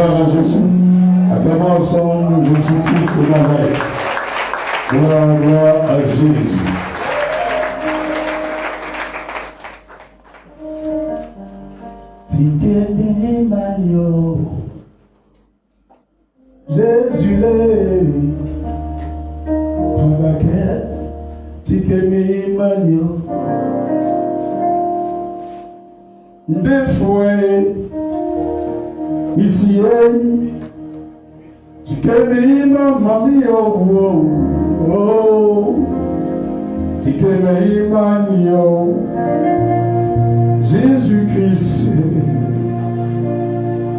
Gloire à Jésus. Acclamons ensemble Jésus-Christ de Nazareth. Gloire à Jésus. Tikene mayo, Jésus l'est. Fantake, tikene mayo. Ndefoué, ici tikene mami oh, tikene manio. Jésus-Christ,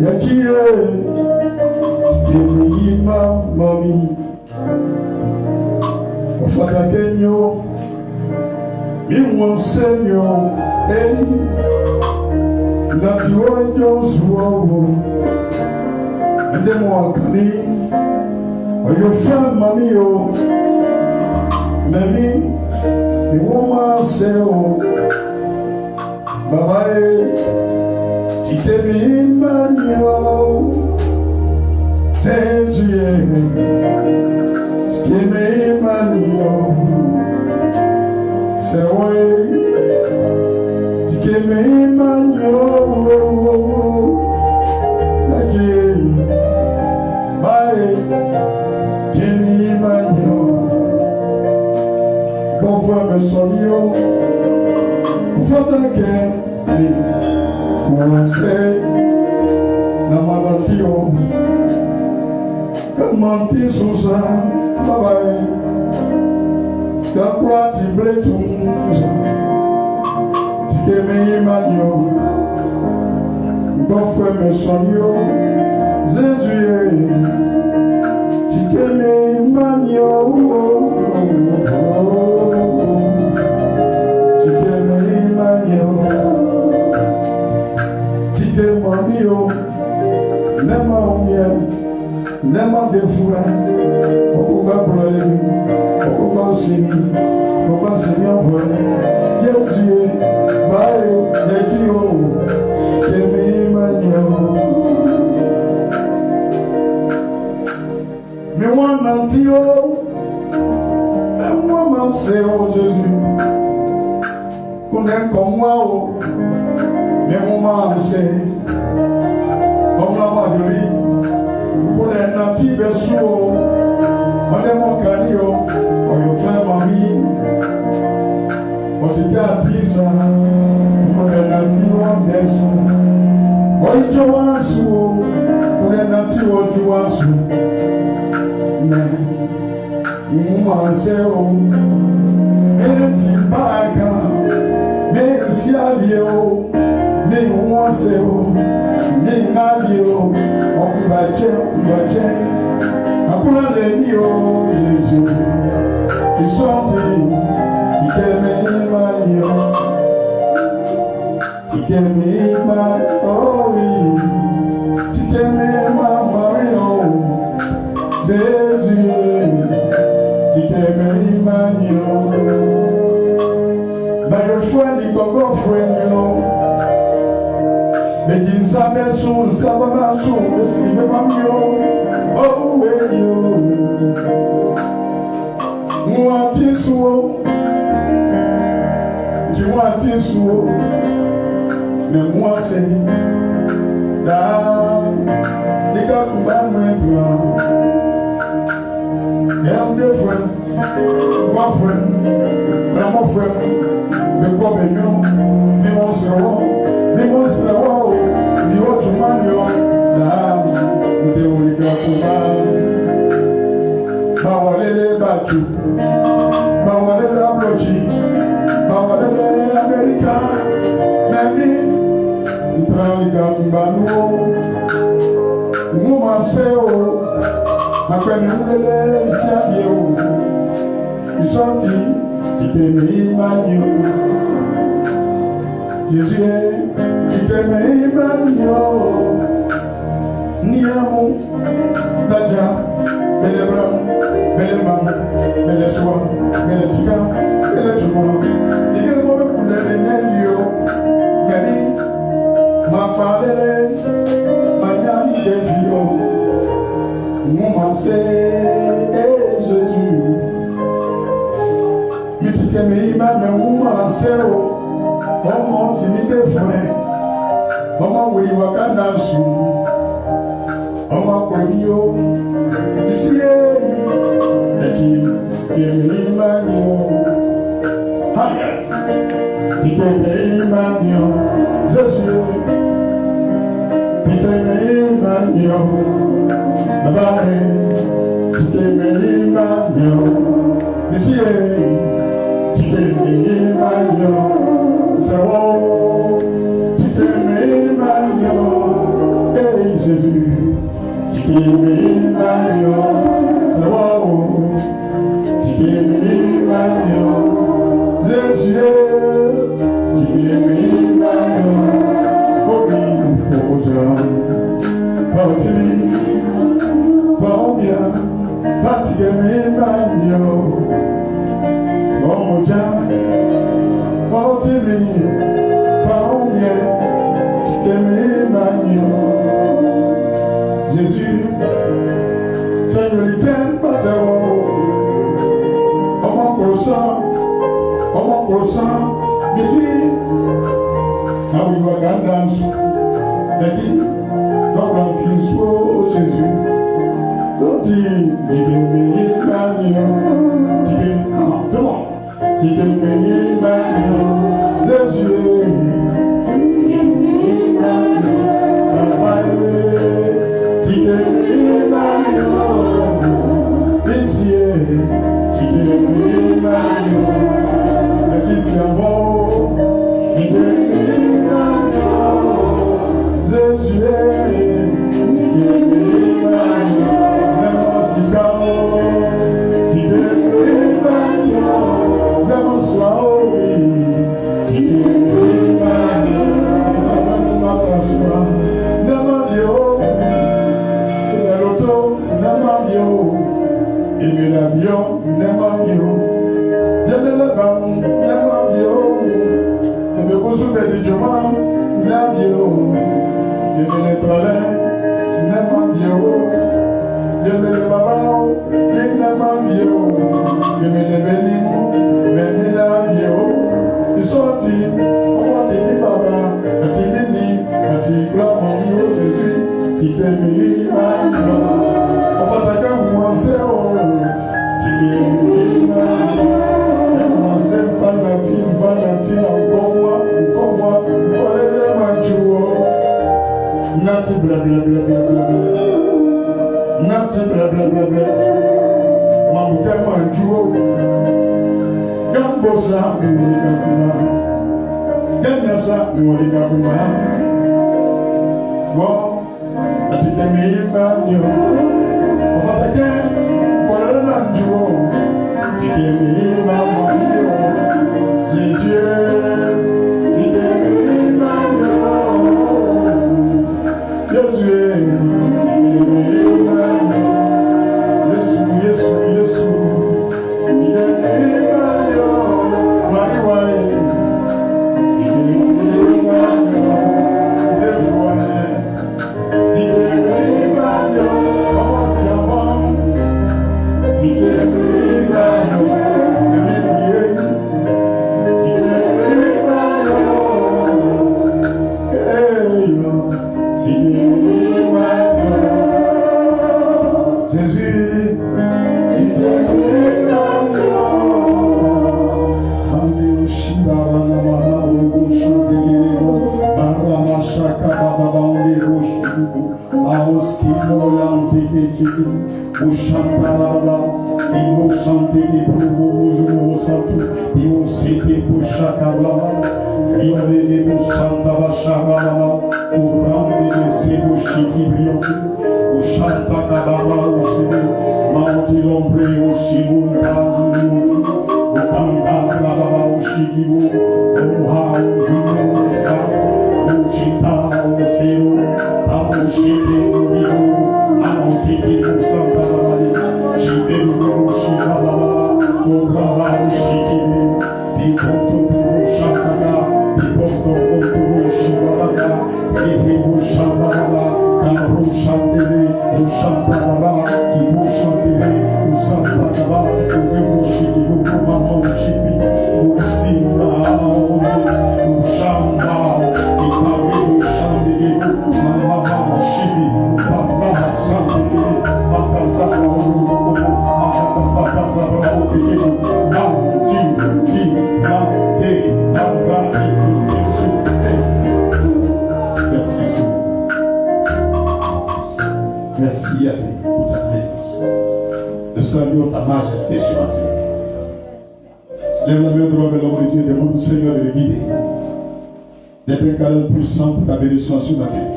Yakie, Tikemi mami, Ofatakenyo, Mimonsenyo, Natiwanyo Suo, Ndemo Akani, Oyofa mami o, Mami, Iwoma Seo. Baba, tikemi manio, Jésus, tikemi manio, c'est vrai, tikemi manio, tikemi manio, bon foi me sonio. Fantake, Mwanse, Namanatio, Kamanti Susa, Babae, Kakwati Bletunza, Tikeme Manio, Bofwe Mesonio, Jésus, Tikeme Manio. Tikemamio, Nema Omia, Nema Defura, Okuba Brolemi, Okuba Sini, Okuba Siniavra, Yesu, Bae, Yakio, Kemi Manio. Me one Nantio, and woman say, oh, Jesus, couldn't come well. Me woman say, Omla Maduri, Kule Nati Besuo, Mademo Canio, or your family, Otika Tisa, Kule Nati one Besu, or Joasu, Kule Nati or Joasu. Woman say, oh, anything back, may see you. Me wọ́n ṣe o, me ńláyé o, ọ̀pìnbàjẹ́ ọ̀pìnbàjẹ́, àkúrà lè ní o, Jésù, ìṣọ́ọ̀tì, tìkẹ́mi máa yọ, tìkẹ́mi máa ọ̀rí, tìkẹ́mi máa mọ̀rí o, Jésù, tìkẹ́mi máa yọ, bẹ̀rẹ̀ fún ẹni gbọ́gbọ́ fún ẹni o. Sabe sun, sabana sun, esi be mamio, oh we you. Mwati suo, jiwati suo, me mwase, da, diga kumbanu ekura. I'm different, one friend, I'm a friend, me go be you, me mwase wo, me mwase wo. You want to man your lamb, they will go to man. Bawale Batu, Bawale Abrochi, Bawale America, Many, Intraliga Banu, Woman Seo, my friend Lele Savio, Isoti, Tikemi Manu, Jesus. Tikeme manio, niamu, daja, belebram, belemam, beleswa, belesika, belejuma, digamo kundele nyo, gani, mafadele, manyani devio, seo ọmọ ti ní dé fún ẹ ọmọ wòye wàkàndà sùn ọmọ kò ní o ìsílẹ̀ ẹ̀kí kèmí máa ní o háyà ti kèmí máa ní o Jésù ti kèmí máa ní o bàbá rẹ ti kèmí máa ní o ìsílẹ̀ ti kèmí máa ní o sẹ́wọ́ ti kèmí máa ní o ẹ̀ Jésù. Tikimemanyo, sawo. Tikimemanyo, Jésus. Tikimemanyo, obi oja. Bautili, baumia, tikimemanyo, oja. Bautili, baumia, tikimemanyo. Jésus, c'est ne retient pas de haut. On m'en croissant, dit-il, ah oui, regarde en dessous. Dit, dans l'enfant, Jésus, dit, Jésus, Simba Merci Yahvé pour ta présence. Nous saluons ta majesté sur la terre. Lève la main droite vers l'homme de Dieu, demande au Seigneur de le guider. D'être un canal puissant pour ta bénédiction sur la terre.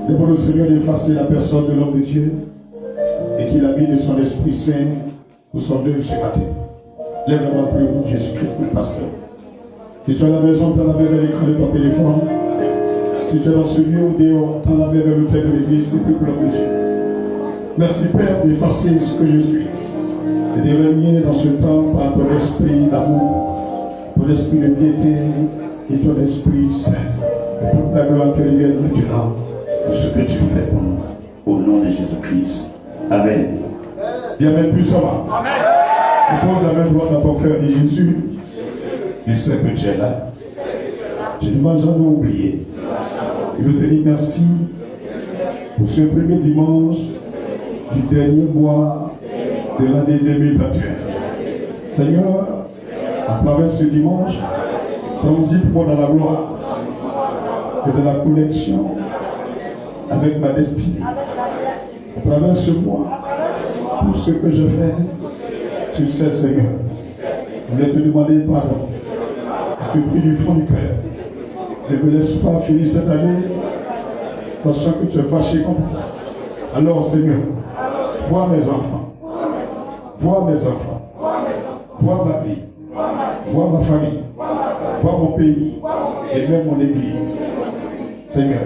Demande au Seigneur d'effacer la personne de l'homme de Dieu et qu'il habite de son Esprit Saint pour son œuvre ce matin. Lève la main pour le nom de Jésus-Christ, le pasteur. Si tu es à la maison, tends la main vers l'écran de ton téléphone. Si tu es dans ce lieu ou dehors, tends la main vers l'autel de l'église du peuple de Dieu. Merci Père d'effacer ce que je suis et de régner dans ce temps par ton esprit d'amour, ton esprit de piété et ton esprit saint. Et pour ta gloire que revienne maintenant pour ce que tu fais pour nous. Au nom de Jésus-Christ. Amen. Dis Amen puissamment. Amen. Pose la main droite dans ton cœur, dit Jésus. Je sais que tu es là. Tu ne m'as jamais oublié. Je veux te dire merci pour ce premier dimanche du dernier mois de l'année 2021. Seigneur, à travers ce dimanche, transite-moi dans la gloire et dans la connexion avec ma destinée. À travers ce mois, tout ce que je fais, tu sais, Seigneur. Je voulais te demander pardon. Je te prie du fond du cœur. Ne me laisse pas finir cette année, sachant que tu es fâché contre moi. Alors, Seigneur, vois mes enfants. Vois mes enfants. Vois ma vie. Vois ma famille. Vois mon pays. Et même mon église. Seigneur,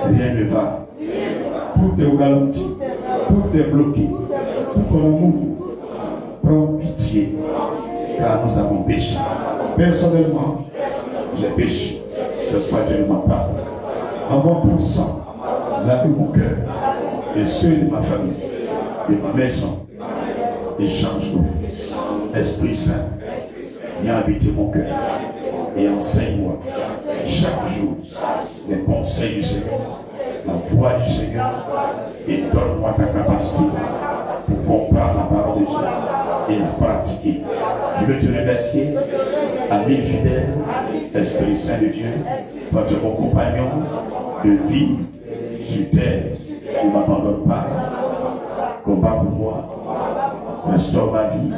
rien ne va. Tout est au ralenti. Tout est bloqué. Tout ton amour. Prends pitié. Car nous avons péché. Personnellement, j'ai péché. Cette fois, je ne mens pas. Avant ton sang, lave mon cœur et ceux de ma famille, de ma maison, et change-nous. Esprit Saint, viens habiter mon cœur et enseigne-moi chaque jour les conseils du Seigneur, la voix du Seigneur, et donne-moi ta capacité pour comprendre la parole de Dieu et la pratiquer. Je veux te remercier, ami fidèle, Esprit Saint de Dieu, pour être mon compagnon de vie sur terre. Ne m'abandonne pas, combat pour moi, restaure ma vie,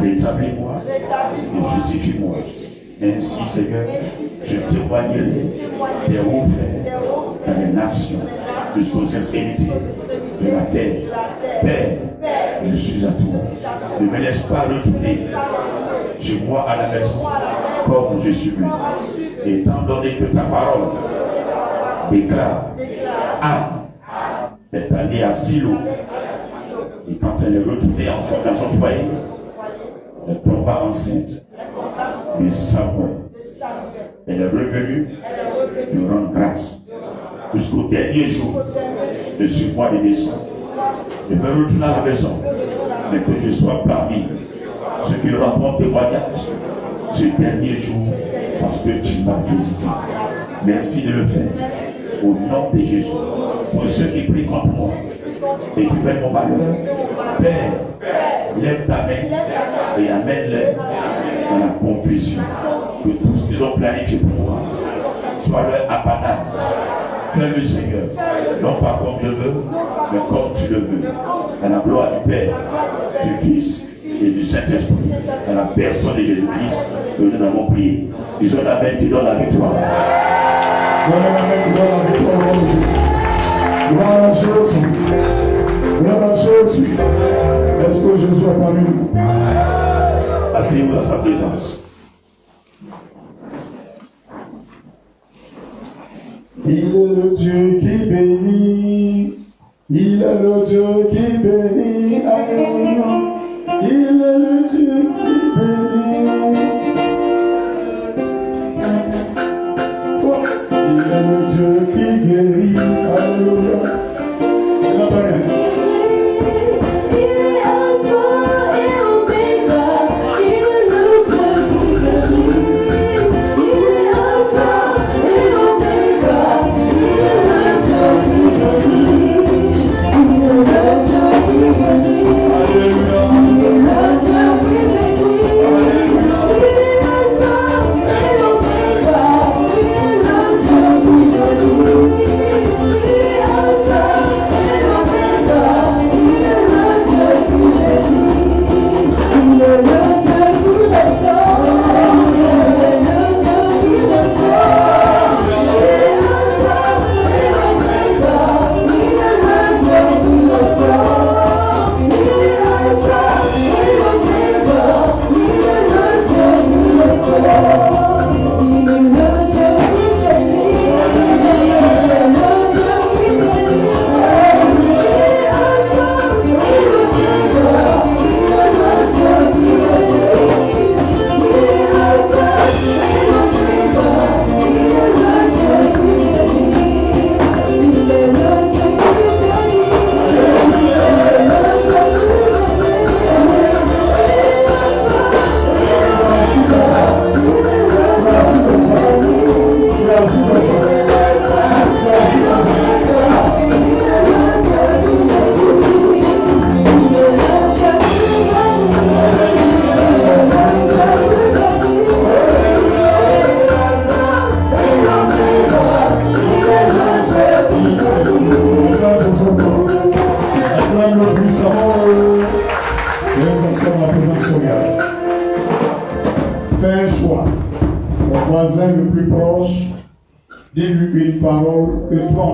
rétablis-moi et justifie-moi. Ainsi, Seigneur, je témoignerai des hauts faits dans les nations, jusqu'aux extrémités de la terre. Père, je suis à toi. Ne me laisse pas retourner chez moi à la maison comme je suis venu. Étant donné que ta parole déclare Anne est allée à Silo, et quand elle est retournée dans son foyer, elle tomba enceinte de Samuel. Elle est revenue lui rendre grâce jusqu'au dernier jour de ce mois de décembre. Je me retourne à la maison, mais que je sois parmi ceux qui rendront témoignage ce dernier jour parce que tu m'as visité. Merci de le faire au nom de Jésus. Pour ceux qui prient contre moi et qui veulent mon malheur, Père, lève ta main et amène-les dans la confusion. Que tout ce qu'ils ont planifié pour moi soit leur apanage. Fais-le, Seigneur, non pas comme je veux, mais comme tu le veux. Dans la gloire du Père, du Fils et du Saint-Esprit, dans la personne de Jésus-Christ que nous avons prié. Disons Amen, tu donnes la victoire. Donne la main, tu donnes la victoire au nom de Jésus. Gloire à Jésus. Gloire à Jésus. Est-ce que Jésus est parmi nous? Asseyez-vous dans sa présence. Il est le Dieu qui bénit. Il est le Dieu qui bénit. Alléluia. Il est le Dieu qui bénit. Il est le Dieu qui guérit. Alléluia. Alléluia.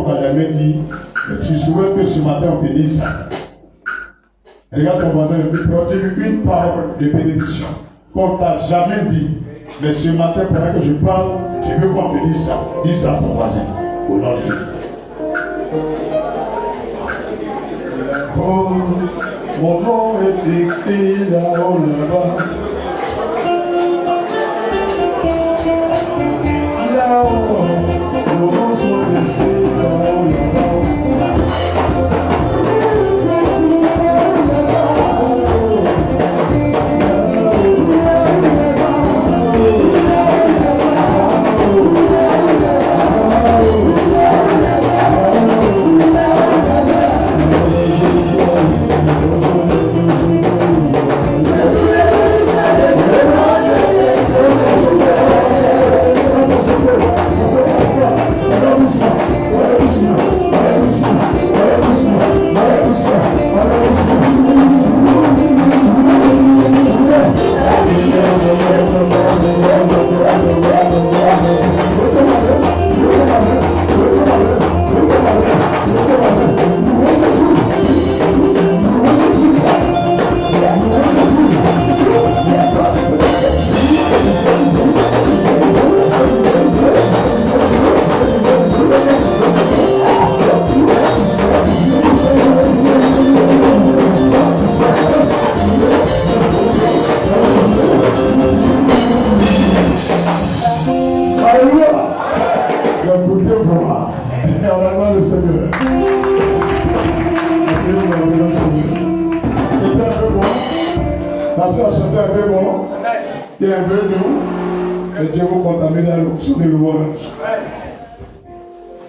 t'a jamais dit, mais tu souhaites que ce matin on te dise ça. Regarde ton voisin le plus proche, une parole de bénédiction qu'on t'a jamais dit. Mais ce matin, pendant que je parle, tu veux qu'on te dise ça. Dis ça à ton voisin. Au nom de Jésus. Oh, mon nom est écrit là-haut, là-bas. Là-haut, mon nom est écrit là-haut, là-bas.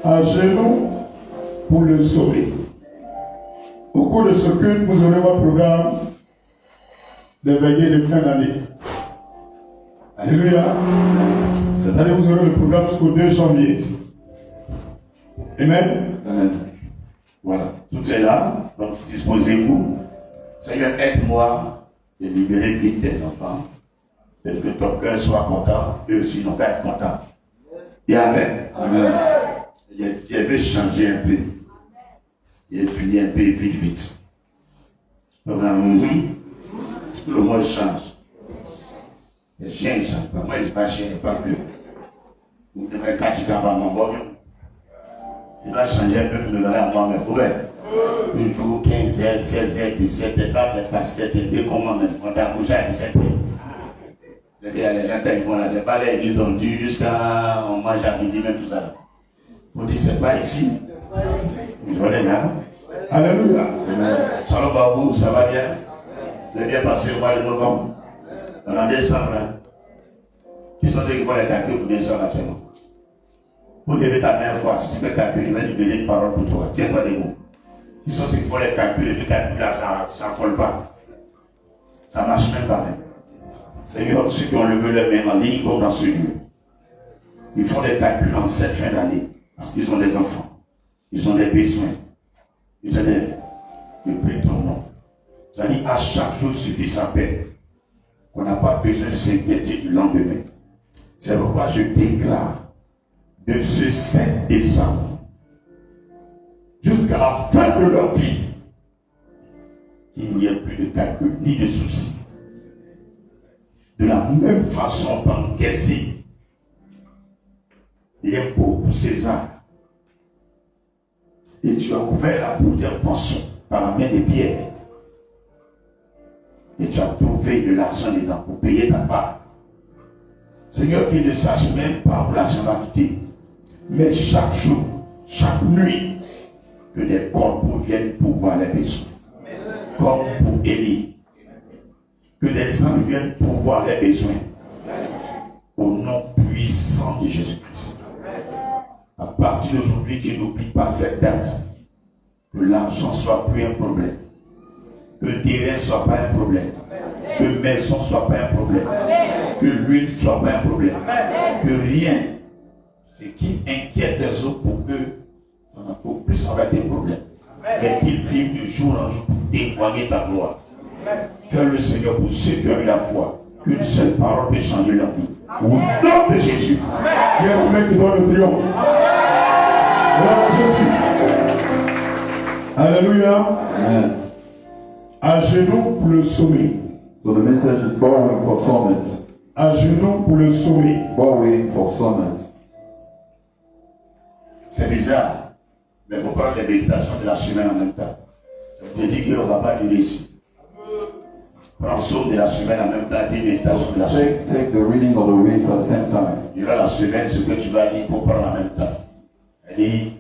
À genoux pour le sauver. Au cours de ce culte, vous aurez votre programme de veillée de fin d'année. Alléluia. Cette année, vous aurez le programme jusqu'au 2 janvier. Amen. Amen. Voilà. Tout est là. Donc, disposez-vous. Seigneur, aide-moi de libérer vite tes enfants. Et que ton cœur soit content. Eux aussi n'ont qu'à être contents. Et Amen. Amen. Je vais changer un peu. Il finit un peu vite. Donc, le mot change. Les chiens ils changent pas. Moi, je ne pas chien, pas mieux. Vous devrez cacher quand même mon bon. Je dois changer un peu pour me donner à moi, mais pour un jour, 15h, 16h, 17h, 4h, 7h, dès qu'on m'a même, on t'a couché à 17h. C'est-à-dire, les gens, ils vont là, c'est pas l'église, on dit jusqu'à, on mange à midi, même tout ça. On dit, c'est pas ici. Vous voyez là. Alléluia. Shalom Babou, ça va bien? Vous avez bien passé le mois de novembre? On en décembre. Qui sont ceux qui vont les calculs pour descendre actuellement? Vous devez ta main froide. Si tu peux calculer, je vais libérer une parole pour toi. Tiens-toi debout. Qui sont ceux qui vont les calculer? Le calcul là, ça ne colle pas. Ça ne marche même pas. Seigneur, ceux qui ont levé leur main en ligne comme dans ce lieu, ils font des calculs en cette fin d'année. Parce qu'ils ont des enfants. Ils ont des besoins. Ils ont des... Je prie ton nom. C'est-à-dire, à chaque jour suffit sa paix. On n'a pas besoin de s'inquiéter du lendemain. C'est pourquoi je déclare de ce 5 décembre jusqu'à la fin de leur vie qu'il n'y ait plus de calcul ni de soucis. De la même façon qu'encaisser l'impôt pour César. Et tu as ouvert la bouche d'un poisson par la main des pierres. Et tu as trouvé de l'argent dedans pour payer ta part. Seigneur, qu'il ne sache même pas où l'argent va quitter. Mais chaque jour, chaque nuit, que des corps viennent pour voir les besoins. Comme pour Élie. Que des anges viennent pour voir les besoins. Au nom puissant de Jésus-Christ. À partir d'aujourd'hui, tu n'oublies pas cette date. Que l'argent ne soit plus un problème. Que le terrain ne soit pas un problème. Que la maison ne soit pas un problème. Que l'huile ne soit pas un problème. Que rien, ce qui inquiète les autres pour eux, ça n'a pas plus avec des problèmes. Mais qu'ils vivent de jour en jour pour témoigner ta gloire. Fais le Seigneur pour ceux qui ont eu la foi. Une seule parole peut changer leur vie. Au nom de Jésus. Il y a un mec qui donne le triomphe. Gloire à Jésus. Alléluia. Amen. À genoux pour le sommet. So the message is bowing for summit. À genoux pour le sommet. Bowing for summit. C'est bizarre, mais il faut prendre les méditations de la semaine en même temps. Je te dis qu'on ne va pas durer ici. Prends le psaume de la semaine en même temps et puis méditation de la semaine. Take the reading of the weeks at the same time. Durant la semaine, ce que tu vas lire, il faut prendre en même temps. Elle dit,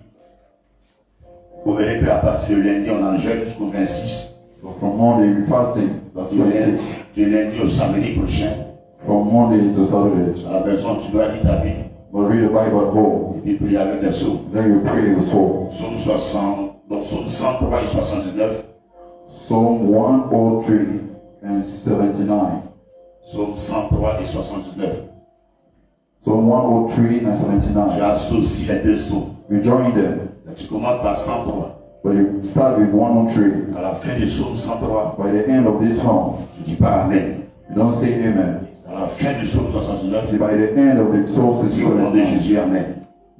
vous verrez qu'à partir de lundi, on en jeûne jusqu'au 26. So from Monday we're fasting. Donc, 26. du lundi au samedi prochain, From Monday to Saturday. à la maison, tu dois lire ta Bible But read the Bible at home. et puis prier avec des psaumes. Then you pray with soul. Psaume 60, donc psaume 103 et 79. Psalm 103 and 79. Psaume 103 et 79. Psalm 103 and Tu 79. associes les deux psaumes. You join them. Tu commences par 103. But you start with 103. À la fin du psaume 103, By the end of this psalm, tu dis pas Amen. you don't say amen. À la fin du psaume 69, See, by the end of the psalm tu dis au nom de 79, Jésus Amen.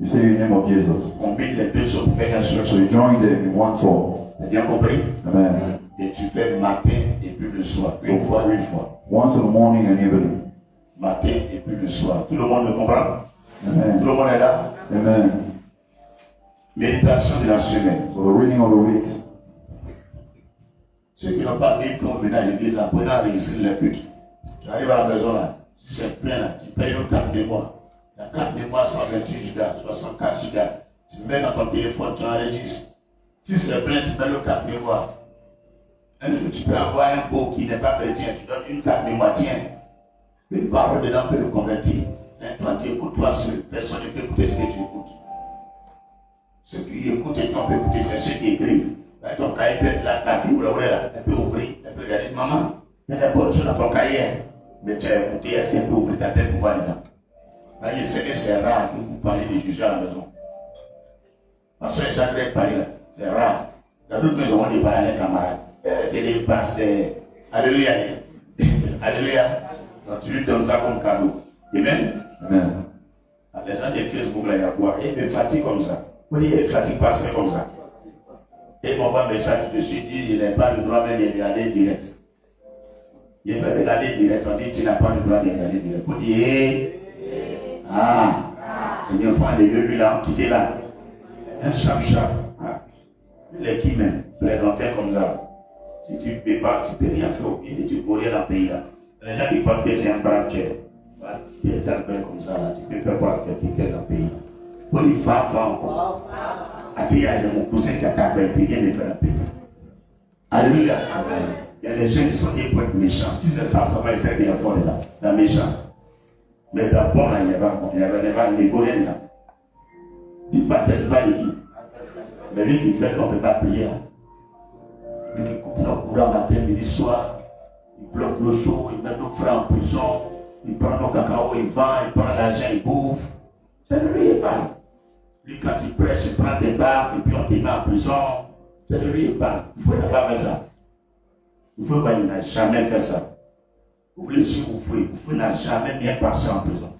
you say the name of Jesus. Combine les deux psaumes, fais un seul So you psaume. join them in one psalm. T'as bien compris? Amen. Et tu fais matin et puis le soir. Une fois, une fois. Once in the morning and evening. Matin et puis le soir. Tout le monde me comprend? Tout Amen. le monde est là? Amen. Méditation de la semaine. So the reading of the weeks. Ceux qui n'ont pas Bible, quand on vient à l'église, apprenez à réussir les cultes. Tu arrives à la maison là, si c'est plein là, tu payes le 4 mémoires. La 4 mémoires 128 gigas, 64 gigas. Tu mets dans ton téléphone, tu enregistres. Si c'est plein, tu mets le 4 mémoires. Un jour, tu peux avoir un beau qui n'est pas chrétien, tu donnes une 4 mémoires, tiens. Une parole dedans peut le convertir. Toi, tu écoutes toi seul. Personne ne peut écouter ce que tu écoutes. Ceux qui écoutent et qui peuvent écouter, c'est ceux qui écrivent. Là, ton cahier peut être là, la fille ou là, elle peut ouvrir, elle peut regarder. Maman, il y a des bonnes choses dans ton cahier. Mais tu as écouté, est-ce qu'elle peut ouvrir ta tête pour voir dedans? Là, je sais que c'est rare que vous parlez de Jésus à la maison. Ma soeur Jacques parle là, c'est rare. Dans d'autres maisons, on est parlé avec les camarades. Tu les passes, alléluia. Alléluia. Donc tu lui donnes ça comme cadeau. Amen. Amen. Les gens de Facebook, là, il y a quoi? Il me fatigue comme ça. Oui, il me fatigue pas, c'est comme ça. Et il m'envoie un message dessus, il dit, il n'a pas le droit même de regarder direct. Il veut regarder direct, on dit, tu n'as pas le droit de regarder direct. Pour dire, Seigneur, faut aller lui là, quitter là. Un chap-chap. Les qui même, présenté comme ça. Si tu ne peux pas, tu ne peux rien faire. Il dit, tu peux rien dans le pays là. Les gens qui pensent que tu es un brave cœur. Tu es dans le pays comme ça, là. Tu peux faire voir quelqu'un dans le pays. Pour les femmes, encore. Il y a mon cousin qui a tapé, il vient de faire un pays. Alléluia. Il y a des gens qui sont des pour être méchants. Si c'est ça, ça va essayer de faire là, dans méchant. Mais d'abord, il y avait les volets là. Dites pas, c'est pas l'équipe. Mais lui qui fait qu'on ne peut pas prier. Lui qui coupe nos courants matin, midi, soir. Il bloque nos choses, il met nos frères en prison. Il prend nos cacao, il vend, il prend l'argent, il bouffe. C'est de lui, il parle. Lui, quand il prêche, il prend des baffes et puis on te met en prison. C'est de lui, il parle. Il faut pas faire ça. Il faut pas, il n'a jamais fait ça. Vous voulez suivre Oufoué n'a jamais mis un pasteur en prison.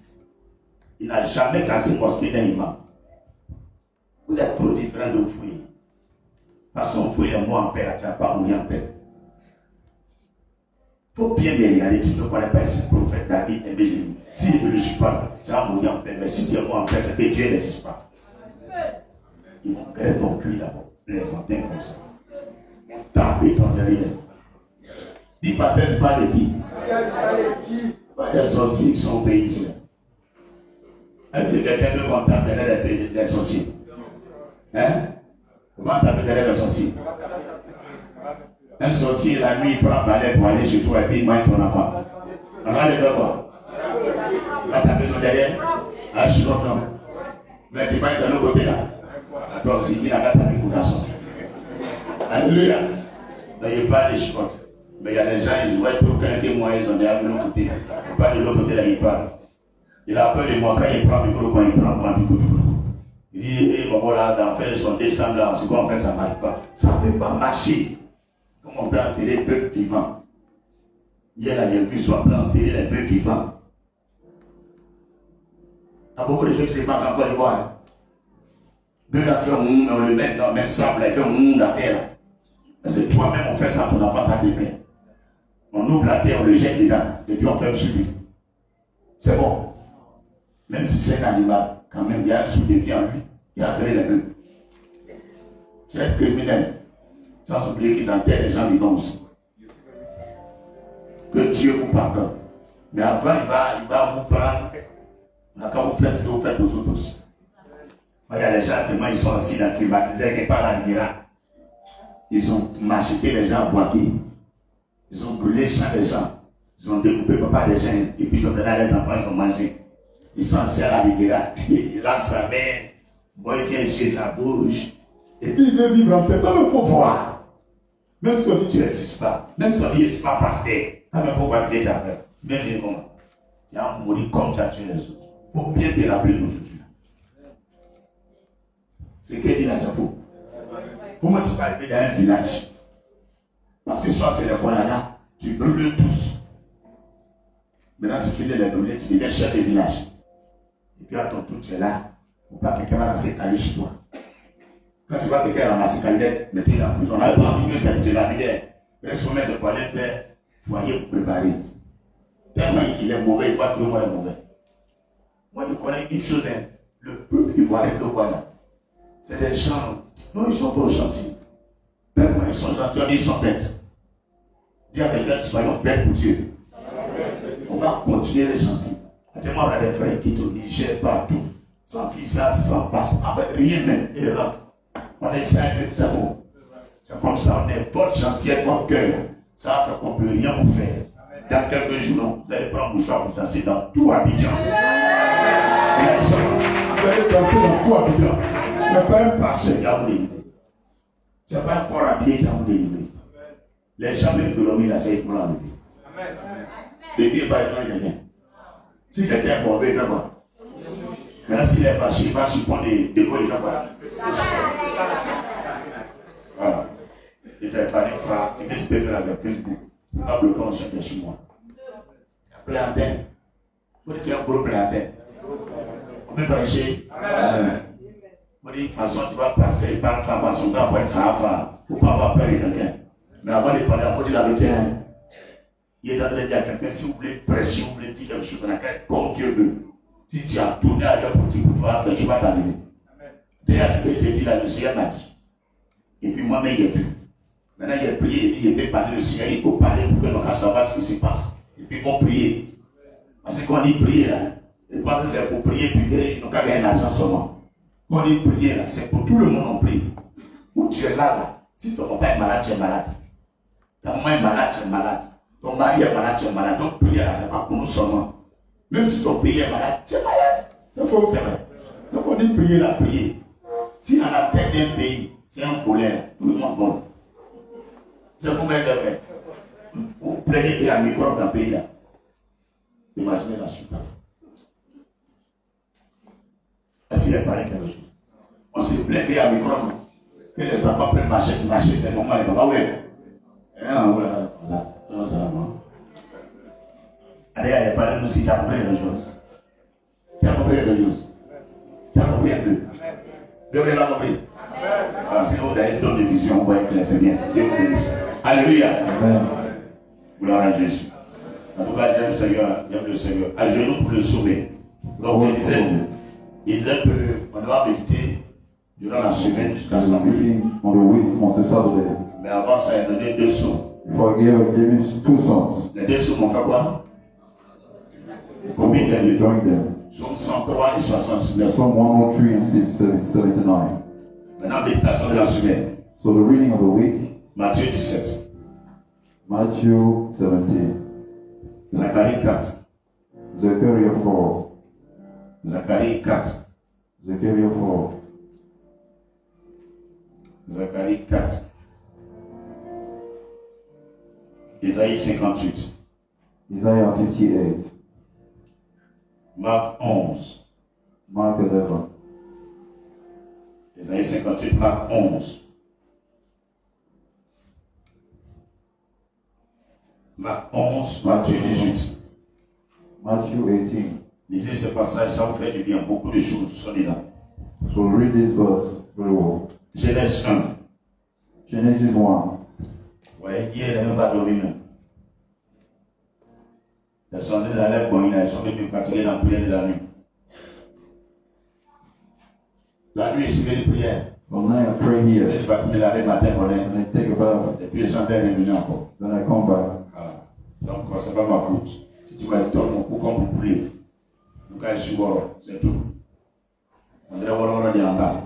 Il n'a jamais cassé mosquée d'un imam. Vous êtes trop différents de Oufoué. Parce qu'Oufoué est mort en paix, tu n'as pas mouru en paix. Il faut bien me regarder, tu ne connais pas ce prophète David et Béjénie. Si je ne le suis pas, tu vas mourir en paix. Mais si tu es mort en paix, c'est que Dieu n'existe pas. Ils vont créer ton cul d'abord. Les antennes comme ça. Ils vont taper ton derrière. Dis pas, c'est pas de qui? Pas des sorciers qui sont au pays ici. Est-ce que quelqu'un veut qu'on tape derrière les sorciers? Hein? Comment taper derrière les sorciers? Un sorcier, la nuit, il prend un balai pour aller chez toi et puis il mange ton enfant. On va le faire quoi? Il va taper son derrière? Ah, je suis content. Mais tu vas de l'autre côté là. Toi aussi, il n'a pas tapé pour garçon. Alléluia. Mais il n'y a pas de chicotes. Mais il y a des gens, ils voient tout qu'un témoin, ils ont derrière de l'autre côté. Il pas de l'autre côté là, il parle. Il a peur de moi quand il prend le micro, quand il prend du coup. Il dit, hé, bon voilà, dans faire son décembre là, c'est quoi en fait, ça ne marche pas. Ça ne peut pas marcher. Comment on peut enterrer les bœufs vivants? Hier là, il y a vu soit on peut enterrer les bœufs vivants. Il y a beaucoup de choses qui se passent en Côte d'Ivoire. Dieu a fait un monde, on le met dans le même sable, il a fait un monde à terre. C'est toi-même, on fait ça pour ton enfant, ça te plaît. On ouvre la terre, on le jette dedans, et puis on fait sur lui. C'est bon. Même si c'est un animal, quand même, il y a un sous-défi en lui. Il a créé les deux. C'est un criminel. Sans oublier qu'ils enterrent les gens vivants aussi. Que Dieu vous pardonne. Mais avant, il va vous prendre. Quand vous faites ce que vous faites aux autres aussi. Il y a les gens, tellement ils sont assis dans le climatiseur qui parlent à l'Iran. Ils ont macheté les gens à Boaké. Ils ont brûlé les champs des gens. Ils ont découpé papa des gens. Et puis ils ont donné à les enfants, ils ont mangé. Ils sont assis à la Riviera. Il lave sa main. Bon, il vient chez sa bouche. Et puis il veut vivre en paix. Comme il faut voir. Même si on dit tu n'existes pas. Même si on dit c'est pas pasteur. Comme il faut voir ce que tu as fait. Même si comment. Tu as mouru comme tu as tué les autres. Il faut bien te rappeler d'aujourd'hui. C'est qu'elle dit là, c'est faux. Comment tu peux arriver dans un village? Parce que soit c'est les Koyana, tu brûles tous. Maintenant tu finis les brûler, tu deviens chef de village. Et puis à ton tour, tu es là. Ou pas quelqu'un va ramasser calé chez toi. Quand tu vois quelqu'un ramasser calé, mettez la prison. On n'a pas envie de servir la vie. Le sommet, c'est pour aller faire foyer pour préparer. Tellement il est mauvais, il voit tout le monde est mauvais. Moi, je connais une chose, le peuple ivoirien que voilà. C'est des gens, non, ils sont pas gentils. Tellement ils sont gentils, ils sont bêtes. Dis à quelqu'un, soyons bêtes pour Dieu. On va continuer les gentils. Tellement on a des frères qui au Niger partout, sans visa, sans passeport, avec rien même, et rentrent. On est sérieux, c'est bon. C'est comme ça, on est votre gentillesse, votre cœur. Ça va faire qu'on ne peut rien vous faire. Dans quelques jours, vous allez prendre mouchoir pour danser dans tout Abidjan. Vous allez danser dans tout Abidjan. Ce n'est pas un pasteur qui a vous délivré. Ce n'est pas un corps habillé qui a vous délivré. Les gens même de l'homme, il a essayé pour l'enlever. Le Dieu n'est pas rien. Si quelqu'un est mauvais, il fait quoi? Maintenant, s'il est fâché, il va supporter de quoi il fait quoi? Voilà. Il t'a pas de frère, tu peux faire sur Facebook. Tu vas bloquer un chien de chez moi. Plantain. Vous dites un gros plantain. On peut prêcher. On dit, de toute façon, tu vas passer par une femme, par son temps, pour être femme, pour pas avoir peur de quelqu'un. Mais avant de parler, après, il avait dit, il est en train de dire à quelqu'un, si vous voulez prêcher, vous voulez dire quelque chose dans la tête, comme Dieu veut. Si tu as tourné à l'heure pour toi, quelque chose va t'arriver. D'ailleurs, ce que tu dis là, le Seigneur m'a dit. Et puis moi-même, il est vu. Maintenant, il a prié, il dit, il peut parler le Seigneur, il faut parler pour que l'on puisse savoir ce qui se passe. Et puis, ils vont prier. Parce que quand on dit prier, là, ils pensent que c'est pour prier, puis qu'ils n'ont qu'à gagner l'argent seulement. Quand on dit prier, là, c'est pour tout le monde en prie. Où tu es là, si ton papa est malade, tu es malade. Ta maman est malade, tu es malade. Ton mari est malade, tu es malade. Donc, prier, là, c'est pas pour nous seulement. Même si ton pays est malade, tu es malade. C'est faux, c'est vrai. Donc, on dit prier, là, prier. Si à la tête d'un pays, c'est un colère, tout le monde vole. C'est pour mettre le vrai. Vous plaignez à microbe dans le pays là. Imaginez la suite. Est-ce qu'il est parlé quelque chose? On s'est plaint à microbe. Que les enfants prennent marcher, les mamans, les papas, ouais. Voilà. Non, c'est la mort. Allez, il n'y a pas de nous si tu as compris quelque chose. Tu as compris quelque chose. Tu as compris un peu. Dieu vous l'a compris. Alors, si vous avez d'autres visions, vous voyez que c'est bien. Dieu vous bénisse. Alléluia. Amen. Gloire à Jésus. En tout cas, j'aime le Seigneur. À genoux pour le sauver. Donc, il disait qu'on doit méditer durant la semaine jusqu'à samedi. Mais avant ça, il a donné 2 sons. Les 2 sons ont fait quoi? Combien de Psaume 103 et 69. Psalm 103 and 79. Maintenant, méditation de la semaine. So the reading of the week, Matthieu 17. Matthew 17. Zacharie 4. Zechariah 4. Zacharie 4. Zechariah 4. Zacharie 4. Isaïe 58. Isaiah 58. Marc 11. Mark 11. Isaïe 58, Marc 11. Marc 11, Matthieu 18. Matthew 18. Lisez ce passage, ça vous fait du bien. Beaucoup de choses sont là. So read this verse very well. Genèse 1. Genesis 1. Ouais, hier, elle n'a même pas dormi même. Les sondages de la bonne, elles sont venues fatiguées dans la prière de la nuit. La nuit, je fais des prières. From now I pray here. Je vais me laver matin, voilà. And I take a bath. Et puis les chanteur est venu encore. Then I come back. Ah. Donc, c'est pas ma faute. Si tu vas être mon coup comme vous voulez, nous, quand je suis mort, c'est tout. On dirait qu'on va en bas.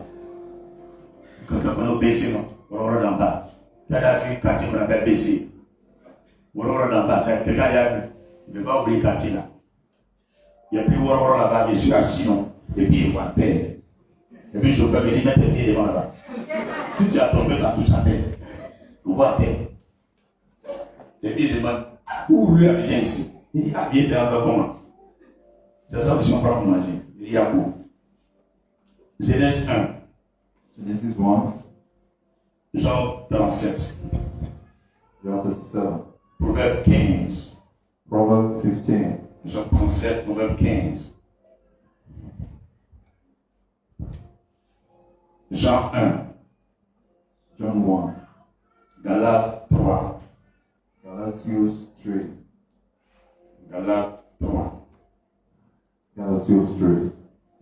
Quand on a baissé, non, on va en bas. Tu as vu quartier qu'on appelle baissé. On va en bas. Quelqu'un a vu. Il ne va pas oublier quartier là. Il y a plus de là-bas, je suis assis, non. Et puis il va terre. Et puis je peux venir mettre les pieds devant là-bas. Si tu as tombé, ça touche la tête. On voit terre. Et puis il demande, où lui a bien ici? Il dit, ah bien, il va comment? C'est ça que si on prend pour manger. Il dit, à où? Genèse 1. Genesis 1. Jean 37. John 37. Proverbe 15. Proverbs 15. Jean 37, Proverbe 15. Jean 1. John 1. Galates 3. Galatians 3. Galates 3. Galatians 3.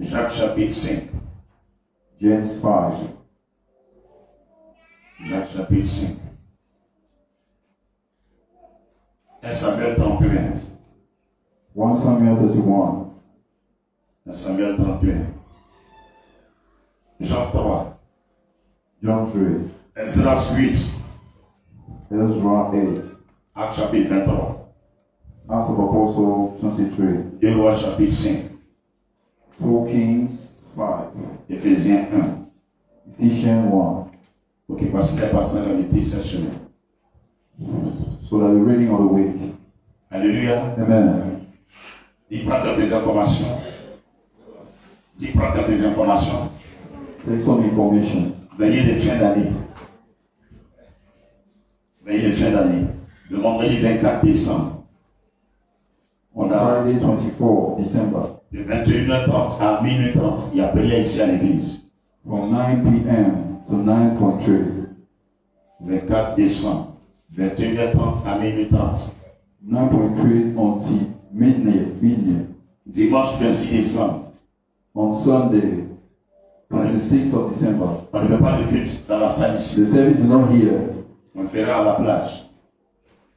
Jacques chapitre 5. James 5. Jacques chapitre 5. 1 Samuel 31. 1 Samuel 31. 1 Samuel 31. Jean 3. John 3. Exodus 8. Ezra 8. Actes chapitre 23. Acts of Apostles 23. 2 Rois chapitre 5. 2 Kings 5. Éphésiens 1. Ephesians 1. Ok, parce qu'il est passé dans les petits semaines. So that the reading of the week. Alléluia. Amen. Il prend quelques informations. Il prend quelques informations. Take some information. Veillez les fins d'année. Veillez les fins d'année. Le vendredi 24 décembre. On a Friday 24 December. de 21h30 à minuit 30. Il y a prière ici à l'église. From 9 p.m. to 9:30. 24 décembre. 21h30 à minuit 30. 9:30 until midnight. Dimanche 26 décembre. On Sunday, 26th of December. On ne fait pas de culte dans la salle ici. The service is not here. On le fera à la plage.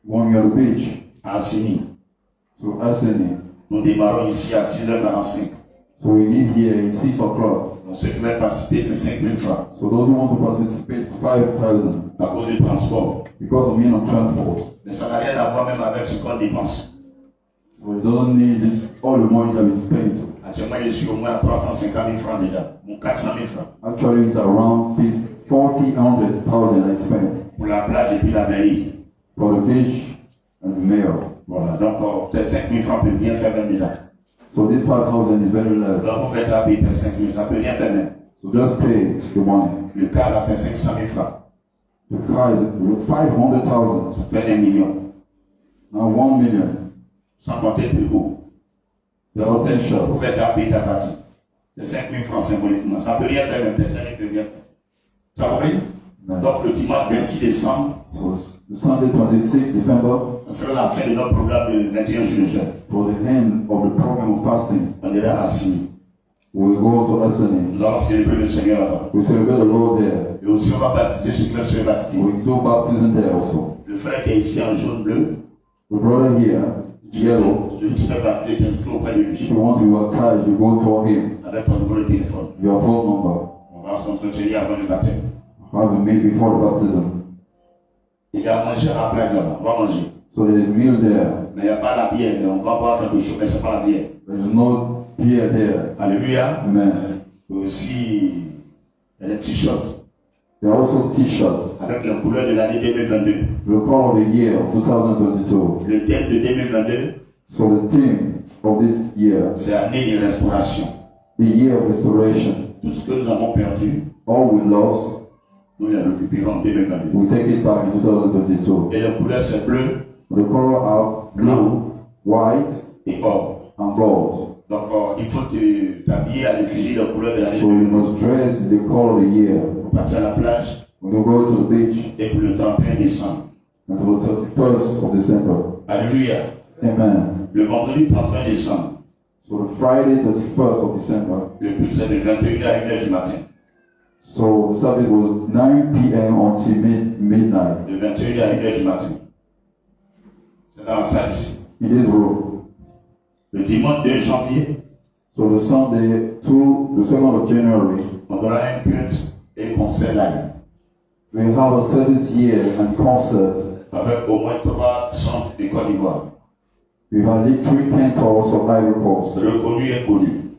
When you're at the beach, À Assini. to Aseni. Nous démarrons ici à 6h45. So we leave here at 6 o'clock. Donc ceux qui veulent participer, c'est 5 000 francs. So those who want to participate, 5,000 À cause du transport. because of mean of transport. Mais ça n'a rien à voir même avec ce qu'on dépense. So it doesn't need all the money that we spent. Actuellement, je suis au moins à 350 000 francs déjà. Mon 400 000 francs. Actually, it's around 400,000 I spent Pour la plage et puis la mairie. for the beach and the mail. Voilà. Donc, peut-être 5 000 francs peut rien faire même déjà. So this 5,000 is very less. Donc, vous faites ça payer 5 000, ça peut rien faire même. So just pay the money. Le cas là, c'est 500 000 francs. The car is 500,000. Ça fait 1 million. Now 1 million. Sans compter le tricot. There are 10 Vous shops. faites ça payer ta partie. C'est 5 000 francs symboliquement. Ça peut rien faire même. Peut-être 5 000 peut rien faire. Tu as compris? Donc, le dimanche 26 décembre, So the Sunday 26th December ce sera la fin de notre programme de 21 jours de jeûne. for the end of the program of fasting. On ira à Assini. We go to Asani. Nous allons célébrer le Seigneur là-bas. We celebrate the Lord there. Et aussi, on va baptiser ceux qui veulent se baptiser. We do baptism there also. Le frère qui est ici en jaune bleu, The brother here, yellow, celui qui veut baptiser, tu inscris auprès de if lui. you want to be baptized, you go to him. Avec ton numéro de téléphone. Your phone number. On va s'entretenir avant le baptême. Have a meal before the baptism. Il y a à manger après là-bas. On va manger. So there is meal there. Mais il n'y a pas la bière. Mais on va boire quelque chose, mais ce n'est pas la bière. There is no beer there. Alléluia. Amen. Aussi, il y a des t-shirts There are also t-shirts. avec la couleur de l'année 2022. The call of the year of 2022. Le thème de 2022, So the theme of this year, c'est année de restauration. the year of restoration. Tout ce que nous avons perdu, All we lost, nous le récupérons en 2022. we take it back in 2022. Et la couleur, c'est bleu The color are blue, white, et or. and gold. Donc, il faut t'habiller à l'effigie de la couleur de la So you nuit must dress in the color of the year. pour partir à la plage When you go to the beach et pour le 31 décembre. and to the 31st of December. Alléluia. Amen. Le vendredi 31 décembre, So the Friday 31st of December. le culte c'est de 21h à 1h du matin. So the service was 9 p.m. until midnight. De 21h à 1h du matin. C'est dans la salle ici. In this room. Le dimanche 2 janvier, So the Sunday to the 2nd of January, on aura un culte et concert live. we have a service here and concert. Avec au moins 3 chants de Côte d'Ivoire. We have lit 3 cantors of Ivory Coast. Reconnus et connus.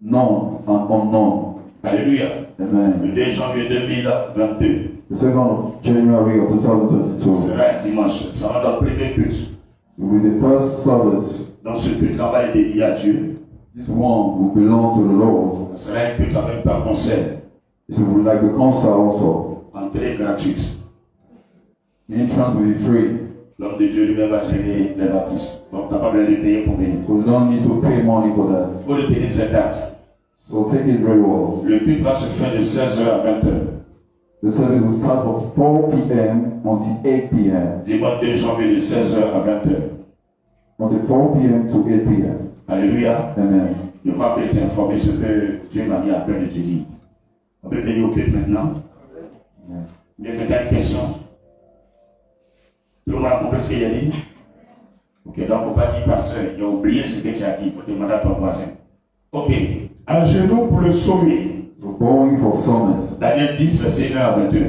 Known and unknown. Alléluia. Amen. Le 2 janvier 2022 The 2nd of January of 2022 sera un dimanche. Ce sera notre premier culte. will be the first service. Donc ce culte-là va être dédié à Dieu. This one will belong to the Lord. Ce sera un culte en même temps concert. It will like the concert also. Entrée gratuite. The entrance will be free. L'homme de Dieu lui-même va gérer les artistes. Donc tu n'as pas besoin de payer pour venir. So you don't need to pay money for that. Il faut le tenir cette date. So take it very well. Le culte va se faire de 16h à 20h. The service will start from 4 p.m. until 8 p.m. Dimanche 2 janvier de 16h à 20h. Until 4 p.m. to 8 p.m. Alléluia. Amen. Je crois que tu es informé ce que Dieu m'a mis à cœur de te dire. On peut venir au culte maintenant. Amen. Il y a quelqu'un une question? Tout le monde a compris ce qu'il a dit? Ok, donc il ne faut pas dire pasteur, il a oublié ce que tu as dit, il faut demander à ton voisin. Ok, À genoux pour le sauver. So going for summits. Daniel 10, verset 1 à 22.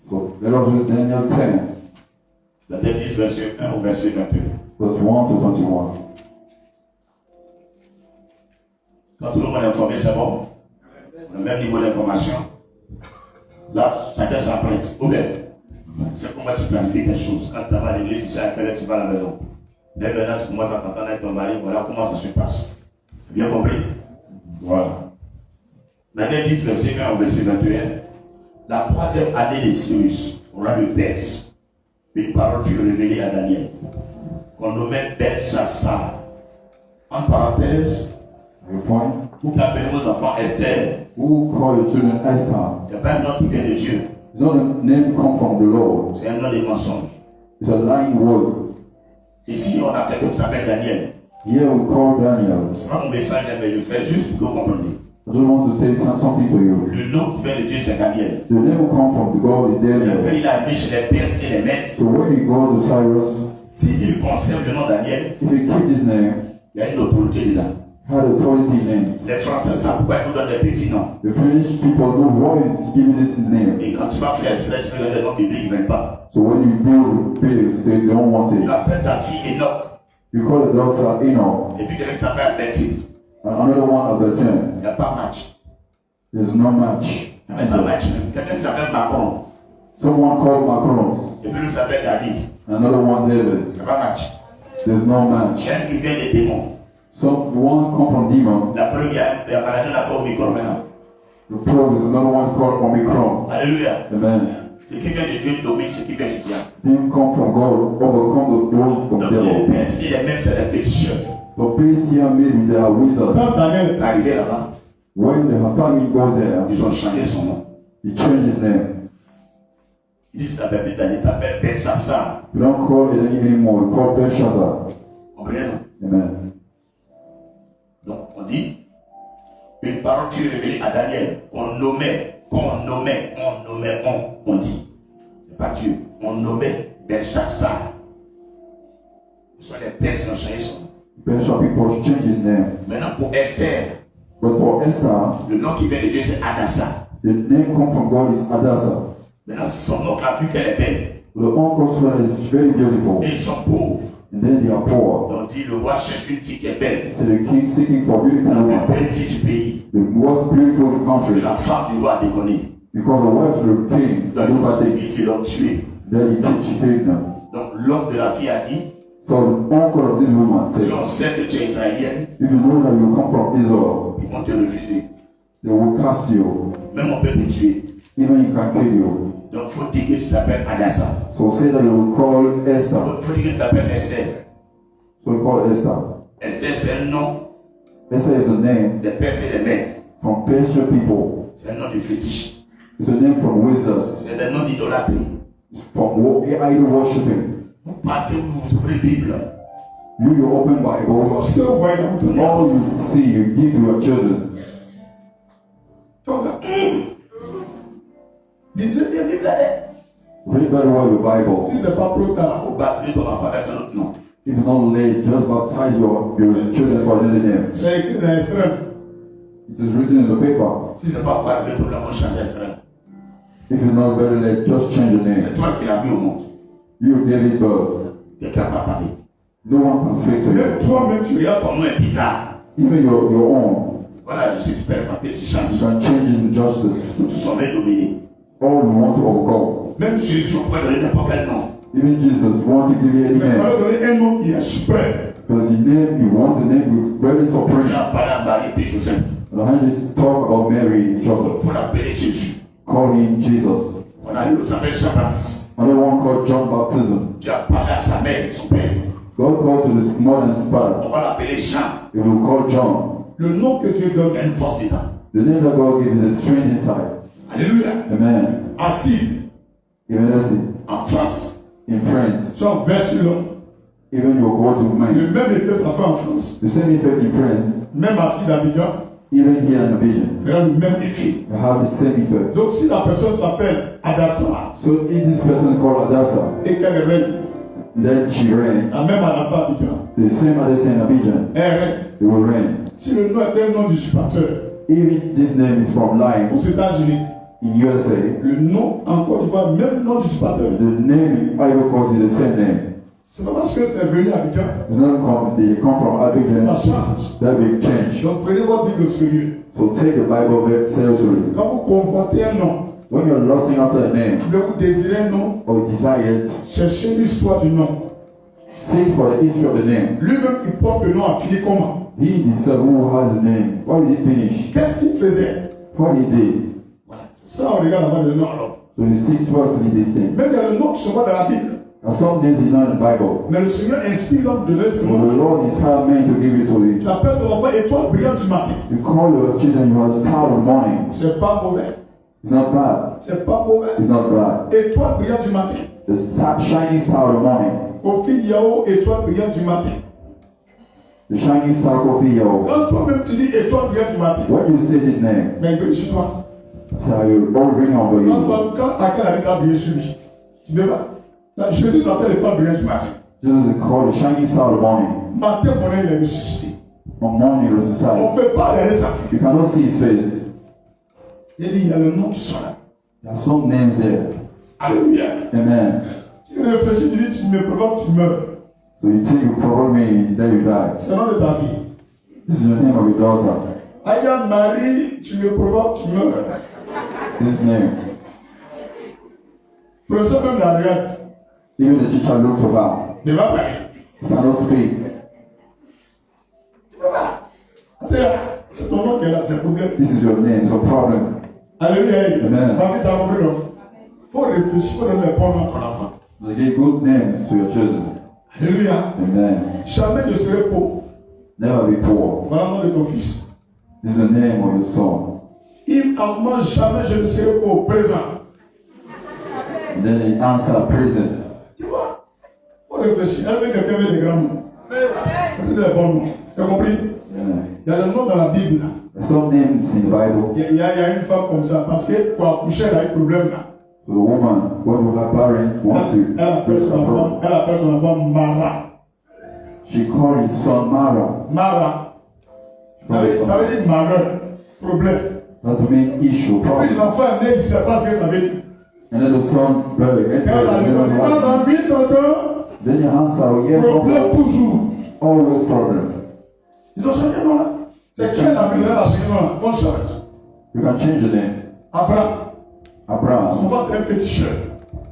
So let us read Daniel 10, Daniel 10, verset 1 au verset 22. verse 1 to 21. Quand tout le monde est informé, c'est bon? On a le même niveau d'information. Là, chacun s'apprête. Ou bien, c'est comment tu planifies quelque chose. Quand tu vas à l'église, tu sais à quelle heure tu vas à la maison. Dès maintenant, tu commences à t'entendre avec ton mari, voilà comment ça se passe. C'est bien compris? Voilà. Daniel 10, verset 1 au verset 21. La 3e année de Cyrus, roi de Perse, une parole fut révélée à Daniel, qu'on nommait Belshazzar. En parenthèse, Your point? vous qui appelez vos enfants Esther, Who call your children Esther? ce n'est pas un nom qui vient de Dieu, It's not a name come from the Lord. c'est un nom de mensonge. It's a lying word. Ici, on a quelqu'un qui s'appelle Daniel. Here we call Daniel. Ce n'est pas mon message, mais je le fais juste pour que vous compreniez. I just want to say something to you. Le nom qui vient de Dieu, c'est Daniel. The name will come from the God is Quand Daniel. il a mis chez les Perses et les Mèdes, So when you go to Cyrus, s'il conserve le nom Daniel, if you keep this name, il y a une autorité dedans. had authority name. Les Français savent pourquoi ils nous donnent des petits noms. The French people know why is giving this name. Et quand tu vas faire cela, tu veux donner des noms bibliques, ils ne veulent pas. So when you build bills, they don't want Tu it. appelles ta fille Enoch, You call the doctor Enoch, et puis quelqu'un qui s'appelle Betty. and another one Albertine. Il n'y a pas match. There's no match. Il n'y a pas match. Quelqu'un qui s'appelle Macron, Someone called Macron, et puis l'autre s'appelle David. another one David. Il n'y a pas match. There's no match. Il y a un qui vient des démons. Someone come from demon. La première, la maladie n'a pas Omicron maintenant. The probe is another one called Omicron. Alléluia. Amen. Ce qui vient de Dieu domine ce qui vient du diable. Didn't come from God, overcome the world from Donc les devil. Perses et les Mèdes, c'est des féticheurs. The beast here made with their wizards. Quand Daniel est arrivé là-bas, When the Hakami go there, ils ont changé son nom. he changed his name. Ils disent t'appelles Daniel, t'appelles Belshazzar. We don't call it anymore. We call Belshazzar. Comprenez, non? Amen. Donc on dit, une parole fut révélée à Daniel, on dit. C'est pas Dieu, on nommait Belshazzar. Ce sont les Perses qui ont changé son nom. Belshazzar people change his name. Maintenant pour Esther, But for Esther, le nom qui vient de Dieu c'est Hadassah. the name come from God is Hadassah. Maintenant son oncle a vu qu'elle est belle. The uncle's son is very beautiful. Et ils sont pauvres. And then they are poor. On dit le roi cherche une fille qui est belle. So the king seeking for beautiful La plus woman. belle fille du pays. The most beautiful in the Parce que country. la femme du roi a déconné. Because the wife of the king Donc do bad things. ils l'ont tué. Then she killed them. Donc l'homme de la fille a dit, So the uncle of this woman si said, on sait que tu es israélienne, if you know that you come from Israel, ils vont te refuser. they will cast you. Même on peut te tuer. Even you can kill you. Donc il faut dire que tu t'appelles Hadassah. So say that you will call Esther. Il faut dire que tu t'appelles Esther. So you call Esther. Esther c'est un nom Esther is a name des Perses et des Mèdes. from Persian people. C'est un nom de fétiche. It's a name from wizards, C'est un nom d'idolâtrie. from idol worshipping. Vous partez, vous ouvrez la Bible. You open Bible, Parce que vous voyez, vous donnez. all you see, you give to your children. Donc, lisez bien la Bible. Read very well your Bible. Si ce n'est pas trop tard, Il faut baptiser ton enfant avec un autre nom. If it's not late, just baptize your children by the name. c'est écrit dans l'extrême. It is written in the paper. Si c'est pas pour arriver, tout le monde change d'extrême. If you're not very late, just change the C'est name. toi qui l'as mis au monde. You gave it birth. Quelqu'un va parler. No one can speak to Même you. toi-même, tu regardes. Pour nous, est bizarre. Even your own. Voilà, je suis super, ma petite You change. can change it in justice. Nous tous sommes dominés. All we want to overcome. Même Jésus, on peut donner n'importe quel nom. Even Jesus want to give you any Mais il name. fallait donner un nom qui est suprême. Because the name, you want the name with very On supreme. a parlé à Marie et Joseph. And I just talk about Mary and Il Joseph. faut l'appeler Jésus. Call him Jesus. On a eu l'autre s'appelle Jean-Baptiste. Another one called John Baptism. Tu as parlé à sa mère et son père. God called to his mother and his father. On va l'appeler Jean. He will call John. Le nom que Dieu donne Il y a une force dedans. The name that God gave is a strength inside. Alléluia. Amen. assis Even as En France. in France, sur un verset long. even your God will Le mind. même effet ça fait en France. The same effect in France, Même assis d'Abidjan, even here in Abidjan, il y a le même effet. you have the same effect. Donc si la personne s'appelle Adassa So if this person called Adassa, et qu'elle règne, then she reign, la même Adassa Abidjan, the same Adassa in Abidjan, elle règne. they will reign. Si le nom est un nom d'usurpateur Even this name is from lying aux États-Unis, in USA, le nom en Côte d'Ivoire, même nom d'usurpateur. the name Ivory Coast is the same name. C'est pas parce que c'est venu à Abidjan, It's not come, they come from ça Abidjan, change. that will change. Donc prenez votre Bible au sérieux. So take the Bible very seriously. Quand vous convoitez un nom, When you're lusting after a name mais vous désirez un nom, or desire it, cherchez l'histoire du nom. seek for the history of the name. Lui-même qui porte le nom a fini comment? He himself who has the name, why did he finish? Qu'est-ce qu'il faisait? What he did? Voilà. Ça, on regarde avant le nom. Alors, So you seek first in this thing. Même il y a le nom qui se voit dans la Bible. Now some names is not in the Bible. Mais le Seigneur inspire l'homme de donner ce So nom. the Lord inspired men to give it to Tu you. appelles ton enfant étoile brillante du matin. You call your children your star of the morning. C'est pas mauvais. It's not bad. C'est pas mauvais. It's not bad. Étoile brillante du matin. The star, shining star of the morning. Kofi Yao, étoile brillante du matin. The shining star Kofi Yo. Quand toi-même tu dis étoile brillante du matin, When you say this name, mais sur toi. you all ring over you. Quand quelqu'un arrive à briller sur lui, tu ne pas. Là, Jésus t'appelle étoile brillante du matin. Jesus is called the shining star of the morning. Matin, mon œil est ressuscité. On morning On ne resuscitate. peut pas regarder sa figure. You cannot see his face. Il dit, il y a le nom qui sont là. There are some names there. Alléluia. Amen. Tu réfléchis, tu dis, tu me provoques, tu meurs. So you think you provoke me, then you die. C'est le nom de ta vie. This is the name of your daughter. Aya Marie, tu me provoques, tu meurs. This name. Professeur même la regarde. Even the teacher looks for her. Ne va pas. He cannot speak. Tu peux pas. C'est ton nom qui est là, c'est le problème. This is your name. It's a problem. Alléluia. Amen. Ma vie, tu as compris, non? Faut réfléchir, faut donner les bons noms à ton enfant. So give good names to your children. Alléluia. Amen. Jamais ne serai pauvre. Never be poor. Voilà le nom de ton fils. This is the name of your son. Il en jamais je ne serai pauvre. Présent. And then he answered prison. Tu vois? Faut réfléchir. Est-ce que quelqu'un veut des grands noms? Donne les bons noms. Tu as compris? Yeah. Il y a le nom dans la Bible là. There's some names in the Bible. Il y a une femme comme ça. Parce que pour accoucher, elle a un problème là. So the woman, when her parent wants to Elle appelle son enfant Mara. she called his son Mara. Mara. Ça veut dire malheur. Problème. That's the main issue, Et puis problem. l'enfant est né, il ne sait pas ce qu'elle avait dit. And then the son brother Quand elle a répondu, maman, oui, tonton. Then you answer, yes, Problème okay. toujours. Always problem. Ils ont changé nom là. C'est qui elle a mis là, changé nom là. Bonne chance. You can change the name. Abraham. Son Abraham. père c'est un petit cher.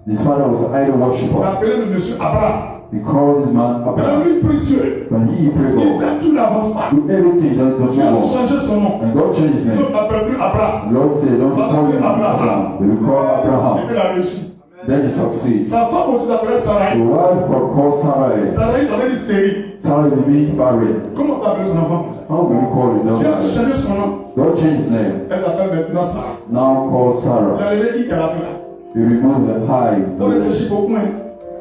His father was an idol On worshiper. appelait le monsieur Abraham. He called this man Mais Abraham. lui, il prie Dieu. When he prayed Il God, fait tout n'avance pas. do everything that does Dieu a not work. changé son nom. And God changed his Il name. n'appelle plus Abraham. The Lord said, don't call him Abraham. They will call Et Abraham. puis il a réussi. Then he succeeds. Sa femme aussi s'appelait The Sarai. wife called Sarai. Sarai, il avait dit stérile. Sarai means barren. Comment t'appelles son enfant comme ça? How do we call it? Dieu a No. changé son nom. God changed his name. Elle s'appelle maintenant Sarah. Now called Il Sarah. a levé qui qu'elle a fait là? He removed the high. Faut réfléchir beaucoup, hein.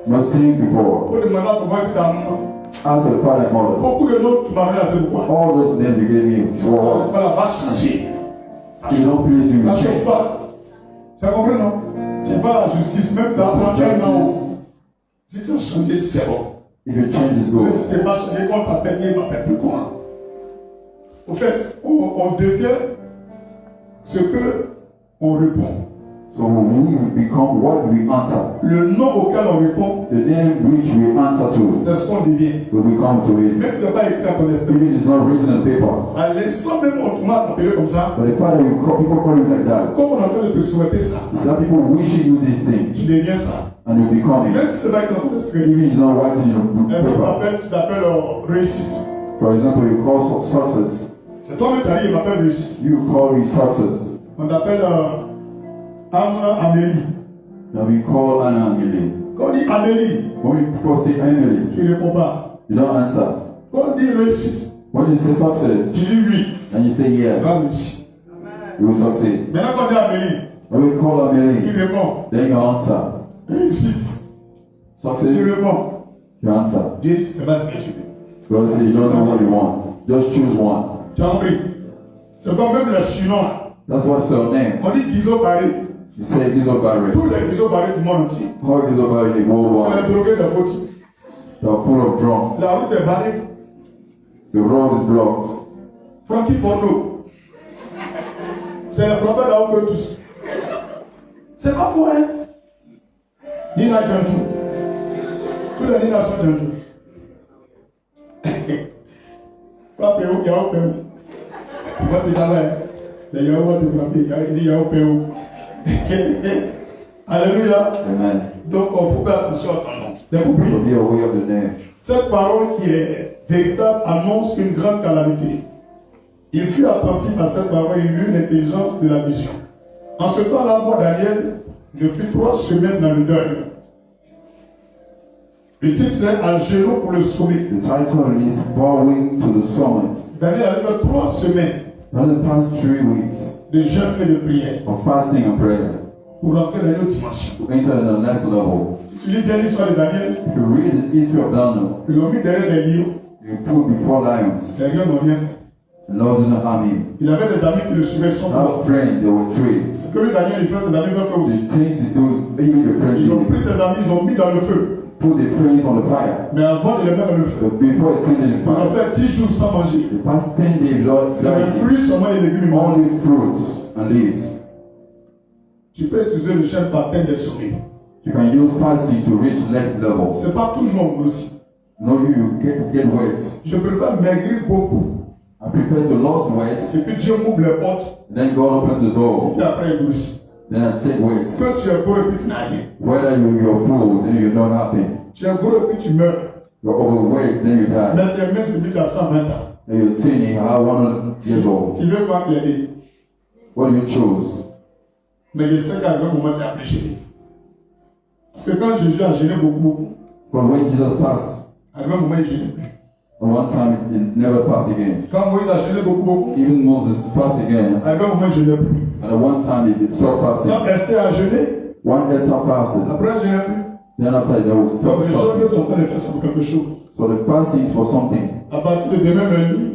Must think before. Faut demander à ton père qui t'a maman. Ask the father and mother. Beaucoup de noms tu m'as donné à ce pourquoi. All those names you gave me for what? Voilà, va changer. If you don't please you, Ça you change change. pas. Tu as compris, non? Tu vas à la justice, même ça prend un an. Si tu as changé, c'est bon. If you change, it's Mais good. si tu n'es pas changé, quand tu t'appelles, il ne m'appelle plus quoi. Au fait, on devient ce que on répond. So we become what we answer. Le nom auquel on répond, The name which we answer to, c'est ce qu'on devient. we become to it. Même si ce n'est pas écrit dans ton esprit. Even if it's not written on paper. Allez, sans même on m'a appelé comme ça. But the father, people call it like that. Comme on est en train de te souhaiter ça, It's that people wishing you this thing, tu deviens ça. and you become it. Même si c'est pas écrit dans ton esprit. Even if it's not writing in the Exemple, paper. tu t'appelles réussite. For example, you call success. C'est toi-même qui arrives, il m'appelle réussite. You call it success. On t'appelle Amélie. Now we call Anna Amelie. Quand on dit Amélie, When people say Emily, tu ne réponds pas. you don't answer. Quand on dit réussite, When you say success, tu dis oui. and you say Tu yes, vas réussir. you will succeed. Maintenant, quand on dit Amélie, When we call tu Amelie, réponds. then you answer. Réussite, tu Success, réponds. you answer. Dieu dit, c'est pas ce que tu veux. God say you don't know what you want. Just choose one. Tu as compris? C'est pas même le surnom. That's what's your name. On dit Guizot Barré. You say Gizo Barry. Tous les Guizot Barré du monde entier. How Gizo Barry the C'est worldwide? les drogués de Foti. They are full of drunk. La route est barrée. The road is blocked. Francky Porno. C'est le frappeur là où on peut tous. C'est pas faux, hein? Nina Djantou. Tous les Nina sont Djantou. Pas Péou, il y a un Péou. Tu vois déjà là, les Yahoua de frapper, il dit Yahou Péou. Alléluia. Amen. Donc on faut faire attention à ton nom. C'est compris? So be aware of the name. Cette parole qui est véritable annonce une grande calamité. Il fut attentif à cette parole et eut l'intelligence de la vision. En ce temps-là, moi, Daniel, je fus 3 semaines dans le deuil. Le titre c'est à genoux pour le sommet. The title is Bowing to the Summit. Daniel a fait 3 semaines Now the past 3 weeks de jeûne et de prière of fasting and prayer pour rentrer dans une autre dimension. to enter the next level. Si tu lis bien l'histoire de Daniel, If you read the history of Daniel, ils l'ont mis derrière les lions. you put before lions. Les lions n'ont rien fait. The Lord didn't harm him. Il avait des amis qui le suivaient sans pouvoir. Our friends, they were three. Ce que lui, Daniel, il fait, ses amis veulent faire The aussi. things they do, even the friends Ils ont did pris it. ses amis, ils ont mis dans le feu. Put the friends on the fire. Mais avant de les mettre dans le feu, But before it turned in the ils ont fire, fait 10 jours sans manger. the past 10 days, Lord, C'est les fruits seulement et les légumes. only fruits and leaves. Tu peux utiliser le chef pour atteindre des sommets. You can use fasting to reach next level. C'est pas toujours bon aussi. No, you get wet. Je préfère maigrir beaucoup. I prefer to lose weight, Et puis Dieu m'ouvre les portes. then God open the door, Et après, il grossit. then I take weight. Que tu es gros et puis tu n'as rien. Whether you're full, then you're not happy. Tu es gros et puis tu meurs. You're overweight, then you die. Mais tu es mince et puis tu as 120 ans. And you're thinning, I'm 100 years old. Tu veux pas m'aider. What do you choose? Mais je sais qu'à un moment, tu as apprécié. Parce que quand Jésus a gêné beaucoup, But when Jesus passed, à un moment, il ne gênait plus. at one time it never passed again. Quand Moïse a gêné beaucoup, Even Moses passed again. à un moment, il ne gênait plus. And at one time it stopped passing. Quand Esther a gêné, One Esther fasted. après, elle ne gênait plus. Then after there was Donc, les gens fasting. sont en train de faire ça pour quelque chose. So the fasting is for something. À partir de demain lundi,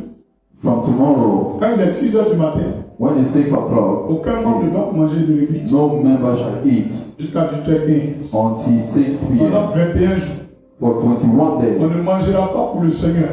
From tomorrow, quand il est 6 heures du matin, when it's 6 o'clock, aucun membre ne doit manger de l'église. no member shall eat Jusqu'à 18h15. until 6 Pendant p.m. 21 jours, for 21 on days. ne mangera pas pour le Seigneur.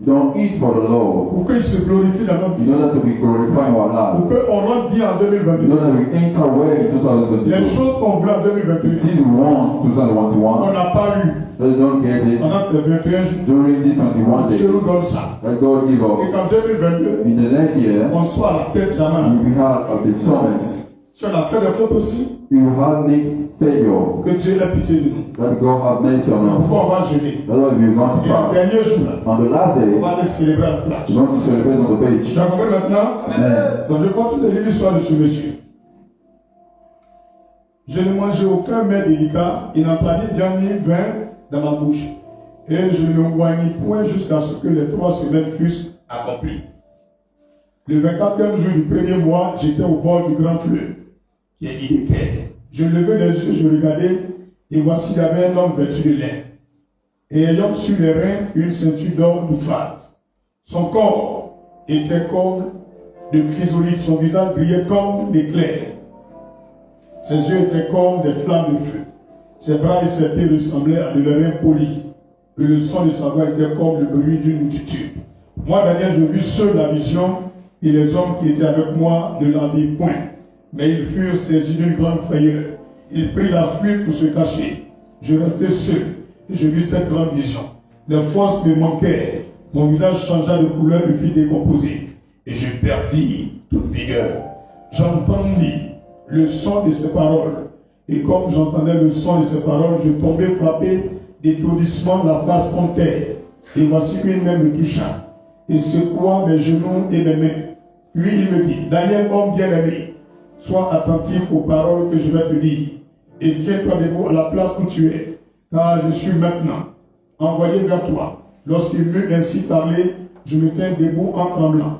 Don't eat for the Lord Pour qu'il se glorifie dans notre vie. in order to be glorifying our Pour life. qu'on rentre bien en In 2022. order we enter well in Les 2022. choses qu'on voulait en The 2021, things we want on 2021, n'a pas eu. they don't get it Pendant ces 21 jours, during these 21 Dieu days. nous donne ça. That God give Et us. qu'en 2022, In the next year, on soit à la tête jamais. we will have the summit. Si on a fait des fautes aussi, You will have make failure. que Dieu ait pitié de nous. That God have mercy C'est on us. pourquoi on va jeûner. That's why we want Et to le fast. dernier jour, On the last on day, va aller célébrer à la plage. we want to celebrate on the beach. Tu as compris maintenant? Amen. Donc je continue de lire l'histoire de ce monsieur. Je ne mangeais aucun mets délicat, il n'a pas dit viande ni vin dans ma bouche. Et je ne m'éloignais point jusqu'à ce que les 3 semaines fussent accomplies. Le 24e jour du premier mois, j'étais au bord du grand fleuve, qui est Idékel. Je levai les yeux, je regardais, et voici il y avait un homme vêtu de lin, et ayant sur les reins une ceinture d'or d'Euphrates. Son corps était comme de chrysolite, son visage brillait comme l'éclair. Ses yeux étaient comme des flammes de feu. Ses bras et ses pieds ressemblaient à de l'airain poli. Et le son de sa voix était comme le bruit d'une multitude. Moi, Daniel, je vis seul la vision, et les hommes qui étaient avec moi ne l'en dirent point. Mais ils furent saisis d'une grande frayeur. Ils prirent la fuite pour se cacher. Je restai seul, et je vis cette grande vision. Les forces me manquèrent. Mon visage changea de couleur et fut décomposé. Et je perdis toute vigueur. J'entendis le son de ses paroles. Et comme j'entendais le son de ses paroles, je tombais frappé d'étourdissement la face contre terre. Et voici une main me toucha, et secoua mes genoux et mes mains. Puis il me dit, Daniel, homme bien-aimé, sois attentif aux paroles que je vais te dire, et tiens-toi debout à la place où tu es, car je suis maintenant envoyé vers toi. Lorsqu'il m'eut ainsi parlé, je me tiens debout en tremblant.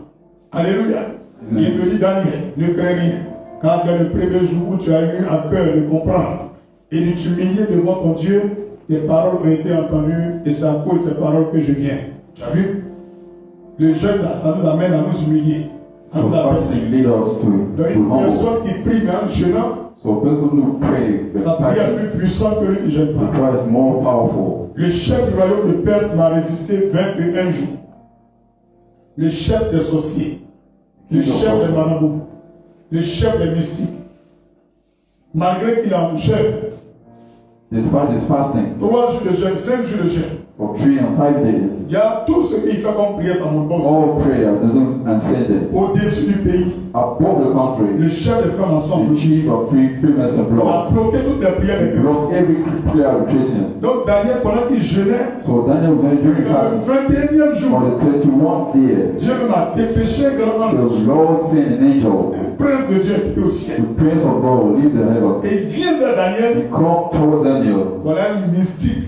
Alléluia. Il me dit, Daniel, ne crains rien, car dans le premier jour où tu as eu à cœur de comprendre et de t'humilier devant ton Dieu, tes paroles ont été entendues, et c'est à cause de tes paroles que je viens. Tu as vu? Le jeûne, là, ça nous amène à nous humilier. So fasting leads us to Donc, une humble. personne qui prie mais en jeûnant, So a person who pray with sa prière est passion, plus puissante que lui qui jeûne the pas. prayer is more powerful. Le chef du royaume de Perse m'a résisté 21 jours. Le chef des sorciers, le chef des marabouts, le chef des mystiques. Malgré qu'il a un chef, Despite his fasting 3 jours de jeûne, 5 jours de jeûne. for 3 and 5 days, Il y a tout ce qu'il fait comme prière, ça monte pas aussi. all prayer doesn't ascend it. Au-dessus du pays, Above the country, le chef des frères maçons the chief of Freemasons a blocks bloqué toutes les prières des chrétiens. block every prayer of Christian. Donc Daniel, pendant qu'il jeûnait, So Daniel went during c'est fasting le 21e for jour, the 31st day. Dieu m'a dépêché un grand The ange, Lord sent an angel, un prince de Dieu qui était au ciel. the prince of God, will leave the heaven. Et il vient vers Daniel, He come towards Daniel. voilà un mystique,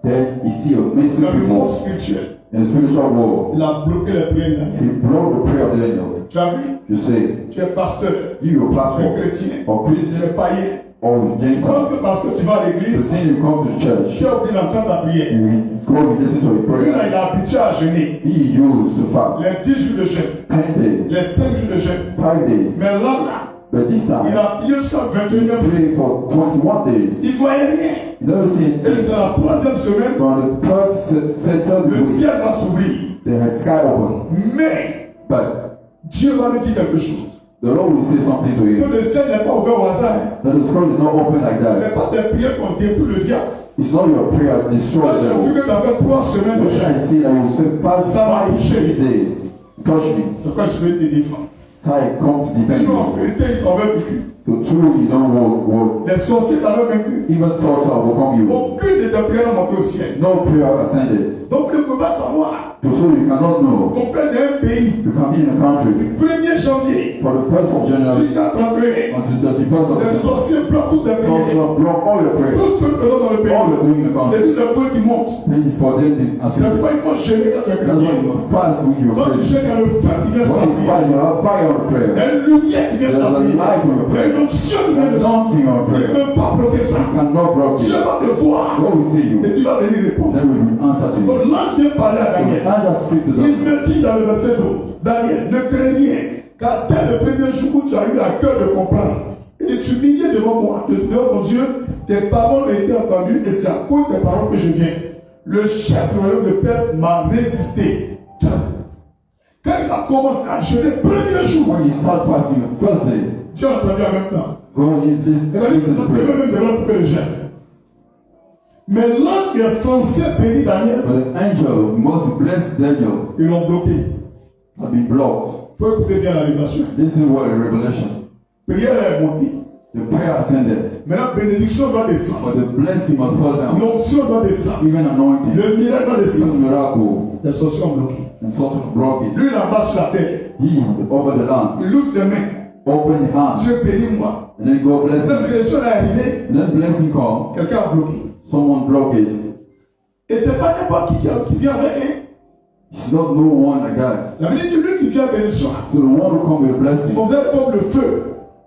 Then he see a mystic dans le monde people spirituel. in the spiritual world. Il a bloqué les prières de He Daniel. broke the prayer of Daniel. Tu as vu? You say, Tu es pasteur, you are tu es pastor chrétien, or tu Christian es païen. or Tu Gentile. penses que parce que tu vas à The l'église, thing you come to the church, tu as oublié d'entendre ta prière. you go and listen to a Lui, prayer. là, il est habitué à jeûner. He used to fast Les 10 jours de jeûne, 10 days, les 5 jours de jeûne. 5 days. Mais là, But this il time, a prié jusqu'à he 21e jour. prayed for 21 days. Il ne voyait rien. You never see Et c'est la 3e semaine, from the third le week, ciel va s'ouvrir. they had sky open. Mais But Dieu va lui dire quelque chose. the Lord will say something to Que you. le ciel n'est pas ouvert au hasard. That the sky is not open like Ce n'est that. pas des prières qu'on détruit le diable. It's not your prayer Quand destroy il a vu them. que tu avais 3 semaines de What jeûne, I see that you say fast Ça m'a 5 touché. days. Touch me. c'est quoi je vais te défendre. So I come to defend Sinon, en you. vérité, il t'avait vécu. So true, you don't walk. Les sorciers t'avaient vaincu. Even sorcerer will come you. Aucune de tes prières n'a monté au ciel. No prayer ascended. Donc, tu ne peux pas savoir. So you cannot know. Ton père d'un pays, You can be in a country 1er janvier for the 1st of January jusqu'à 31, until 31st of les December. sorciers bloquent toutes les prières. Sorcerer block all your prayers. Tout ce que nous faisons dans le pays, All you're doing in the les country. plus importants qui montent. Then it's for them to C'est ascend. pourquoi il faut gêner quand tu es That's why chrétien. you must fast when you're Quand tu praying. gênes, il y a le feu qui vient sur When la you prière. fast, you have fire on the Il y prayer. a une lumière qui vient sur la There's a prière. light on your Il y a prayer. une onction qui vient There's dessus. nothing on Tu ne prayer. peux pas bloquer ça. You cannot block Dieu it. va te voir. God will see you. Et tu vas venir répondre. Then we will answer to Donc you. l'ange vient parler à So Daniel. I just speak to Il them. me dit dans le verset 12, Daniel, ne crains rien, car dès le premier jour où tu as eu à cœur de comprendre et de t'humilier devant moi, devant mon Dieu, tes paroles ont été entendues et c'est à cause de tes paroles que je viens. Le chef du royaume de Perse m'a résisté. Quand il a commencé à jeûner, premier jour, When you start fasting the first day, Dieu a entendu en même temps. God is C'est-à-dire que listening to notre prayer. même devant couper le jeûne. Mais l'ange est censé bénir Daniel, But the angel must bless Daniel ils l'ont bloqué. had been blocked. Il faut écouter bien la révélation. This is what a revelation. Prière est montée. The prayer ascended, Maintenant, bénédiction doit descendre. but the blessing must fall down. L'onction doit descendre. Even anointing, Le miracle doit even descendre. miracle, Les sorciers ont bloqué. and something broke it. Lui, là-bas sur la terre, He over the land. il ouvre ses mains. open your hands. Dieu bénis-moi. And then God bless Quand him. l'élection est arrivée, And then blessing come. quelqu'un a bloqué. Someone block it. Et c'est pas n'importe qui vient avec, hein. It's not no one like that. La Bible dit que lui qui vient avec l'élection, So the one who come with blessing, son verre comme le feu.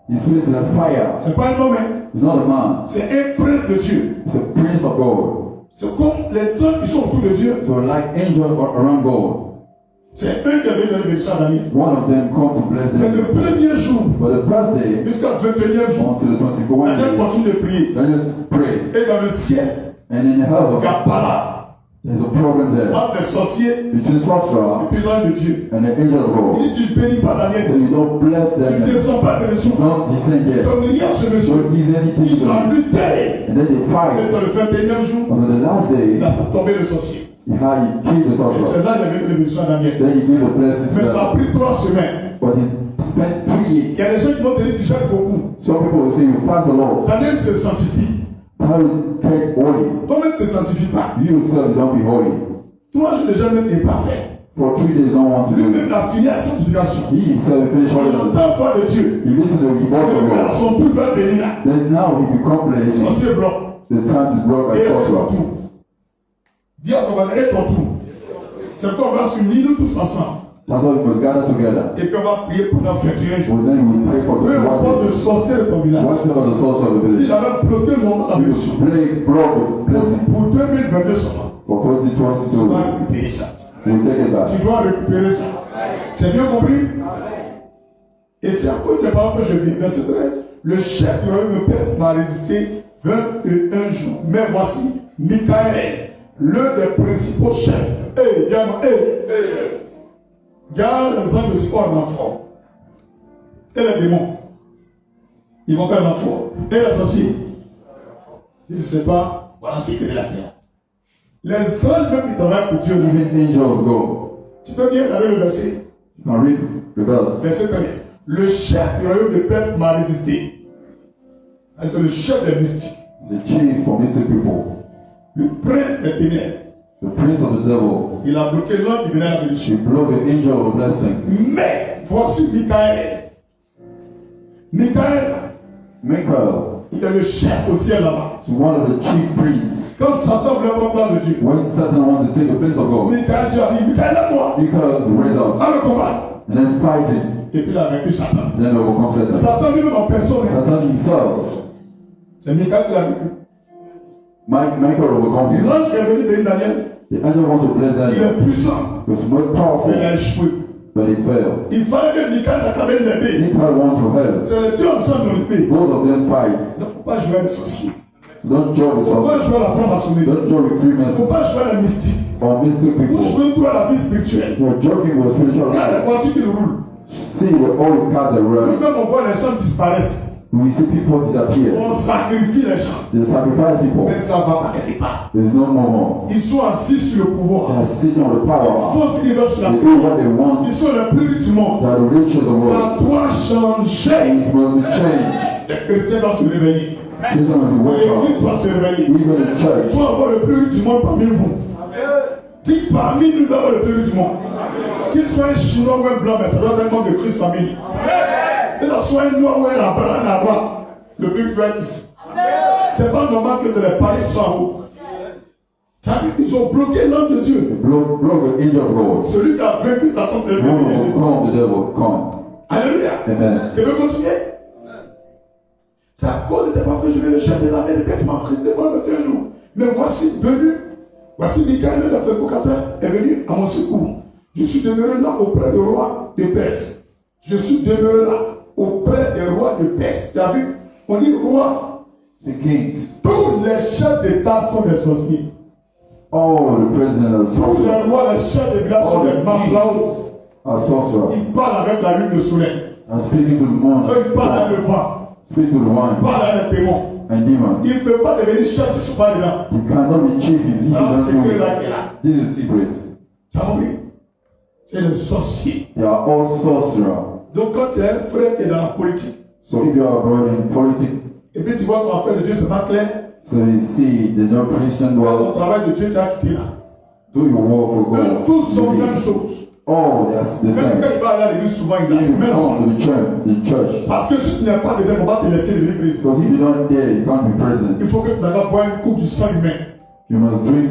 his face as fire. C'est pas un homme, hein. It's not a man. C'est un prince de Dieu. It's a prince of God. C'est comme les hommes qui sont autour de Dieu. So like angels around God. C'est eux qui avaient donné l'élection à Daniel. One of them come to bless Mais le them. premier jour, But the first day, jusqu'à 21e jour, until the 24th Daniel day, continue de prier. let us pray. Et dans le ciel, And in il y heaven, a Bala, there's a problem there entre les sorciers between sorcerer et puis l'ange de Dieu. and the angel of God. Il dit, tu bénis pas Daniel So you ici. don't bless Tu ne them. descends pas de l'élection. Don't descend Tu yet. donnes rien à ce monsieur. Don't give anything Il to a them. lutté. And then they Et fight. sur le 21e jour, On the last il day, n'a pas tombé le sorcier. he killed the Et sorcerer. c'est là qu'il a donné l'élection à Daniel. Then he gave a blessing Mais to ça a them. pris 3 semaines. But he spent 3 Il years. y a des gens qui vont te dire, tu gères beaucoup. Some people will say you fast a lot. Daniel se sanctifie. How you take holy? Toi-même ne te sanctifie pas. You yourself don't be holy. 3 jours déjà, tu n'es pas fait. For 3 days don't want to do Lui-même it. a fini la sanctification. He himself finished Il holiness. entend la voix de Dieu. He listened to the voice of Et à God. son tour, il va bénir là. Then now he become blessed. Sorcier blanc. The time to block Et a ton sorcerer. tour. Dis à ton voisin, et ton tour. C'est qu'on va s'unir nous tous ensemble. That's why we must gather together. Et qu'on va prier pendant 21 jours. So then we pray for Peu importe 21 le days. sorcier de ton village. Whatever the source of the S'il village. avait bloqué le moment de la You mission. pray, block the blessing Pour 2022 seulement. for Tu dois 2022. récupérer ça. We take it back. Tu dois récupérer ça. C'est bien compris? Et c'est à cause des paroles que je lis. Verset 13. Le chef du royaume de Perse m'a résisté 21 jours. Mais voici Michael, l'un des principaux chefs. Garde les anges aussi en enfant. Et les démons. Ils vont faire un enfant. Et les sorciers. Je ne sais pas. Voilà ce que est la pierre. Les anges même qui travaillent pour Dieu. Even angel of God. Tu peux bien regarder le verset. Now read the verse. Verset 13. Le chef du royaume de Perse m'a résisté. C'est le chef des mystiques. The chief of mystic people. Le prince des ténèbres. The prince of the devil. Il a bloqué l'homme qui venait à la He bénédiction. blocked the angel of blessing. Mais voici Michael. Michael, Michael il est le chef au ciel là-bas. is one of the chief priests. Quand Satan voulait prendre place de Dieu, When Satan wanted to take the place of God, Michael, Dieu a dit, Michael, aide-moi. Michael was raised up À le combat. and then fighting. Et puis il a vaincu Satan. Then overcome Satan. Satan lui-même en personne. Satan himself. C'est Michael qui l'a vaincu. Michael overcome him. L'ange qui est venu bénir Daniel, The angel wants to bless il est Daniel. puissant. He was more Mais il a powerful, échoué. but he failed. Il fallait que Michael n'accabait l'aider. Michael wants to help. C'est les deux ensemble qui ont lutté. Both of them fight. Il ne faut pas jouer les sorciers. Don't join with Il ne faut pas sorcery. jouer à la franc-maçonnerie. Don't join with Il ne faut Freemasons pas jouer à la mystique. or mystic Vous people. jouez trop à la vie spirituelle. You're joking with spiritual Regarde les life. voitures qui roulent. See the old cars that run. Nous-mêmes, on voit les gens disparaissent. We see people disappear. On sacrifie les gens. They sacrifice people. Mais ça ne va pas quelque part. There's no more. Ils sont assis sur le They pouvoir. are sitting on the Ils power. font ce qu'ils veulent sur la They terre. do what they want. Ils sont les plus riches du monde. They are the richest of the world. Ça doit changer. It must be changed. Les chrétiens doivent se réveiller. This one will be wake L'Église up. doit se réveiller. Even the Il church. doit avoir le plus riche du monde parmi vous. Dis parmi nous, il doit avoir le plus riche du monde. Qu'il soit un chinois ou un blanc, mais ça doit être un membre de Christ famille. Que ce soit un noir ou un arabe, le plus riche est ici. C'est pas normal que c'est les païens qui sont en haut. Ils ont bloqué l'homme de Dieu. Block the angel of God. Celui qui a vaincu Satan, c'est le Who will premier. come, the devil come. Alléluia. Amen. Tu veux continuer? C'est à cause de tes paroles que je vais le chef de l'armée de Perse m'a présidé pendant 2 jours. Mais voici Michael, le prédicateur, est venu à mon secours. Je suis demeuré là auprès du roi de Perse. Je suis demeuré là auprès des rois de Perse. Tu as vu? On dit roi. The kings. Tous les chefs d'État sont des sorciers. All the presidents are Tous sorcerers. les rois, les chefs de village sont All des the mamlaos. kings are sorcerers. Ils parlent avec la lune de soleil. And speaking to the moon. Eux, ils parlent avec le vent. Speak to the Ils wine parlent avec les démons. and demons. Il ne peut pas devenir chef si ce n'est pas dedans. You cannot be chief if you Alors, don't c'est know que it. là, il est là. This is secret. Tu as compris? C'est le sorcier. They are all sorcerers. Donc, quand tu es un frère qui est dans la politique, So if you are a brother in politics, et puis tu vois son affaire de Dieu, c'est pas clair. so you see the non-Christian Ton world, travail de Dieu t'a quitté là. do your work for Eux, God. tous sont la même Believe. chose. all they are the Même same. quand il va aller à l'église, souvent il a If you même. come to the church, Parce que si tu n'es pas dedans, on va te laisser venir président. because if you're not there, you can't be Il present. faut que tu n'aies boire une coupe du sang humain. You must drink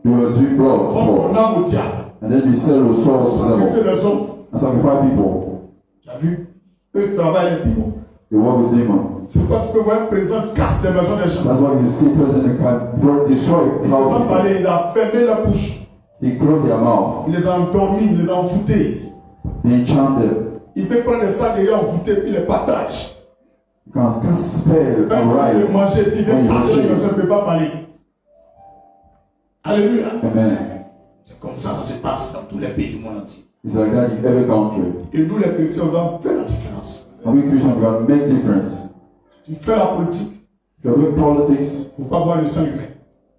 blood Vendre ton for, âme au diable. and then you sell your soul to Sacrifier them les hommes. and sacrifice people. Tu as vu? Eux travaillent les démons. They work with demons. C'est pourquoi tu peux voir un président casse les maisons des gens. That's why you see President can destroy Il ne peut pas thousands. parler, il a fermé la bouche. He closed their mouth. Il les a endormis, il les a envoûtés. They enchanted. Il peut prendre des sacs et les envoûter puis les partage. You can spell Quand and il rise veut manger, puis il when veut you casser les maisons, il shake. ne peut pas parler. Alléluia. Amen. C'est comme ça que ça se passe dans tous les pays du monde entier. It's like that in every country. Et nous, les chrétiens, on doit faire la différence. And we Christians, we gotta make difference. Tu fais la politique, If you're doing politics, il ne faut pas boire le sang humain.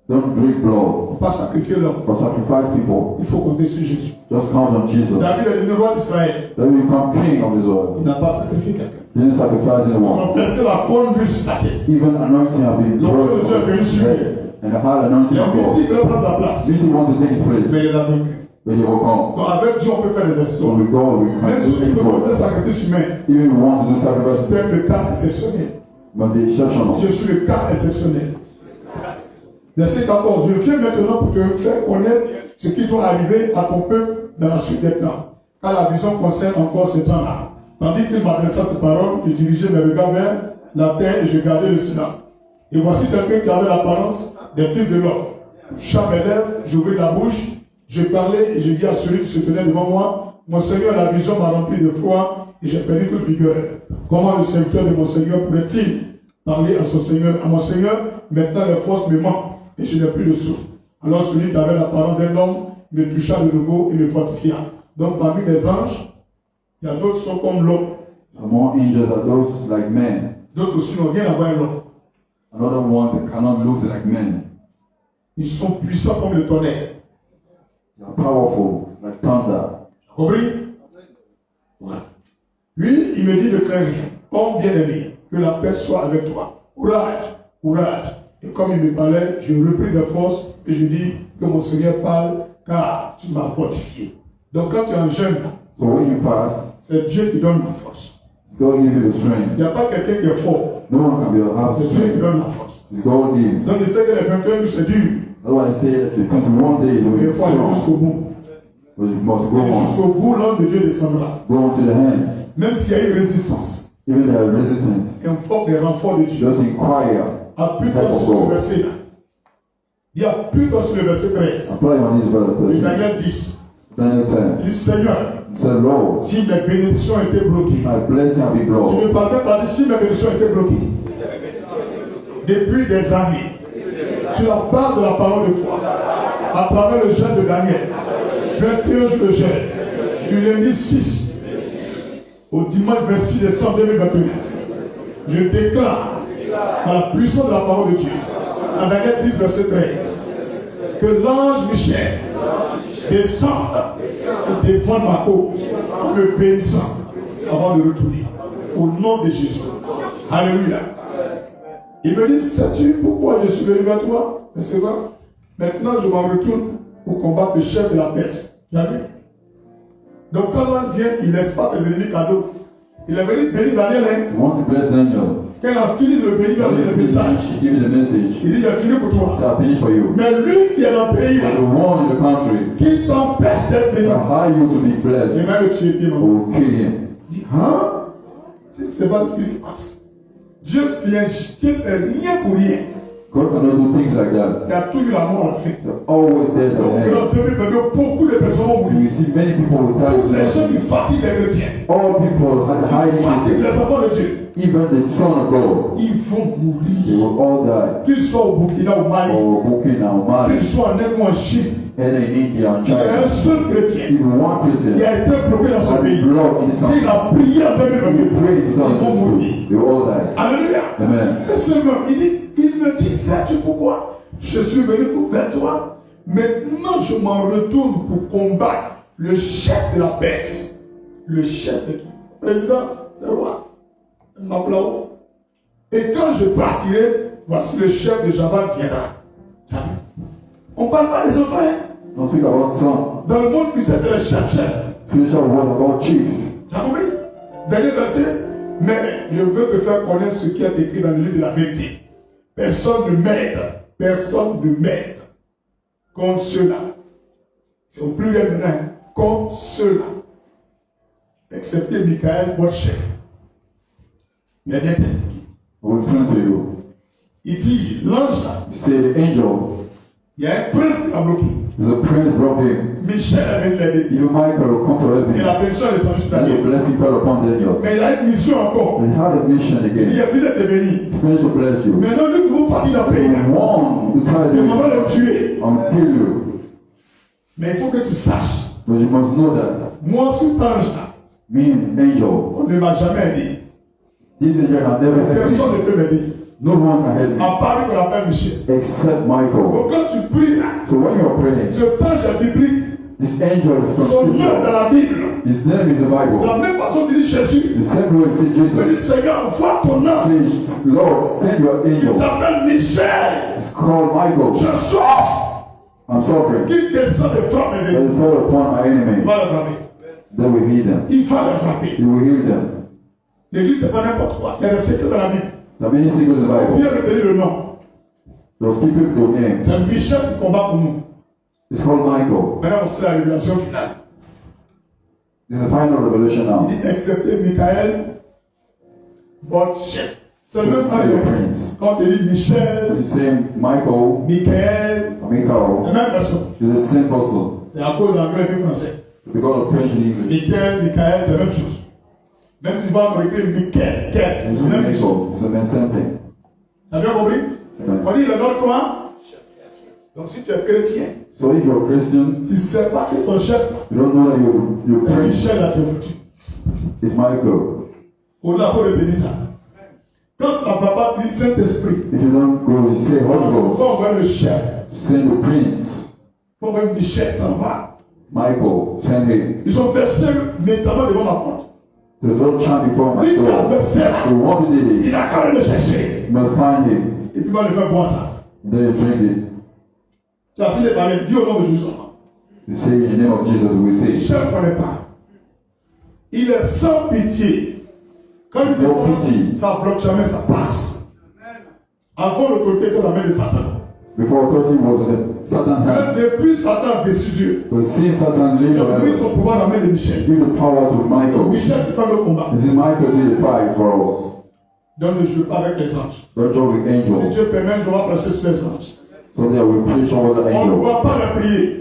don't drink Il ne blood faut pas sacrifier l'homme. or sacrifice people. Il faut compter sur Jésus. Just count on Jesus. David est devenu roi d'Israël. Then you become king of Israel. Il n'a pas sacrifié quelqu'un. He didn't sacrifice Ils anyone. ont versé la bonne huile sur sa tête. Even anointing have been L'onction poured de Dieu est venue on sur his lui. head. And the high anointing Il a of dit si God. il veut prendre la place. This he wants to take his Mais place. il a vaincu. But he will come. Donc avec Dieu, on peut faire des So exploits. with God, we Même can si do tu veux faire des exploits. sacrifices humains, Even if we want to do sacrifices, c'est le cas exceptionnel. must be exceptional. Je suis le cas exceptionnel. Verset 14. Je viens maintenant pour te faire connaître ce qui doit arriver à ton peuple dans la suite des temps. Car la vision concerne encore ce temps-là. Tandis qu'il m'adressa ces paroles, je dirigeais mes regards vers la terre et je gardais le silence. Et voici quelqu'un qui avait l'apparence des fils de l'homme. Je toucha mes lèvres, j'ouvris la bouche, je parlais et je dis à celui qui se tenait devant moi, mon Seigneur, la vision m'a rempli de foi et j'ai perdu toute vigueur. Comment le serviteur de mon Seigneur pourrait-il parler à son Seigneur, à mon Seigneur? Maintenant les forces me manquent et je n'ai plus de souffle. Alors celui qui avait l'apparence d'un homme me toucha de nouveau et me fortifia. Donc parmi les anges, il y a d'autres qui sont comme l'homme. Among angels are those like men. D'autres aussi n'ont rien à voir avec l'homme. Another one that cannot look like men. Ils sont puissants comme le tonnerre. They are powerful like thunder. Compris? Voilà. Lui, il me dit de craindre rien. Homme bien-aimé, que la paix soit avec toi. Courage, courage. Et comme il me parlait, je repris des forces et je dis que mon Seigneur parle car tu m'as fortifié. Donc quand tu es en jeûne, So when you fast, c'est Dieu qui donne la force. God give you the Il strength. n'y a pas quelqu'un qui est fort. No one can be have C'est Dieu qui strength. donne la force. It's God gives. Donc il sait que les 21 jours c'est dur. That's why I say that the 21 days will Mais il be faut aller strong. jusqu'au bout. But you must go Et on. jusqu'au bout, l'homme de Dieu descendra. Go on to the hand. Même s'il y a une résistance, Even the resistance. invoque les renforts de Dieu. Just inquire. Appuie-toi sur ce verset-là. Il y a appuie-toi sur le verset 13. Apply on this verse. De 13. Daniel 10. Daniel 10. Il dit Seigneur, Said, Lord, si mes bénédictions étaient bloquées, my blessing have been tu blocked. ne parles pas de si mes bénédictions étaient bloquées. Depuis des années, sur la base de la parole de foi, à travers le jeûne de Daniel, 21 jours de jeûne, du lundi 6 au dimanche 26 décembre 2021, je déclare par la puissance de la parole de Dieu, en Daniel 10, verset 13, que l'ange Michel descende et défende ma cause en me bénissant avant de retourner. Au nom de Jésus. Alléluia. Il me dit, sais-tu pourquoi je suis venu vers toi? Mais c'est vrai. Maintenant, je m'en retourne pour combattre le chef de la Perse. Tu as vu? Donc, quand l'ange vient, il ne laisse pas tes ennemis cadeaux. Il est venu bénir Daniel. Hein? You want to bless Daniel. Quand il a fini de le bénir, il a donné le message. She give you the message. Il dit, il a fini pour toi. Say, I finish for you. Mais lui qui est dans le pays, And the one in the country qui t'empêche d'être béni, that hire you to be il blessed va le tuer bien. will kill him. Il dit, hein? Tu ne sais pas ce qui se passe. Dieu vient, Dieu ne fait rien pour rien. God cannot do things like that. Il y a toujours la mort à la fin. They're always dead Donc, at the en end. 2022, beaucoup de personnes vont You mourir. will see many people will Tous les gens die. qui fatiguent les chrétiens, All people had qui high fatiguent faith. les enfants de Dieu, Even the son of God, ils vont they mourir. will all die. Qu'ils soient au Burkina ou au Mali, Or Burkina or Mali, qu'ils soient en Inde ou en Chine, and in India and s'il y a un China. seul chrétien Even one Christian qui a été bloqué dans ce had pays, blood in his s'il country. a prié en When you 2022, pray ils to vont God, mourir. they will all die. Alléluia. Amen. Et seulement, il me dit, sais-tu pourquoi je suis venu vers toi? Maintenant, je m'en retourne pour combattre le chef de la Perse. Le chef, c'est qui? Président, c'est le roi. Mablao. Et quand je partirai, voici le chef de Java viendra. On ne parle pas des enfants. Hein? Don't speak about son. Dans le monde, puis c'était le chef. Spiritual word about chief. Tu as compris? Dernier verset. Mais je veux te faire connaître ce qui est écrit dans le livre de la vérité. Personne ne m'aide comme ceux-là. C'est au pluriel maintenant, comme ceux-là. Excepté Michael, votre chef. Il a bien dit. I will explain to you. Il dit, l'ange là, Say the angel. il y a un prince qui a bloqué. The prince brought him. Michel avait l'aider. Even Michael come to help Et him. la bénédiction est descendue sur And the Daniel. blessing fell upon Daniel. Mais il a une mission encore. And he had a mission Il again. a fini de venir. Finish to bless you. Maintenant, lui, vous partir d'un pays. The one who tried Il va you le tuer. and kill you. Mais il faut que tu saches. But you must know that Moi, cet ange-là, me, an angel, on ne m'a jamais aidé. this angel can never help me. Personne ne peut m'aider. No one can help me À part qu'on appelle Michel. except Michael. Donc quand tu pries là, So when you're praying, cet ange est biblique. this angel is from Son nom est dans scripture. la Bible. His name is the De la Bible. même façon qu'il dit Jésus. The same way say Il dit Jesus. Seigneur, envoie ton ange. Say, Lord, send your Il angel. s'appelle Michel. It's called Michael. Je souffre. I'm suffering. Qu'il descend et frappe mes They ennemis. fell upon my Il enemy. va le frapper. They will heal them. Il va le frapper. He will heal them. L'église, c'est pas n'importe quoi. Il y a des secrets dans la Bible. There are many secrets in the Bien Bible. retenir le nom. Those people know names. C'est Michel qui combat pour nous. It's called Michael. Maintenant, on sait la révélation finale. There's a final revelation now. Il dit excepté Michael, votre chef. C'est le même Say the ange. prince. Quand il dit Michel, You say Michael, Michael, c'est Michael la même personne. is the same person. C'est à cause d'anglais et français. Because of French and English. Michael, c'est la même chose. Même si tu vas écrire Michael, It's c'est la même chose. Michael. It's the same thing. Tu as bien compris? On dit le nom comment? Donc si tu es chrétien, So if you're a Christian, tu ne sais pas que ton chef, you don't know that your c'est prince Michel a te foutu. is Michael. Au-delà, il faut le bénir ça. Quand ça ne va pas, tu dis Saint-Esprit. If you don't go, you say Holy On Ghost. va envoyer le chef. Send the prince. On va envoyer Michel, ça va. Michael, send him. Ils sont versés notamment devant ma porte. The Lord chant before my Lui, il a door. versé là. The one who did Il it a quand même le chercher. must find him. Et puis il va le faire boire ça. Then you drink it. Tu as fini de parler, dis au nom de Jésus. You say in the name of Jesus, we say. Michel ne connaît pas. Il est sans pitié. Quand il No descend, pity. ça ne bloque jamais, ça passe. Avant l'autorité de la main de Satan. Before authority was in the Satan Même hands. depuis Satan a déçu Dieu. But since Satan Il laid a pris on son pouvoir dans la main de Michel. give the power to Michael. Michel qui fait le combat. This is Michael did the fight for us. Donc ne joue pas avec les anges. Don't joke with Si angels. Dieu permet, je vais prêcher sur les anges. So that we preach over the On ne angels. doit pas les prier,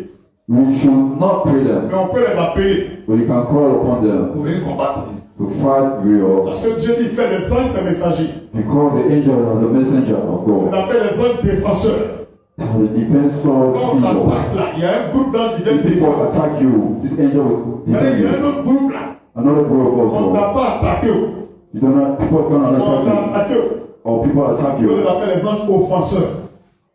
We should not pray them, mais on peut les appeler but you can call upon them pour venir combattre. to fight with us. Parce que Dieu dit fait les anges des messagers. Because the angel is a messenger of On God. appelle les anges défenseurs. The defense Quand of on angels. attaque là, il y a un groupe d'anges qui vient If people défendre. attack you, this angel will Il y defend a un you. autre groupe là. Another group On also. n'a pas attaqué. You don't have people gonna On attack a you. attaqué. Or people attack On les you. appelle les anges offenseurs.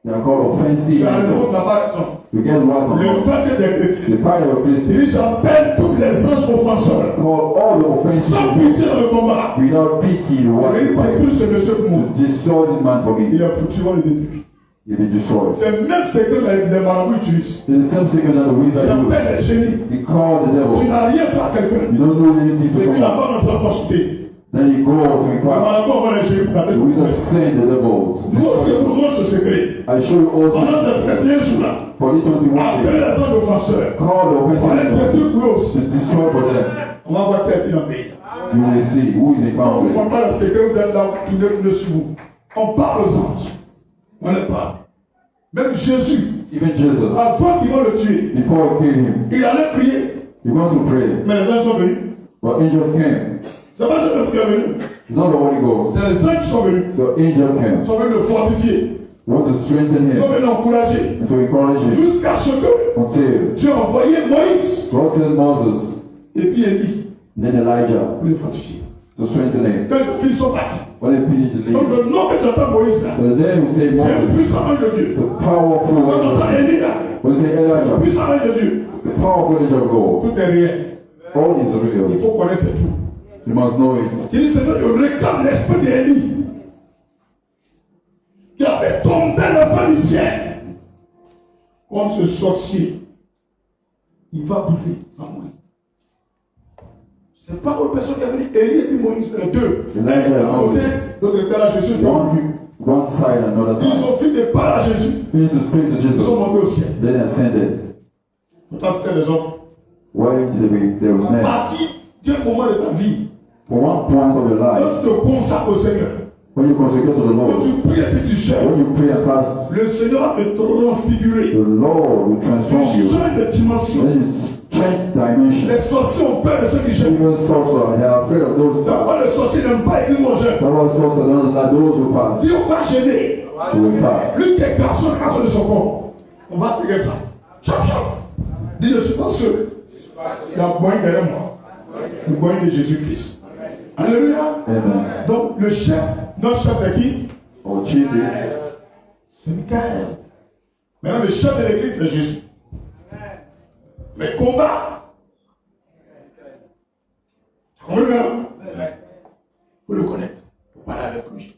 They are called offensive Tu as raison, angels. tu n'as pas raison. You get right on Le us. fait que tu es The chrétien, fight of il Christians dit j'appelle tous les anges offenseurs. call all the offensive Sans angels pitié dans le combat. without pity to On va watch the fight. détruire ce monsieur pour moi. To destroy this man for me. Il a foutu, on le détruit. You'll be destroyed. C'est le même secret que les marabouts utilisent. It's the same secret that the wizard used. J'appelle les génies. He called the Tu devil. n'as rien fait à quelqu'un. You don't know anything to Et puis la someone. femme ne sera pas consultée. Then you go to Le inquire. marabout envoie les génies pour The garder wizard tout. sent the devil. to Nous aussi, destroy pour you. nous, ce secret. I show you all Pendant this. ces fêtes, un jour là, For it was in one appelle day. les anges offenseurs. Call the On les offensive angels détruit pour eux to aussi. destroy for them. On va voir qui est dans le pays. You will see who is in On ne conflict. comprend pas le secret, vous êtes là, tournez sur vous. On parle aux anges. On les parle. Même Jésus, Even Jesus, avant qu'ils vont le tuer, before he killed him, il allait prier. he wants to pray. Mais les anges sont venus. But angel came. C'est pas ce qui est venu. It's not the Holy Ghost. C'est les anges qui sont venus. The angel came. Ils sont venus le fortifier. He wants to strengthen Ils sont him venus l'encourager. and to encourage him Jusqu'à ce que until Dieu a envoyé Moïse God sent Moses, et puis Élie then Elijah pour les fortifier. to strengthen him. Quand ils sont partis. When they finished the Donc lead, le nom que tu entends Moïse là, the name we say c'est un Moses, puissant ange de Dieu. it's a powerful Quand tu entends angel. Élie là, We say Elijah, puissant ange de Dieu. the powerful angel of God. Tout est réel. All is Il real. faut connaître c'est tout. You must know it. Il dit Seigneur, je réclame l'esprit d'Élie qui a fait tomber l'enfant du ciel. Comme ce sorcier, il va brûler, il va mourir. C'est pas une personne qui est venue. Élie et puis Moïse, les deux. Elijah Un and à côté, Moses. l'autre était là, Jésus était au milieu. One side and another Ils side. ont fini de parler à Jésus. Finished to speak to Ils sont Jesus. montés au ciel. Then ascended. Pourtant, c'était des hommes. Why did they was À men? partir d'un moment de ta vie, For one point of your life, quand tu te consacres au Seigneur, when you consecrate to the quand Lord, tu pries et puis tu cherches, when you pray and fast, le Seigneur va te transfigurer. the Lord will Tu transform you. changes de dimension. Then you change dimension. Les sorciers ont peur de ceux qui cherchent. Even sorcerer, they are afraid of those who C'est pass. pourquoi les sorciers n'aiment pas l'église où on jeûne. That was sorcerer don't like those who pass. Si on va gêner, Who will pass. lui qui est garçon de son corps, on va appliquer ça. Champion. Dis, je ne suis pas seul. Il y a moyen derrière moi. Le moyen de Jésus-Christ. Alléluia. Amen. Donc, le chef, notre chef est qui? Our chief is C'est Michael. Maintenant, le chef de l'église, c'est Jésus. Mais combat. Tu comprends maintenant? Vous le connaître. Vous parler avec lui.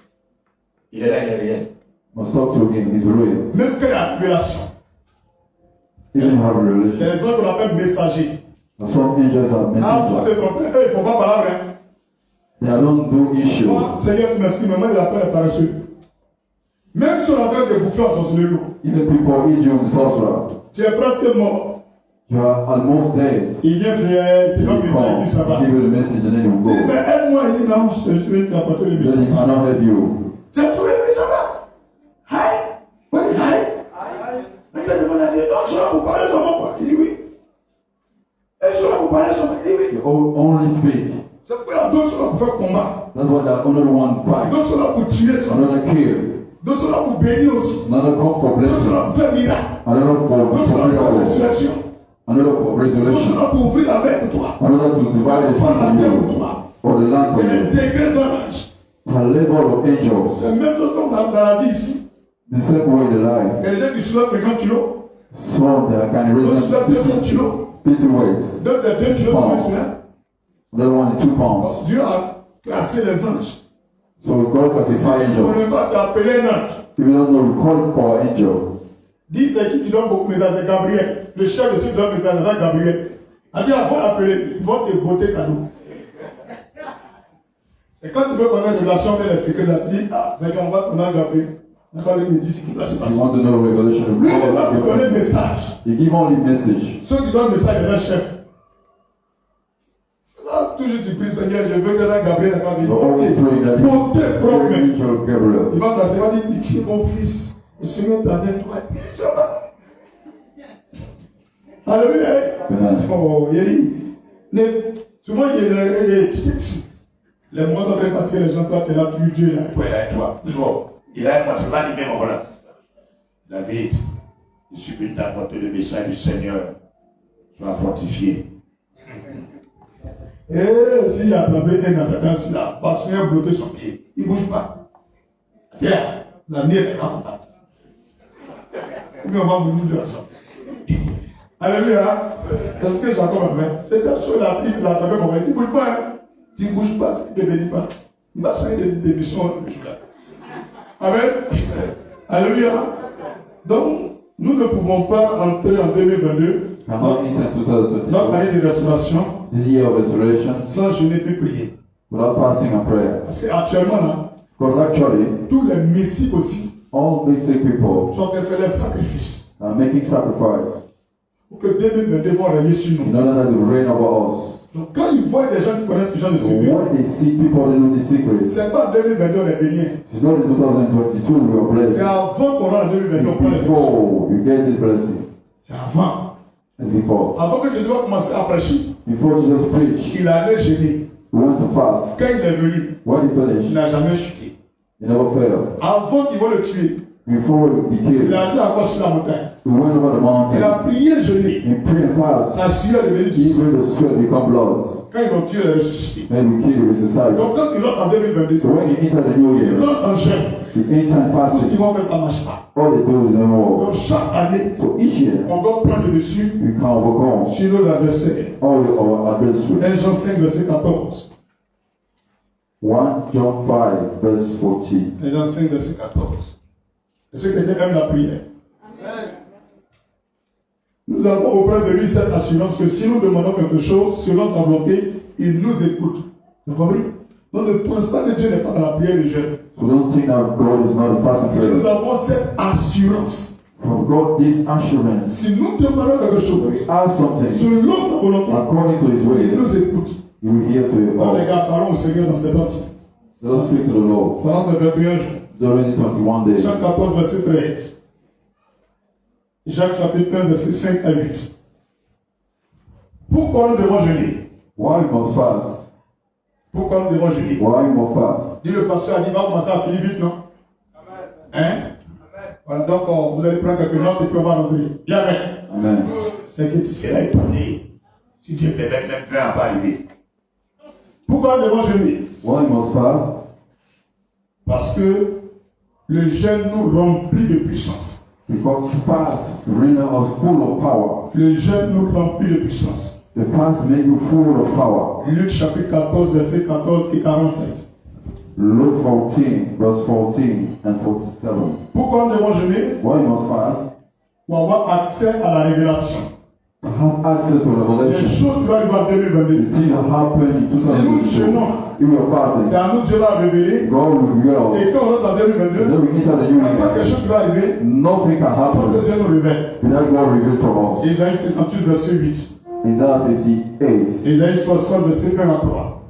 Il est là, il est réel. must talk to him. He's real. Même quand il y a la relation. Even have a Il y relation. a des gens qu'on appelle messagers. And some angels are Ah, vous messengers. te trompez. Eux, ils ne font pas parler. Hein. They don't do issue. Moi, Seigneur, tu m'excuses, mais moi, ils appellent les paresseux. Même si on est en train de bouffer en sorcellerie, Even people eat you in sorcerer. tu es presque mort. You are almost dead. Il vient faire, il You va me dire, come, puis ça va. give you the message, and then you Tu dis, go. mais aide-moi, il dit, non, je vais t'apporter le Then he message. cannot help you. Tu as trouvé, mais ça va. Hi. Oui, hi. Mais tu as demandé à Dieu, non, je suis là pour parler seulement, quoi. Il dit oui. Et je suis là pour parler seulement. Il dit oui. You only speak. C'est pourquoi il y a d'autres sont là pour faire combat. That's why the another one fight. D'autres sont là pour tuer, ça. Another kill. D'autres sont là pour bénir aussi. Another come for D'autres sont blessing. là pour faire miracle. Another for D'autres sont là pour faire miracle. résurrection. Another for D'autres sont resurrection. là pour ouvrir la mer pour toi. Another to divide the sea Faire la for terre pour you. toi. For the land for Et les you. degrés d'ange. A level of angels. C'est la même chose comme dans la vie ici. The same way in the life. Il y a des gens qui soulèvent 50 kilos. Some that can D'autres raise soulèvent 200 them kilos. 50 weight. D'autres c'est 2 kilos de muscle. Another one is 2 pounds. Dieu a classé les anges. So God Si classify tu ne angels. connais pas, tu as appelé un ange. If you don't know, we call for angel. Dis c'est qui donne beaucoup de messages, c'est Gabriel. Le chef de ceux qui donne message, c'est Gabriel. On dit avant d'appeler, ils vont te botter cadeau. C'est quand tu veux connaître la relation avec les secrets, là, tu dis, ah, c'est qu'on va connaître Gabriel. On va lui dire ce qui va se If you passer. want to know the revelation, Lui, il va you te donner le call message. He give only message. Ceux qui donnent le message, c'est leur chef. Là, toujours tu pries, Seigneur, je veux que là, Gabriel a You always pray that protège, promets. angel Gabriel. Il va s'arrêter, il va dire, pitié, mon fils, le Seigneur est avec toi. Ça va. Alléluia. Amen. Oh, il dit, souvent, il y a les mois après fatigués, les gens partent là, tu Dieu là. Toi, il est avec toi. Toujours. Il est avec moi, tu vas animer mon voilà. David, je suis venu t'apporter le message du Seigneur. Sois fortifié. Et s'il a attrapé un assassin, s'il a passé un bloqué son pied, il ne bouge pas. Tiens, la nuit, elle va combattre. Ou bien on va mourir ensemble. Alléluia. C'est ce que Jacob a fait. C'est quelque chose, il a attrapé mon pied. Il ne bouge pas. Hein. Tu ne bouges pas, il ne te bénit pas. Il va changer de mission le jour-là. Amen. Alléluia. Donc, nous ne pouvons pas entrer en 2022, Cannot enter 2022. notre année de restauration, This year of restoration sans jeûner puis prier. without fasting and prayer. Parce qu'actuellement, là, Because actually, tous les mystiques aussi all basic people sont en train de faire les sacrifices are making sacrifice pour que 2022 vont régner sur in nous. order that to reign over us. Donc, quand ils voient des gens qui connaissent ce genre de So secret, when they see people that know the secrets, c'est pas 2022 on est béni. it's not in 2022 we are C'est blessed. avant qu'on rentre en 2022 on prend les It's choses. before you get this blessing. C'est avant. It's before. Avant que Jésus va commencer à prêcher, Before Jesus preached, il allait gêner. we went to fast. Quand il est venu, When he il finished, n'a jamais chuté. he never failed. Avant qu'ils vont le tuer, Before he il killed, a allé encore sur la montagne. we went over the Il mountain. a prié jeûné. In prayer and fast, Sa sueur est devenue du sang. even the sweat become blood. Quand ils l'ont tué, il a ressuscité. Then we kill the resuscite. Donc quand il rentre en 2022, So when you enter the new il year, rentre en jeûne. the end time Tout ce qu'ils fasting, vont faire, ça ne marche pas. all they do is no more. Donc chaque année, So each year, on doit prendre le dessus we can overcome sur nos adversaires. all our adversaries. 1 Jean 5, verset 14. 1 John 5, verse 14. 1 Jean 5, verset 14. Est-ce que quelqu'un aime la prière? Nous avons auprès de lui cette assurance que si nous demandons quelque chose selon sa volonté, il nous écoute. Vous comprenez? Donc ne pense pas que Dieu n'est pas dans la prière des jeunes. So don't think that God is not a person Et nous prayer. avons cette assurance. From God, this assurance. Si nous demandons quelque chose, We ask something selon sa volonté, according to His il way. nous écoute. He will hear to Oh les us. gars, parlons au Seigneur dans cette temps-ci. Let us speak to the Lord. Pendant ces 21 jours. During the 21 days. Jacques 14, verset 13. Jacques chapitre 1, verset 5 à 8. Pourquoi nous devons jeûner? Why we must fast? Pourquoi nous devons jeûner? Why we must fast? Dit le pasteur a dit, va commencer à finir vite, non? Hein? Voilà, donc vous allez prendre quelques notes et puis on va rentrer. Bien, amen. Amen. C'est que tu seras étonné si Dieu permet même fin à pas arriver. Pourquoi nous devons jeûner? Why we must fast? Parce que le jeûne nous remplit de puissance. Because fast render us full of power. Le jeûne nous remplit de puissance. The fast make you full of power. Luc chapitre 14, verset 14 et 47. Luke 14, verse 14 and 47. Pourquoi nous devons jeûner? Why we must fast? Pour avoir accès à la révélation. To have access to Les revelation. choses qui vont arriver en 2022. The thing that happened in Si nous 2022. jeûnons, If we are c'est fasting, à nous Dieu va révéler. God will reveal us. Et quand on rentre en 2022, Then we enter the il new n'y a pas year. quelque chose qui va arriver Nothing can sans que happen Dieu nous révèle. without God revealed to us. Isaïe 58, verset 8. Isaiah 58. Isaïe 60, verset 1 à 3.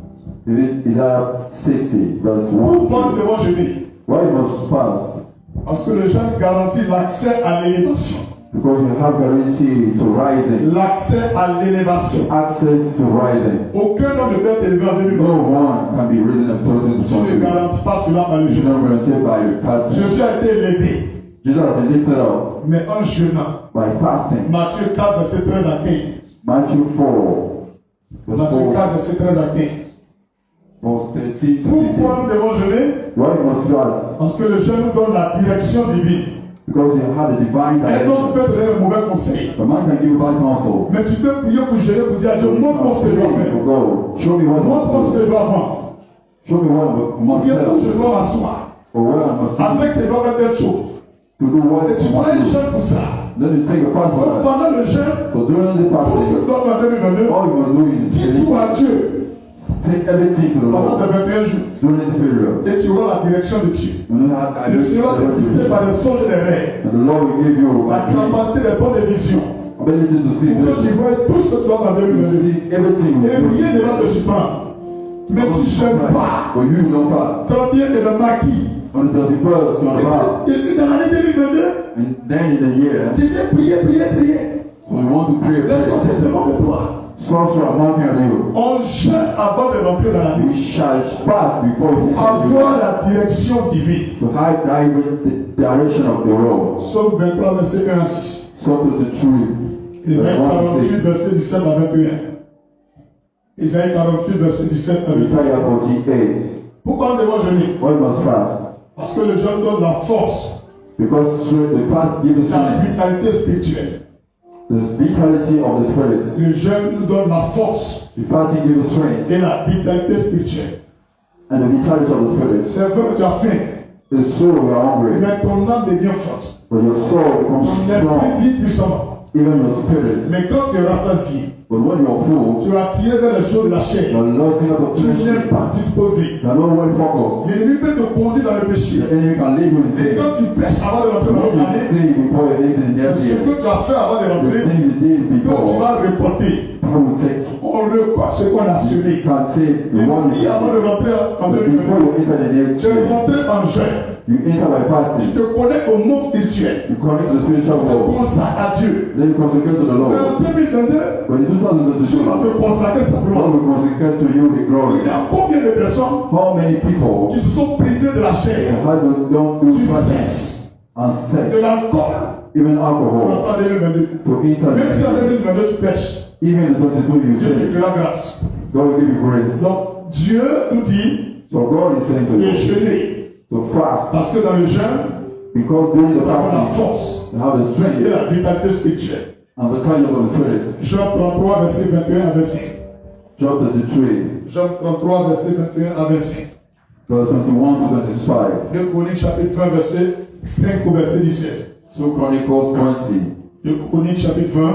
Isaiah 60, verse 1. Pourquoi nous devons jeûner? Why we must fast? Parce que le jeûne garantit l'accès à l'élévation. Because you have guarantee to rising. L'accès à l'élévation. Access to rising. Aucun homme ne peut être élevé en 2022. No one can be risen and taught into Je ne something. garantis pas cela par le You should jeûne. not guarantee by fasting. Jésus a été élevé, Jesus has been lifted up mais en jeûnant. by fasting. Matthieu 4, verset 13 à 15. Matthew 4, verse Matthieu 4, 4, verset 13 à 15. verse 13 to Pourquoi 15. nous devons jeûner? Why we must fast? Parce que le jeûne nous donne la direction divine. Because you have a divine Un homme direction. peut donner le mauvais conseil. A man can give you bad counsel. Mais tu peux prier pour jeûner pour dire à Dieu, montre-moi ce que je dois Pray faire. for God. Show me what I Montre-moi ce must que je do. dois vendre. Show me what I Ou must bien où je sell. dois m'asseoir. Or what I must do. Avec tes doigts faire telle chose. To do what Et tu I prends un must do. jeûne pour ça. Then you take a fast for Donc, that. pendant le jeûne, So during the tout ce que fasting, tu dois faire en 2022, all you must do is dis tout à Dieu take everything to the pendant ces Lord 21 jours. during this period. Et tu auras la direction de Dieu. You know how I Le do Seigneur va te guider par les songes et les rêves. And the Lord will give you La capacité des bonnes visions. ability to see Pour que tu vision. vois tout ce que tu dois faire en To 2022. see everything Et with rien ne you. va te surprendre. Mais tu ne jeûnes pas. But you don't fast. 31 est le maquis. On the 31st, you're on fast. Et puis dans l'année 2022, And then in the year, tu viens prier. so you want to pray. Les choses, c'est seulement pour toi. Sorcerer are mocking at you. On jeûne avant de rentrer dans l'année. We shall fast before we Avoir la direction divine. to hide the direction of the road. Psaume 23, verset 1 à 6. Psalm 33, Isaïe 48, verse 1 verset 17 à 21. Isaïe 48, verset 17 à 6. 21. Isaiah 48. Pourquoi nous devons jeûner? Why must fast? Parce que le jeûne donne la force, Because the fast gives la strength. vitalité spirituelle. The vitality of the spirit. Le jeûne nous donne la force The fasting gives strength et la vitalité spirituelle. and the vitality of the spirit. C'est vrai que tu as faim, The soul you are hungry, mais ton âme devient forte. but your soul becomes Ton esprit strong. vit puissamment. Even your spirit. Mais quand tu es rassasié, But when you are full, tu es attiré vers les choses de la you chair. are losing out of Tu n'es flesh. pas disposé. You are not well focused. L'ennemi peut te conduire dans le The péché. enemy can lead you in Et sin. quand tu pêches avant de rentrer dans When you l'année, sin before you exit in the c'est ce year, que tu as fait avant de the rentrer things you did que tu before, vas reporter. God will take. On reporte ce qu'on a You semé. can say the Et one si avant de rentrer en but before 2022, you enter the next tu es year, rentré en jeûne, you enter by tu fasting. te connais au monde spirituel, You connect to the spiritual tu te world. consacres à Dieu. Then you consecrate to the Mais Lord. en 2022, When in tu vas 2022, te consacrer God simplement. will consecrate to you the glory. Il y a combien de personnes How many people qui se sont privées de la chair, have don't do du fasting sexe, and de sex, l'alcool, even pour alcohol, en 2022? to eat Même si en and 2022 tu pêches, even in 22 you Dieu te sin, fera grâce. God will give you grace. Donc Dieu nous dit So God is saying to de you jeûner, to fast parce que dans le jeûne, because during the nous avons la fasting force you have the et strength la vitalité spirituelle. and the talent of the Spirit. Jean 33, verset 21 à 25. John 33, Jean 33, verset 21 à 25. verse 21 to 25. 2 Chroniques, chapitre 20, verset 5 au verset 17. 2 Chronicles 20. 2 Chroniques, chapitre 20,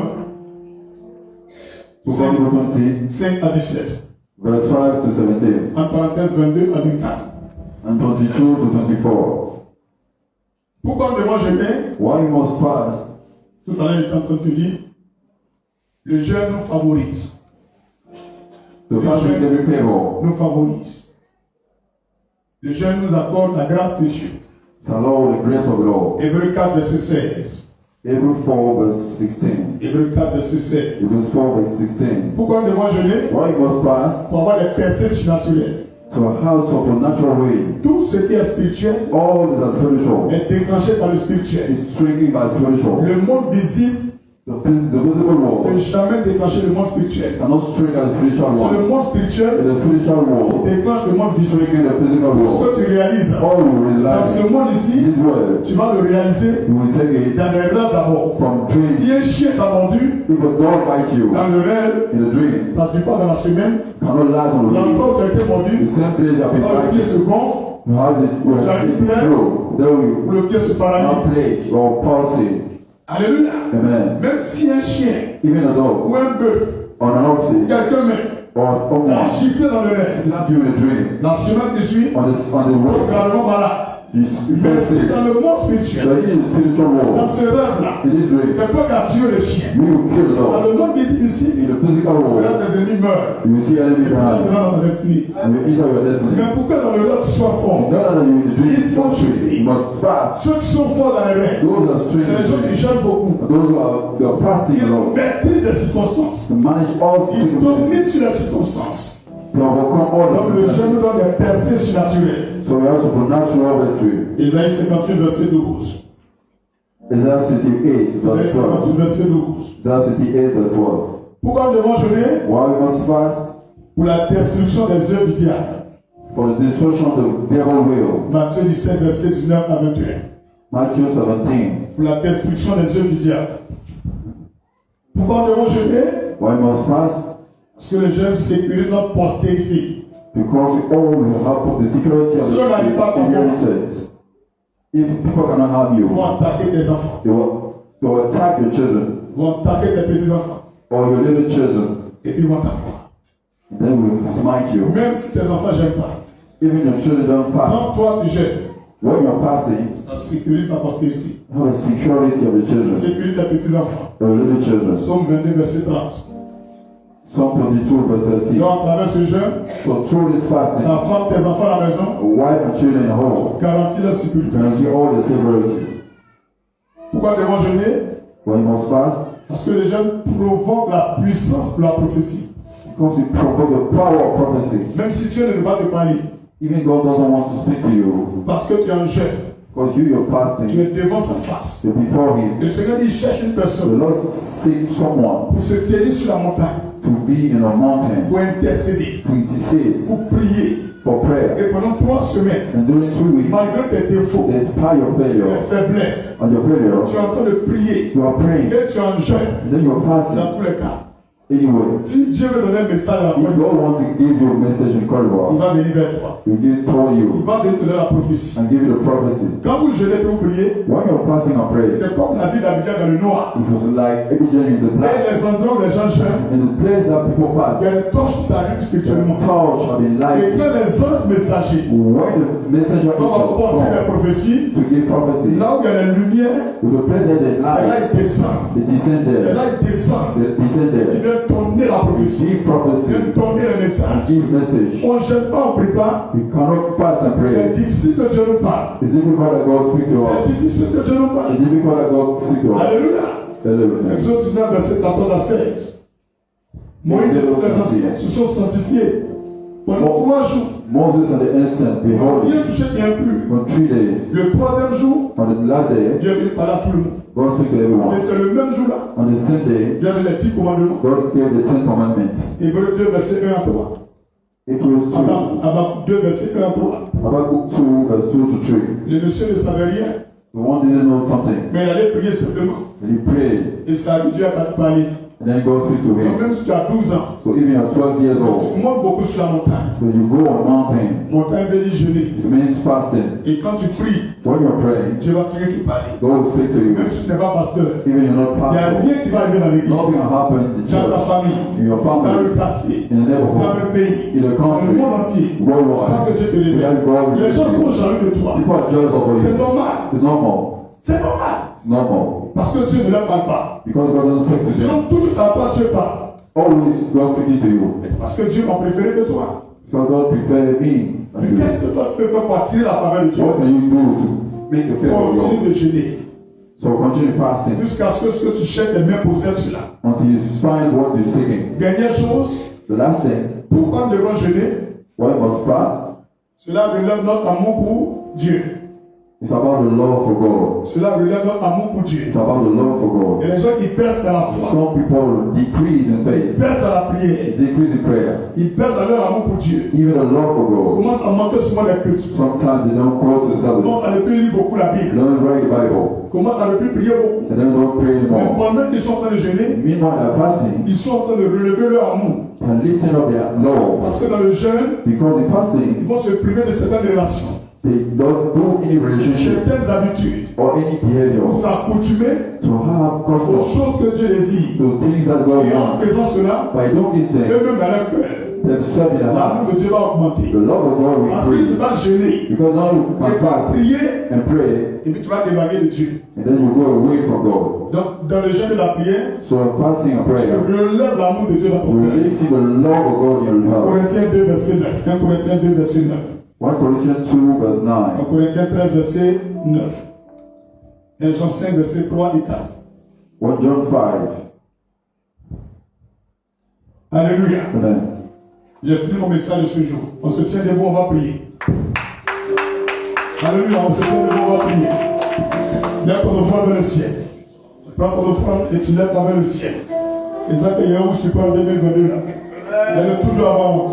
2 Chronicles 20, 5 à 17. verse 5 to 17, en parenthèse 22 à 24. and 22 to 24. Pourquoi devant jeûner? Why you must fast? Tout à l'heure, j'étais en train de te dire, le jeûne nous favorise. The fasting every favor. Nous favorise. Le jeûne nous accorde la grâce de Dieu. It's allow the grace of the Lord. Hébreux 4, verset 16. Hebrews 4 verse 16. Hébreux 4, verset 16. Hebrews 4 verse 16. Pourquoi nous devons jeûner? Why you must fast? Pour avoir des percées surnaturelles. To a house of a natural way. Tout ce qui est spirituel All that is spiritual est déclenché par le spirituel. is triggered by spiritual. Le monde visible The visible ne world peut jamais déclencher le monde spirituel. cannot trigger the spiritual C'est le world. monde spirituel The spiritual qui world déclenche le monde is visible. triggering the physical Tout ce world. que tu réalises All you dans realize ce monde ici, this world, tu vas le réaliser you will take it dans les rêves d'abord. from dreams. Si un chien t'a mordu, If a dog bites you dans le rêve, in a dream, ça ne dure pas dans la semaine. cannot last on the week. L'endroit où tu as été The mordu, same place you have been quand le pied biting, se gonfle, you have this Tu as une plaie, flow. There ou you le pied se have paralyse. plague or palsy. Alléluia. Amen. Même si un chien Even a dog ou un bœuf, on an oxen quelqu'un met, or t'a someone giflé dans le rêve, slap you in a dream la semaine qui suit, on the tu es road, gravement malade. you Mais can si say, dans le monde spirituel, but in the spiritual dans world, ce rêve-là, in this dream, c'est toi qui as tué le chien. you will kill the Dans dog. le monde visible ici, In the physical là world, tes ennemis meurent. you will see enemy Tu behind. dans ton esprit. You will eat of your destiny. Mais pour que dans le rêve tu sois fort, No, no, no, you in the dream, Il faut jeûner. you must fast. ceux qui sont forts dans les rêves, Those are c'est les gens qui strange. jeûnent beaucoup. Those who are they are fasting a Ils lot. maîtrisent les circonstances. To manage all Ils circumstances. dominent sur les circonstances. They overcome all Donc the le jeûne nous circumstances. donne des percées surnaturelles. So we have supernatural victory. Isaïe 58, verset 12. Isaiah 58 Isaïe verse 12. 58, verset 12. Isaiah 58 verse 12. Pourquoi nous devons jeûner? Why we must fast? Pour la destruction des œuvres du diable. For the destruction of the devil will. Matthieu 17, verset 19 à 21. Matthew 17. Pour la destruction des œuvres du diable. Pourquoi nous devons jeûner? Why we must fast? Parce que le jeûne sécurise notre postérité. Because we all will have the security of Cela n'est pas the inheritance. If people cannot have Ils you, vont attaquer tes enfants. they will attack your children Ils vont attaquer tes petits-enfants. or your little children. Et puis ils vont t'avoir. They will smite you. Même si tes enfants ne gênent pas. Even your children don't fast. Quand toi tu gênes, When you're fasting, ça sécurise ta postérité. have a security of the Ça children, sécurise tes petits-enfants. your little children. Psaume 22, verset 30. Psalm 22 verse 13. Donc à travers ce jeûne, So through this fasting, la femme, tes enfants à la maison, a wife and children at home garantit leur sécurité. guarantee all the security. Pourquoi devons jeûner? When you must fast, Parce que le jeûne provoque la puissance de la prophétie. because it provoke the power of prophecy. Même si Dieu ne veut pas te parler, Even God doesn't want to speak to you, parce que tu es en jeûne, because you're tu fasting, es devant sa face. you're before Him. Le Seigneur dit, cherche une The personne Lord seeks someone pour se tenir sur la montagne, to be in a mountain, pour intercéder, to intercede pour prier. for prayer. Et pendant 3 semaines, And during 3 weeks, malgré tes défauts, despite your failure, tes faiblesses, and your failure, tu es en train de prier you are praying, et tu es en jeûne. and then you're fasting. Dans tous les cas, Anyway, si Dieu veut donner un message à la if foi, God wants to give you a message in il Cordoba, va venir vers toi. He will give tell Il you va te donner la prophétie. and give you the prophecy. Quand vous jeûnez et vous priez, When you're fasting and praying, c'est comme la vie d'Abidjan dans le noir. it was like every journey is a Et black. les endroits où les gens jeûnent, In the place that people il y fast, a des torches qui s'allument the spirituellement. torch have been Et lighted. quand les anges messagers When the messenger vont apporter les angel prophéties, to give prophecy, là où il y a les lumières, to the place that they c'est là light, ils descendent. they descend C'est there. là ils descendent. They descend Ils there. viennent tourner la prophétie. Give Ils prophecy viennent tourner les and messages. give message. On ne jeûne pas, on ne prie pas. We cannot fast and C'est pray. difficile que Dieu nous parle. It's difficult that God speak to C'est us. difficile que Dieu nous parle. It's difficult that God speak to us. Alléluia. Hallelujah. Exode 19, verset 14 à 16. Moïse et tous les anciens se sont sanctifiés pendant 3 jours. Moses and the instant, Ils n'ont behold, rien touché, bien plus. for 3 days. Le 3e jour, On the last day, Dieu vient parler à tout le monde. God speak to Et everyone. c'est le même jour-là, On the same day, Dieu avait les 10 commandements. God gave the 10 commandments. Hébreux 2, verset 1 à 3. It was 2. Habakkuk 2, verset 1 à 3. Habakkuk 2, verse 2 to 3. Le monsieur ne savait rien, The one didn't know something. mais il allait prier simplement. And he prayed. Et ça lui Dieu a parlé. And then God speaks to Donc him. même si tu as 12 ans, So even you're 12 years tu old, montes beaucoup sur la montagne. when you go on mountain, Montagne veut dire jeûner. it means fasting. Et quand tu pries, When you're praying, Dieu va toujours te parler. God will speak to you. Même si tu n'es pas pasteur, Even you're not il n'y a pastor, rien qui va arriver dans nothing l'église, will happen in the dans ta church, famille, in your dans family, le quartier, in the dans neighborhood, le pays, in the dans le country, monde entier, sans worldwide. que Dieu te révèle. Without God Les gens revealing sont you. jaloux de toi. People are jealous of C'est you. normal. It's normal. C'est normal. It's normal. Parce que Dieu ne leur parle pas. Because God doesn't speak to them. Sinon, tout ça à toi, Dieu parle. Always God speaking to you. Parce que Dieu m'a préféré que toi. So God preferred me than Mais you. qu'est-ce que toi tu peux faire pour attirer la faveur de Dieu? What can you do to make the favor of Continue God? de jeûner. So continue fasting Jusqu'à ce que tu cherches les mêmes possessions là. until you find what you're seeking. Dernière chose, The last thing, pourquoi nous devons jeûner? why must fast? Cela relève notre amour pour Dieu. It's about the love for God. Cela relève notre amour pour Dieu. It's about the love for Il y God. a des gens qui perdent dans la foi. Some people decrease in Ils faith, perdent dans la prière. decrease in prayer, Ils perdent dans leur amour pour Dieu. even the love for Ils God. commencent à manquer souvent les cultes. Sometimes they don't close Ils the service, commencent à ne plus lire beaucoup la Bible. don't read the Bible, Ils commencent à ne plus prier beaucoup. and then don't pray Mais anymore. pendant qu'ils sont en train de jeûner, Meanwhile, they're fasting ils sont en train de relever leur amour. and lifting up their love, Parce que dans le jeûne, because in fasting ils vont se priver de certaines relations, they don't do any relationship certaines habitudes. or any Pour behavior s'accoutumer to have aux custom choses que Dieu désire. to things that God Et en wants. faisant cela, By doing these things, eux-mêmes dans leur cœur, themselves in their l'amour hearts, de Dieu va augmenter. the love of God will Parce qu'il increase. va jeûner. Because now you Et can va fast prier, and pray, et puis tu vas t'évader de Dieu. and then you go away from God. Donc, dans le jeûne de la prière, So in fasting and tu prayer, relèves l'amour de Dieu dans ton we cœur. really see the love of God in your heart. Corinthiens 2, verset 9. 1 Corinthiens 2, verset 9. 1 Corinthians 2 verse 9. 1 Corinthiens 13, verset 9. 1 Jean 5, verset 3 et 4. 1 John 5. Alléluia. Amen. J'ai fini mon message de ce jour. On se tient debout, on va prier. Alléluia, on se tient debout, on va prier. Lève ton offrande vers le ciel. Prends ton offrande et tu lèves vers le ciel. Et ça, qu'il y a où tu peux en 2022 là. Il y a toujours avant honte.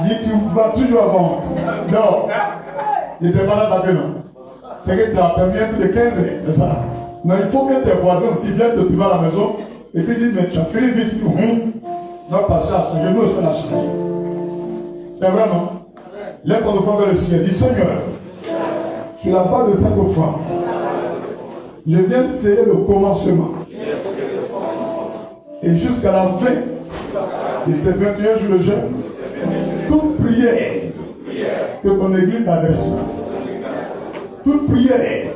Dis, tu vas toujours avant honte. Non. Tu n'étais pas là ta non. C'est que tu as permis un peu de 15 ans, c'est ça. Non, il faut que tes voisins aussi viennent te trouver à la maison et puis disent, mais tu as fait vite, tu dis, non, pas ça, je n'ose pas la changer. C'est vraiment. Lève ton offrande vers le ciel. Dis, Seigneur, sur la base de cette offrande, je viens sceller le commencement. Et jusqu'à la fin de ces 21 jours de jeûne, toute prière que ton église t'adresse, toute prière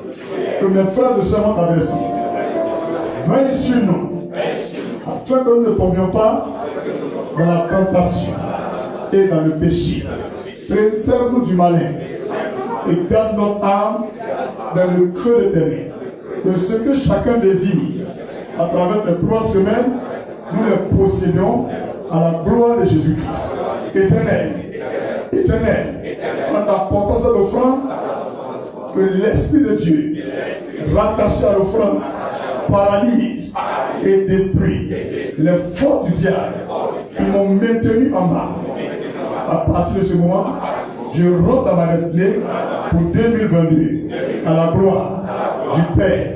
que mes frères de sœurs m'ont adressée, veille sur nous, afin que nous ne tombions pas dans la tentation et dans le péché. Préserve-nous du malin et garde notre âme dans le creux de tes mains. Que ce que chacun désire à travers ces 3 semaines, nous les possédons à la gloire de Jésus-Christ. Éternel, en apportant cette offrande, que l'Esprit de Dieu, rattaché à l'offrande, paralyse et détruit les forces du diable qui m'ont maintenu en bas. À partir de ce moment, je rentre dans ma destinée pour 2022 à la gloire du Père,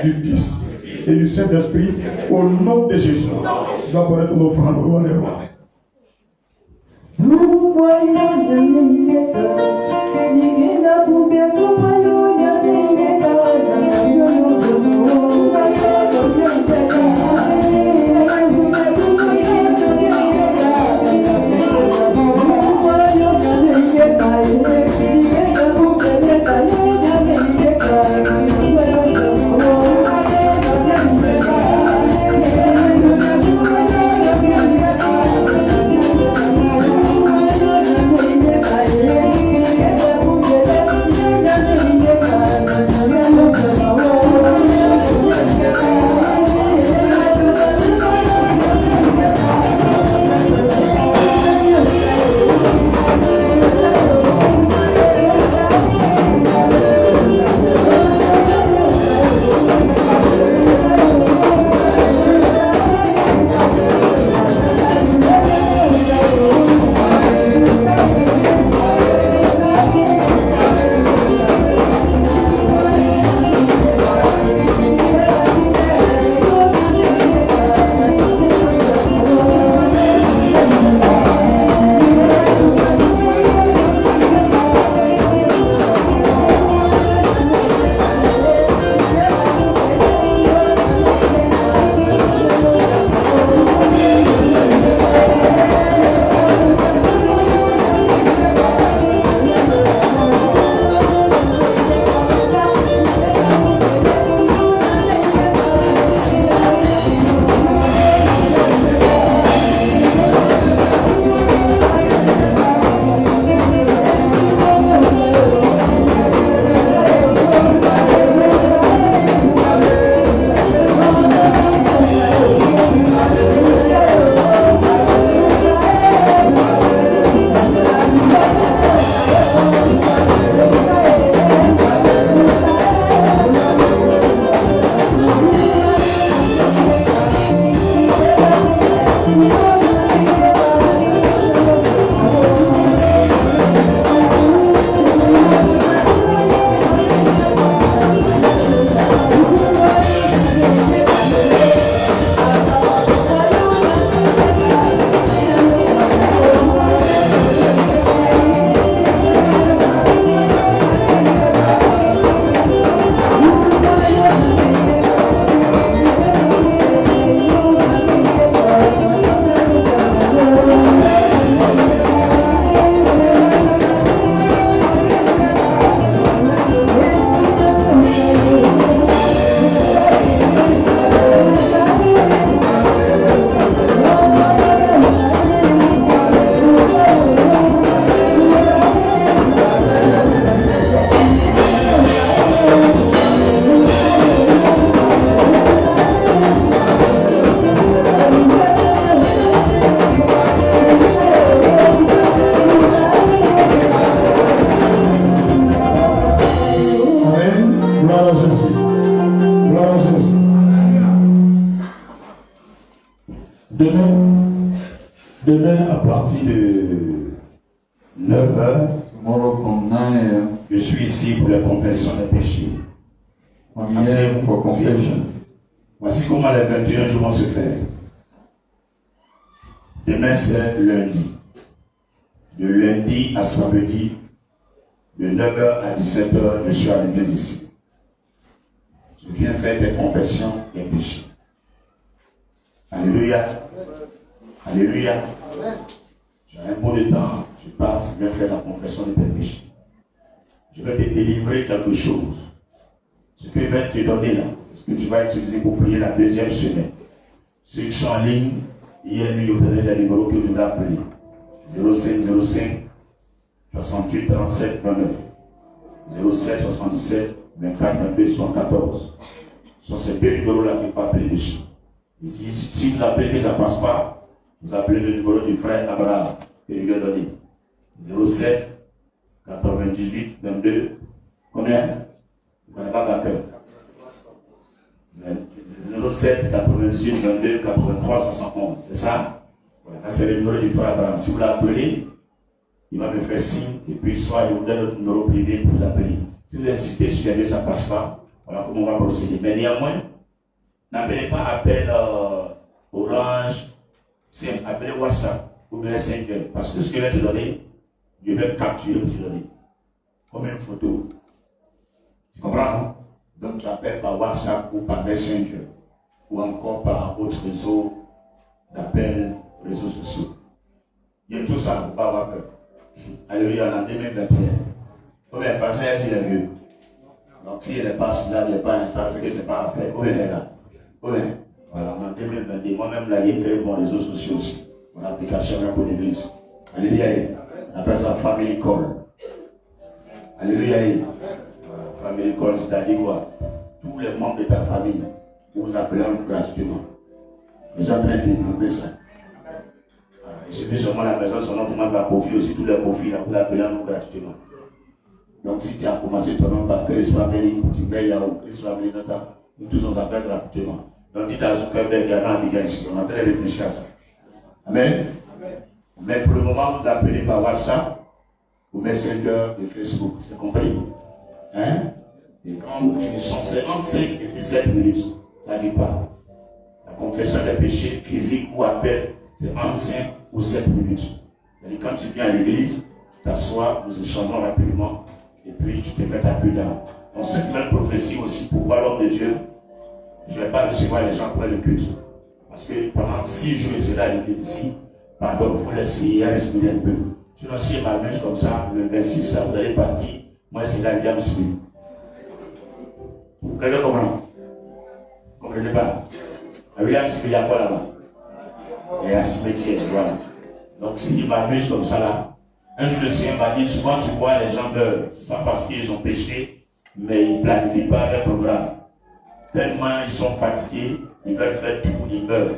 du Fils et du Saint-Esprit au nom de Jésus. Tu dois connaître ton offrande au roi des rois. Nous voyons le Nénéka, Nénéka pour bien nous voyons le Nénéka, Demain, à partir de 9h, Tomorrow from 9 a.m. je suis ici pour la confession des péchés. I'm here for confession. Voici comment les 21 jours vont se faire. Demain, c'est lundi. De lundi à samedi, de 9h à 17h, je suis à l'église ici. Je viens faire des confessions des péchés. Alléluia. Alléluia. Tu as un bon de temps, tu passes, tu viens faire la confession de tes péchés. Je vais te délivrer quelque chose. Ce que je vais te donner là, c'est ce que tu vas utiliser pour prier la deuxième semaine. Ceux qui sont en ligne, hier nuit, vous avez les numéros que je vais appeler. 0505 68 37 29. 07 77 24 22 74. Ce sont ces deux numéros-là qu'il faut appeler dessus. Et si vous appelez que ça ne passe pas, vous appelez le numéro du frère Abraham que je lui ai donné. 07 98 22. Combien? Vous ne connaissez pas la cœur. 07 98 22 83 71. C'est ça? Voilà, c'est le numéro du frère Abraham. Si vous l'appelez, il va me faire signe et puis soit il vous donne notre numéro privé pour vous appeler. Si vous insistez sur les deux, ça ne passe pas. Voilà comment on va procéder. Mais néanmoins, n'appelez pas appel Orange, c'est appelez WhatsApp ou bien 5 heures. Parce que ce que je vais te donner, je vais capturer pour te donner. Comme une photo. Tu comprends, non? Donc tu appelles par WhatsApp ou par Messenger ou encore par autre réseau d'appel, réseaux sociaux. Il y a tout ça, il ne faut pas avoir peur. Alléluia, en 2021. Combien est passé s'il est vieux? Donc s'il n'est pas là, il n'est pas installé, c'est que ce n'est pas à faire. Combien est là? Combien? Voilà, en 2022, moi-même là, il y a très bons réseaux sociaux aussi. Mon application là pour l'église. Alléluia. On appelle ça Family Call. Alléluia. Family Call, c'est-à-dire quoi? Tous les membres de ta famille, vous vous appelez gratuitement. Ils sont en train de développer ça. Il suffit seulement la personne, son nom demande par profil aussi, tous les profils, vous appelez gratuitement. Donc si tu as commencé ton nom par Chris Family, tu payes Yahoo, Chris Family, nous tous on t'appelle gratuitement. Donc dites à Zuckerberg, il y a un amical ici, on est en train de réfléchir à ça. Amen. Mais pour le moment, vous appelez par WhatsApp ou Messenger de Facebook, c'est compris? Hein? Et quand nous finissons, c'est entre 5 et 7 minutes, ça ne dit pas. La confession des péchés physiques ou appel, c'est entre 5 ou 7 minutes. Et quand tu viens à l'église, tu t'assois, nous échangeons rapidement, et puis tu te fais ta prière. Donc ceux qui veulent prophétie aussi pour voir l'homme de Dieu, je ne vais pas recevoir les gens pour le culte. Parce que pendant 6 jours, c'est là à l'église ici, pardon, vous laissez respirer un peu. Sinon, si je m'amuse comme ça, le 26, là, vous allez partir, moi c'est là, il y a me vous comprenez comment? Vous ne comprenez pas? William, il y a quoi là-bas? Il y a un cimetière, voilà. Donc s'il m'amuse comme ça là, un jour le Seigneur m'a dit, souvent tu vois les gens meurent, c'est pas parce qu'ils ont péché, mais ils ne planifient pas leur programme. Tellement ils sont fatigués, ils veulent faire tout, ils meurent.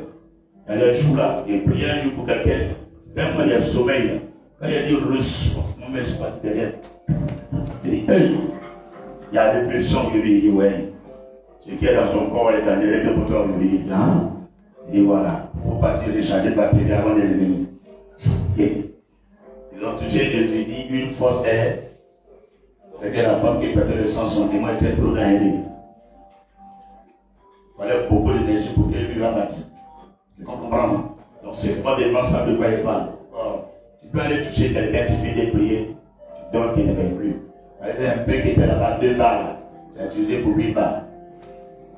Il y a le jour là, il prie un jour pour quelqu'un, tellement il y a le sommeil là. Quand il a dit reçois, mon mec c'est pas derrière. Il dit, hey! Il y a des pulsions qui lui disent, ouais, ce qui est dans son corps est dans les règles pour toi, il dit, hein? Il dit, voilà, il faut partir recharger la batterie avant de venir. Ils ont touché Jésus, il dit, une force est, c'est que la femme qui perdait le sang, son démon était trop dans elle. Il fallait beaucoup d'énergie pour qu'elle lui va bâtir. Tu comprends? Donc c'est fondamentalement ça de quoi il parle. Tu peux aller toucher quelqu'un, tu fais des prières, tu dors, tu ne rêves plus. Il y a un peu qui était là-bas, 2 balles. Tu as utilisé pour 8 balles.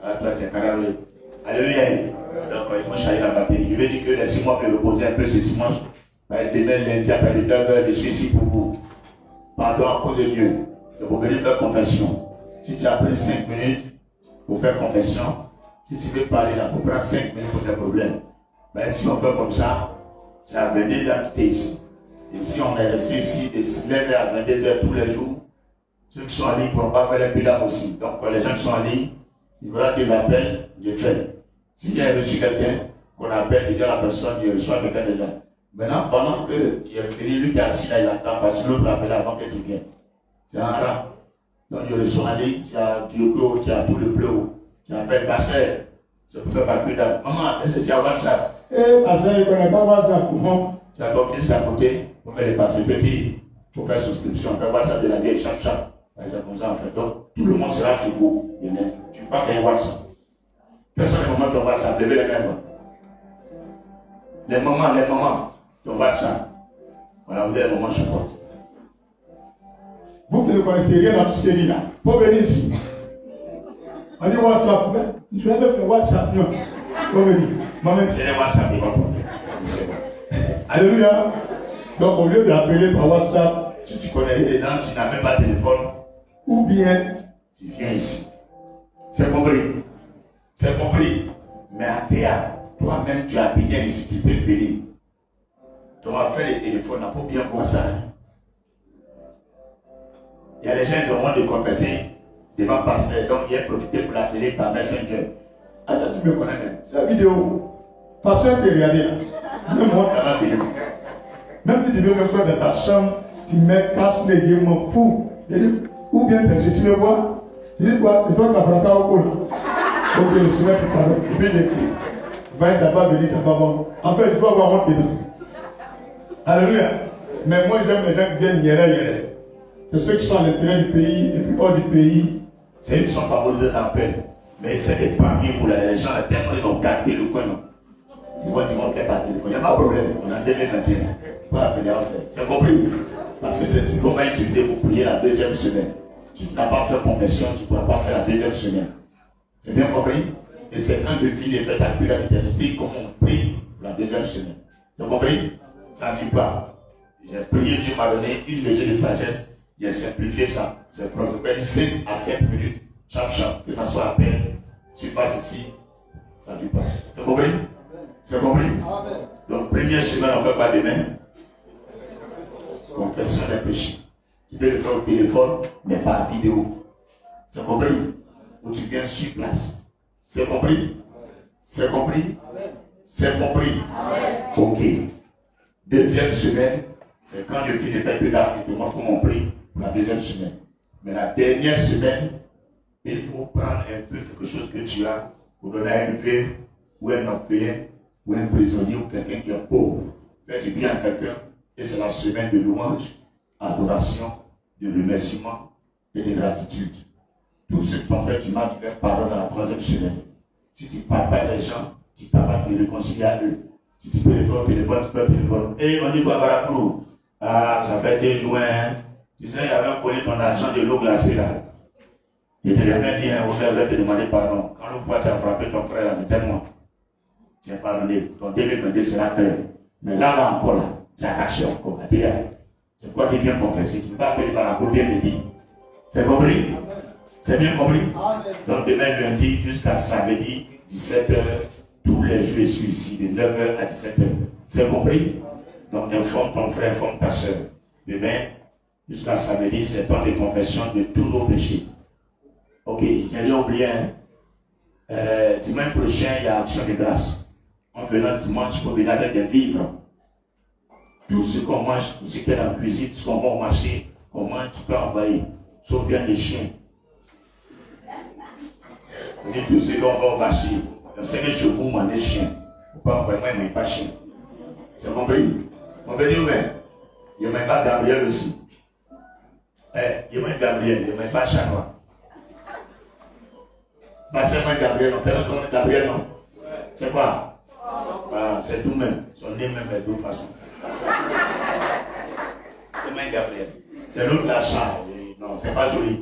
Alors toi, tu es carré. Alléluia. Donc il faut charger la batterie. Je veux dire que laissez-moi me reposer un peu ce dimanche. Demain, lundi, après les 9h, je suis ici pour vous. Pardon à cause de Dieu. C'est pour venir faire confession. Si tu as pris 5 minutes pour faire confession, si tu veux parler là, il faut prendre 5 minutes pour tes problèmes. Mais si on fait comme ça, c'est à 22h que tu es ici. Et si on est resté ici de 9h à 22h tous les jours, ceux qui sont en ligne ne pourront pas faire les pilates aussi. Donc, les gens qui sont en ligne, il faudra qu'ils appellent, je fais. S'il y a reçu quelqu'un qu'on appelle, il dit à la personne, il reçoit quelqu'un de là. Maintenant, pendant qu'il est fini, lui qui est assis là, il attend parce que l'autre appelle avant que tu viennes. C'est un rat. Donc, il reçoit en ligne, tu as Diogo, tu as tout le bleu, tu appelles Passer. Je peux faire ma queue d'âme. Maman, est-ce que tu as WhatsApp? Eh, ma soeur, il ne connaît pas WhatsApp. Non. Tu as ton fils à côté, pour faire les passer petits, pour faire souscription, faire WhatsApp de la vieille, chaque. C'est comme ça en fait. Donc, tout le monde sera sur vous. Tu ne peux pas gagner WhatsApp. Personne ne moment ton WhatsApp, levez les mains. Les mamans, ton WhatsApp. Voilà, vous avez le moment support. Vous qui ne connaissez rien dans tout ce qui est dit là, pour venir ici. On dit WhatsApp, mais je vais même faire WhatsApp, non. Pour venir. Maman, C'est les WhatsApp, il va pas. C'est bon. Alléluia. Donc, au lieu d'appeler par WhatsApp, Si tu connais les gens, tu n'as même pas de téléphone, ou bien, tu viens ici. C'est compris? C'est compris? Mais à théâtre, toi-même, tu as bien ici, tu peux venir. Tu vas faire les téléphones, il faut bien voir ça. Il y a des gens qui ont de confesser devant pasteur, donc il a profité pour l'appeler par Messenger. ah ça tu me connais même. C'est la vidéo. Pasteur qui est regardé là. Même moi, Ça va venir. même si tu veux me faire dans ta chambre, tu mets cache les yeux, m'en fous. Ou bien tes yeux, tu le vois. Tu dis quoi? C'est toi qui as frappé au cou là. Ok, je suis là pour parler. Je vais l'écrire. Va, tu n'as pas venu, tu n'as pas bon. En fait, tu dois avoir honte dedans. Alléluia. Mais moi, j'aime les gens qui viennent hier. C'est ceux qui sont à l'intérieur du pays et puis hors du pays. C'est eux qui sont favorisés dans le paix. Mais c'est des parmi pour les gens, tellement ils ont gardé le coin. Ils vont faire par téléphone. Il n'y a pas de problème. On a 2021. Pour appeler en fait. C'est compris? Parce que c'est ce qu'on va utiliser pour prier la deuxième semaine. Tu n'as pas fait confession, tu ne pourras pas faire la deuxième semaine. C'est bien compris? Et c'est un de vie des fêtes aculaires qui t'explique comment on prie pour la deuxième semaine. C'est compris? Ça ne dit pas. J'ai prié, Dieu m'a donné une mesure de sagesse. J'ai simplifié ça. C'est protocole 5 à 7 minutes. Chaque, que ça soit à peine, tu fasses ici, ça ne dit pas. C'est compris? C'est compris? Donc, première semaine, on ne fait pas demain. Confession des péchés. Tu peux le faire au téléphone, mais pas en vidéo. C'est compris? Ou tu viens sur place. C'est compris? C'est compris? C'est compris? Ok. Deuxième semaine, c'est quand je finis de faire de l'art et de moi comme on prie pour la deuxième semaine. Mais la dernière semaine, il faut prendre un peu quelque chose que tu as pour donner à une veuve ou un orphelin ou un prisonnier ou quelqu'un qui est pauvre. Fais du bien à quelqu'un et c'est la semaine de louange, adoration, de remerciement et de gratitude. Tout ce que tu as fait, tu m'as fait pardon dans la troisième semaine. Si tu ne parles pas les gens, tu ne parles pas de réconcilier à eux. Si tu peux le faire au téléphone, tu peux le téléphone. Et on dit quoi, Barakrou? Ah, ça fait 2 jours, hein. Tu sais, il y avait un collé ton argent de l'eau glacée là. Il te jamais dit, on va te demander pardon. Quand une fois tu as frappé ton frère, c'est tellement. Tu as pardonné. Ton 2022 sera clair. Mais là encore, là, tu as caché encore. C'est quoi qui vient confesser? Tu ne peux pas appeler par la copie de dire. C'est compris? C'est bien compris? Donc demain lundi jusqu'à samedi, 17h, tous les jours je suis ici, de 9h à 17h. C'est compris? Donc informe ton frère, informe ta soeur. Demain, jusqu'à samedi, c'est temps de confession de tous nos péchés. Ok, j'ai oublié, dimanche prochain, il y a action de grâce. En venant dimanche, il faut venir avec des vivres. Tout ce qu'on mange, tout ce qui est dans la cuisine, tout ce qu'on va au marché, comment tu peux envoyer, sauf bien les chiens. Et tout ce qu'on va au marché, on sait que chez vous, manger chien. Il ne faut pas envoyer, moi, je n'aime pas chien. C'est compris? On veut dire, mais il n'y a même pas Gabriel aussi. Il n'y a même Gabriel, il n'y a même pas Chanois. Pas seulement Gabriel, non. Quel autre Gabriel, non? C'est quoi? Voilà, c'est tout même. Son nez même est de toute façon. C'est même Gabriel. C'est l'autre la chat. Non, c'est pas joli.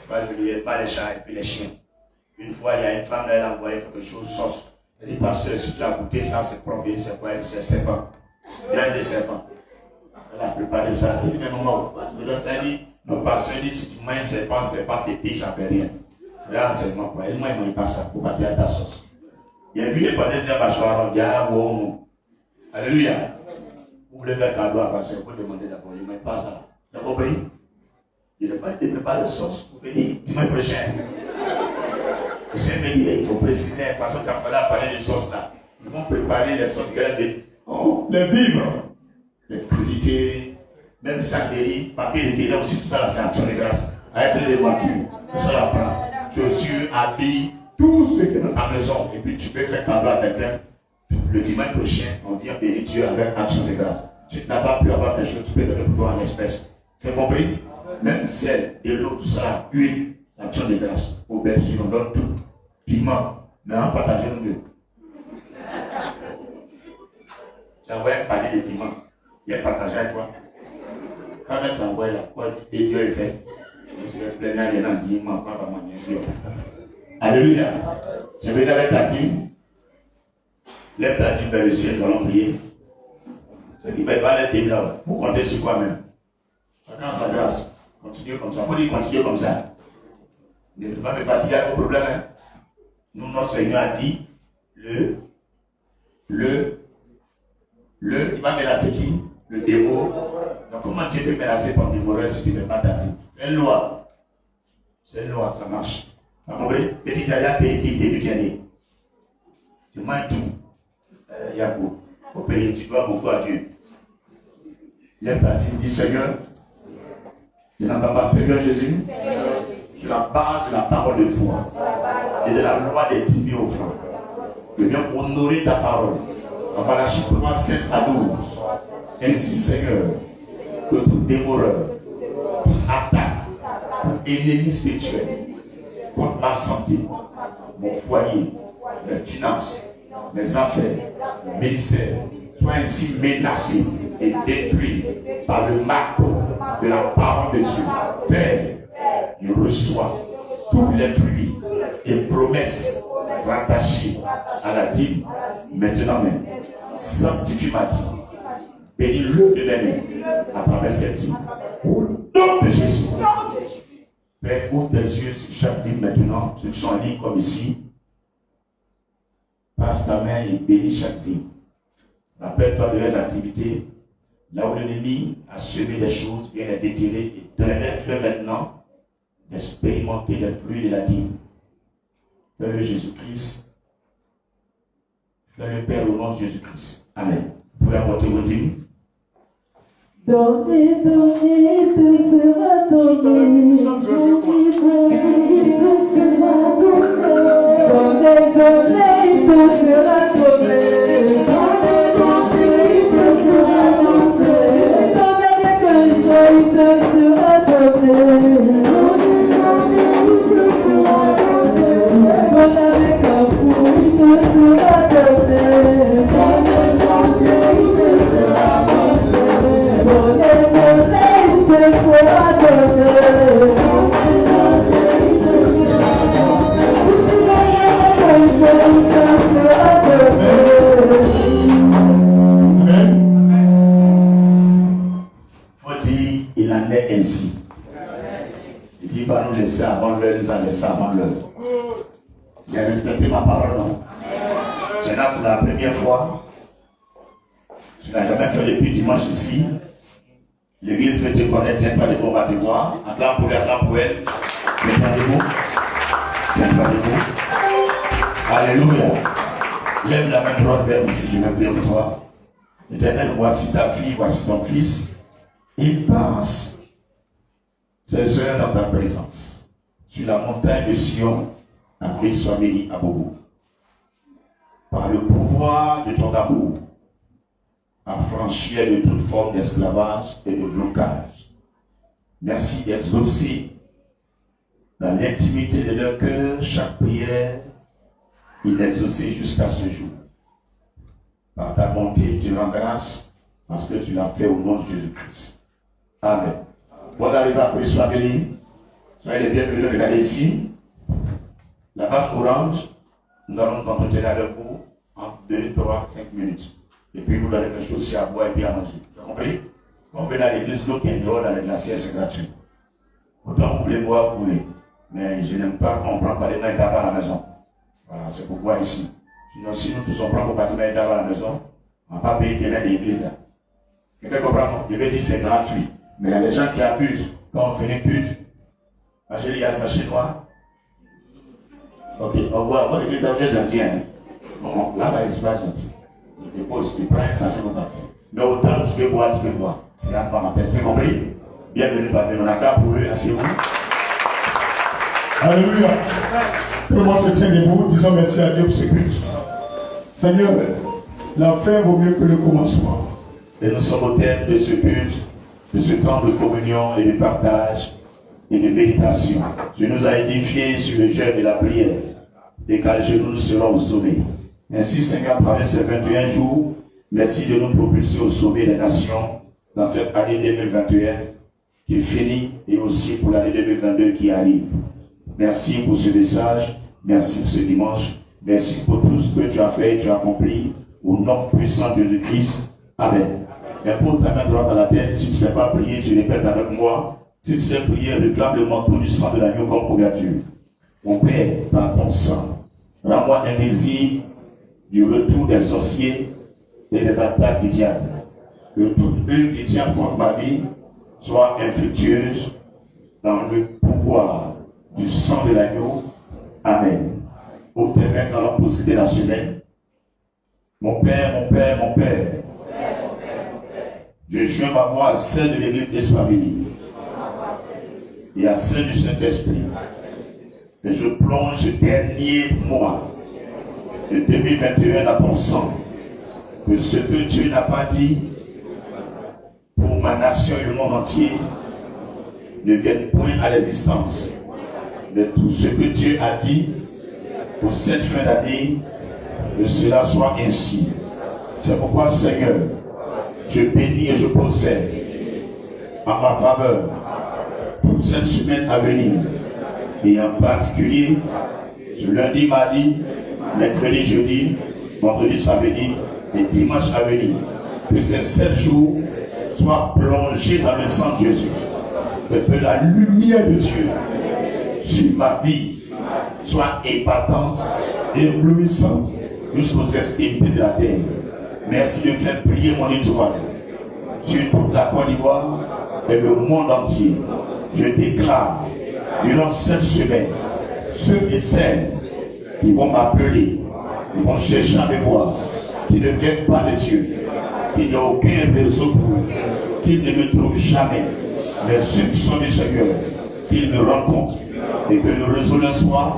Pas joli, pas les chats et puis les chiens. Une fois, il y a une femme, elle a envoyé quelque chose, sauce. Elle dit, pasteur, si tu as goûté ça, c'est propre, c'est quoi? C'est serpent. Bien des serpents. Elle a préparé ça. Elle dit, mais maman, elle dit, non, pasteur dit, si tu manges serpent te pique, ça ne fait rien. Là, c'est moi, quoi. Elle m'a dit, pas ça, pour partir à ta sauce. Il y a vu les padres de Bachoir, il y a un bon. Alléluia. Vous voulez faire cadeau à passer, vous demandez d'abord, il ne m'a pas ça. Tu as compris? Il n'a pas de préparer la sauce pour venir dimanche prochain. Le Seigneur me dit, il faut préciser, de toute façon, tu as parlé de sauce là. Ils vont préparer les sauces grecques, les vivres, les crudités, même sangérie, papier de terrain aussi, tout ça là, c'est action de grâce. À être des voitures, tout ça là prend. Chaussures, habits, Tout ce que à la maison, et puis tu peux faire cadeau à quelqu'un. Le dimanche prochain, on vient bénir Dieu avec action de grâce. Tu n'as pas pu avoir quelque chose, tu peux donner pour toi en espèce. C'est compris? Même sel, de l'eau, tout ça, huile, action de grâce. Aubergine, on donne tout. Piment, mais on partage nous deux. J'ai envoyé un panier de piment. Il a partagé avec toi. Quand tu envoies là, quoi, et Dieu est fait. Parce que le plénière est dans le dimanche, pas vraiment Dieu. Alléluia. Je vais avec ta team. Lève ta team vers le ciel, nous allons prier. Ce qui va pas la team là, vous comptez sur quoi même? Chacun sa grâce. Continuez comme ça. Faut dire continuer comme ça. Ne peux pas me fatiguer avec vos problèmes. Hein? Nous, notre Seigneur a dit il va menacer qui? Le dévot. Donc comment Dieu peut menacer par le dévoreur si tu ne fais pas ta team? C'est une loi. C'est une loi, ça marche. Vous comprenez? Petit alia, petit début. Tu manges tout. Yago, au pays, tu dois beaucoup à Dieu. Lève ta team, dis Seigneur. Je n'entends pas Seigneur Jésus. Sur la base de la parole de foi et de la loi des 10 000 offrandes. Je viens honorer ta parole. En Malachie 3, 7 à 12. Ainsi, Seigneur, que tout dévoreur, toute attaque, tout ennemi spirituel, contre ma santé, mon foyer, mes finances, mes affaires, mon ministère, soit ainsi menacé et détruit par le marteau de la parole de Dieu. Père, je reçois tous les fruits et promesses rattachées à la dîme maintenant même. Sanctifie ma dîme. Bénis-le de l'année à travers cette dîme. Au nom de Jésus. Père, ouvre tes yeux sur chaque dîme maintenant, ceux qui sont en ligne comme ici. Passe ta main et bénis chaque dîme. Rappelle-toi de leurs activités. Là où l'ennemi a semé des choses, viens les déterrer et permettre-le maintenant d'expérimenter les fruits de la dîme. Fais-le Jésus-Christ. Fais-le Père au nom de Jésus-Christ. Amen. Vous pouvez apporter vos dîmes. Donnez, donnez, te sera donné. Donnez, te sera donné. Donnez, donnez, te sera donné. Donnez, donnez, te sera donné. Donnez quelque chose, te sera donné. Donnez, donnez, te sera donné. Donne avec amour, te sera donné. Donnez, donnez, te sera donné. Donnez, donnez, te sera donné. Amen. On dit, il en est ainsi. Il dit, va nous laisser avant l'heure, nous a laissé avant l'heure. J'ai respecté ma parole, non? C'est là pour la première fois. Tu n'as jamais fait depuis dimanche ici. L'église veut te connaître, tiens-toi debout, on va te voir. Acclame pour lui, acclame pour elle. Tiens-toi debout. Tiens-toi debout. Alléluia. Lève la main droite vers ici, je vais prier pour toi. Éternel, voici ta fille, voici ton fils. Il passe ces heures dans ta présence. Sur la montagne de Sion, à Christ soit béni à Bobo. Par le pouvoir de ton amour, affranchir de toute forme d'esclavage et de blocage. Merci d'exaucer dans l'intimité de leur cœur chaque prière inexaucée jusqu'à ce jour. Par ta bonté, tu rends grâce parce que tu l'as fait au nom de Jésus-Christ. Amen. Bon arrivée à Christ soit béni. Soyez les bienvenus, regardez ici. La vache orange, nous allons nous entretenir avec vous en 2, 3, 5 minutes. Et puis vous donner quelque chose aussi à boire et puis à manger. Vous avez compris? Quand vous venez à l'église, l'eau qui est dehors dans les glaciers, c'est gratuit. Autant vous voulez boire, vous voulez. Mais je n'aime pas qu'on ne prend pas les mains d'abord à la maison. Voilà, c'est pour boire ici. Sinon, si nous tous on prend pour partir les mains d'abord à la maison, on ne va pas payer terrain de l'église. Quelqu'un comprend? Je vais dire c'est gratuit. Mais il y a des gens qui abusent. Quand on fait une pute, il y a ça chez toi. Ok, au revoir. Moi, l'église a bien gentil. Bon, là-bas, il se passe gentil. Je dépose, tu prends un sachet pour partir. Mais autant tu peux boire, tu peux boire. C'est la femme à c'est compris? Bienvenue, parmi nous. On a qu'à pour eux, asseyez-vous. Alléluia. Tout le monde se tient debout. Disons merci à Dieu pour ce culte. Seigneur, la fin vaut mieux que le commencement. Et nous sommes au terme de ce culte, de ce temps de communion et de partage et de méditation. Tu nous as édifiés sur le jeûne et la prière, et qu'à genoux nous serons au sommet. Ainsi, Seigneur, à travers ces 21 jours, merci de nous propulser au sommet des nations dans cette année 2021 qui finit et aussi pour l'année 2022 qui arrive. Merci pour ce message, merci pour ce dimanche, merci pour tout ce que tu as fait et tu as accompli au nom puissant de Christ. Amen. Impose ta main droite à la tête. Si tu ne sais pas prier, tu répètes avec moi. Si tu sais prier, réclame le manteau du sang de l'agneau comme couverture. Mon Père, par ton sang, rends-moi un désir du retour des sorciers et des attaques du diable. Que toute une qui tient contre ma vie soit infructueuse dans le pouvoir du sang de l'agneau. Amen. Pour tes mains dans la possédée la semaine. Mon Père, mon Père, mon Père. Je joins ma voix à celle de l'Église d'Espagne et à celle du Saint-Esprit. Et je plonge ce dernier mois de 2021 dans ton sang. Que ce que Dieu n'a pas dit pour ma nation et le monde entier ne vienne point à l'existence. De tout ce que Dieu a dit pour cette fin d'année, que cela soit ainsi. C'est pourquoi, Seigneur, je bénis et je possède en ma faveur toute cette semaine à venir, et en particulier ce lundi, mardi, mercredi, jeudi, vendredi, samedi et dimanche à venir. Que ces 7 jours soient plongés dans le sang de Jésus. Que la lumière de Dieu sur ma vie soit épatante et éblouissante jusqu'aux extrémités de la terre. Merci de faire prier mon étoile sur toute la Côte d'Ivoire et le monde entier. Je déclare durant cette semaine, ceux et celles qui vont m'appeler, qui vont chercher à me voir, qui ne viennent pas de Dieu, qui n'ont aucun réseau pour eux, qu'ils ne me trouvent jamais, mais ceux qui sont du Seigneur, qu'ils me rencontrent et que le réseau soit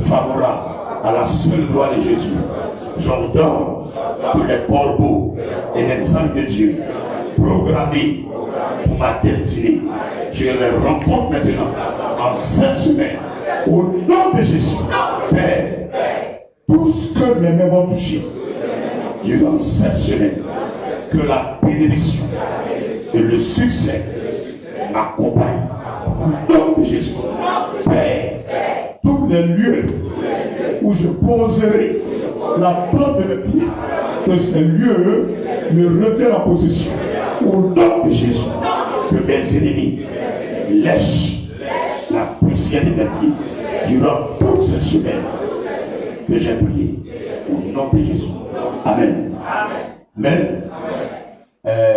favorable à la seule gloire de Jésus. J'ordonne que les corbeaux et les anges de Dieu programmés pour ma destinée, je les rencontre maintenant en cette semaine au nom de Jésus. Père, tout ce que mes mains vont toucher durant cette semaine, que la bénédiction et le succès m'accompagnent au nom de Jésus. Père, tous les lieux où je poserai la plante de mes pieds, que ces lieux me reviennent en possession. Au nom de Jésus, que mes ennemis lèchent la poussière de mes pieds durant toute cette semaine que j'ai prié. Au nom de Jésus. Amen. Amen.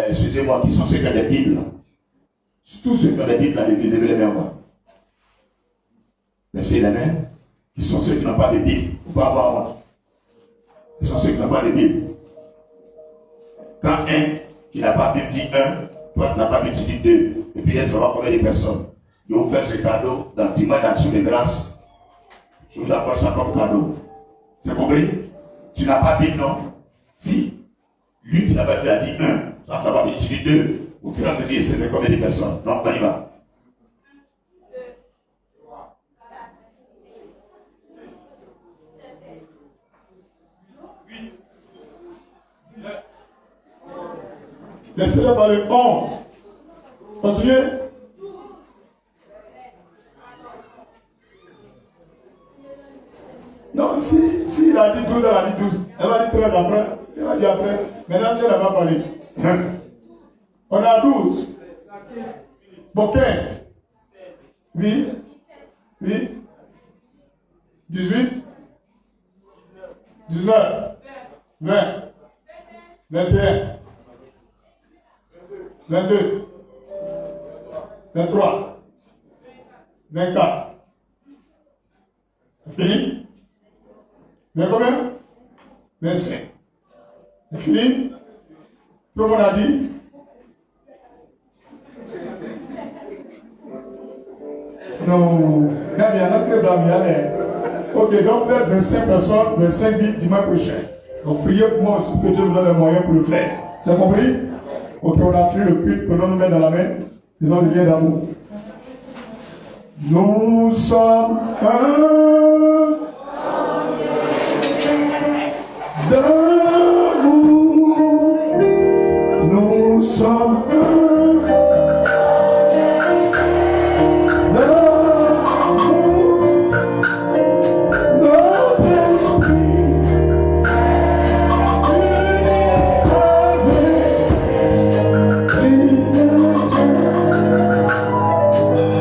Excusez-moi, qui sont ceux qui ont des Bibles? Tous ceux qui ont des Bibles dans l'église, levez les mains. Laissez les mains. Qui sont ceux qui n'ont pas de Bible? Vous pouvez avoir honte. Qui sont ceux qui n'ont pas de Bible? Quand un qui n'a pas de Bible dit 1, toi qui n'as pas de Bible dit 2, et puis elle saura combien de personnes. Je vais vous faire ce cadeau dans 10 mois d'action de grâce. Je vous apporte ça comme cadeau. C'est compris? Tu n'as pas de Bible, non? Si. Lui qui n'a pas de Bible a dit 1, toi qui n'as pas de Bible dit 2, au fur et à mesure, c'est combien de personnes? Donc on y va. Laissez-le parler honte. Continuez. Non, si il a dit 12, elle a dit 12. Elle va dire 13 après. Elle va dire après. Maintenant, Dieu n'a pas parlé. On a 12. Bon, 15. Oui. Oui. 18. 19. 20. 21. 22, 23, 24. C'est fini? Mais combien? 25. C'est fini? Tout le monde a dit? Non, quand il y en a que dans les. Ok, donc peut-être 25 personnes, 25 bits dimanche prochain. Donc priez pour moi aussi que Dieu me donne les moyens pour le faire. C'est compris? Ok, on a fini le culte, prenons nous mettre dans la main. Faisons le lien d'amour. Nous sommes un d'amour. Nous sommes un d'amour. Notre esprit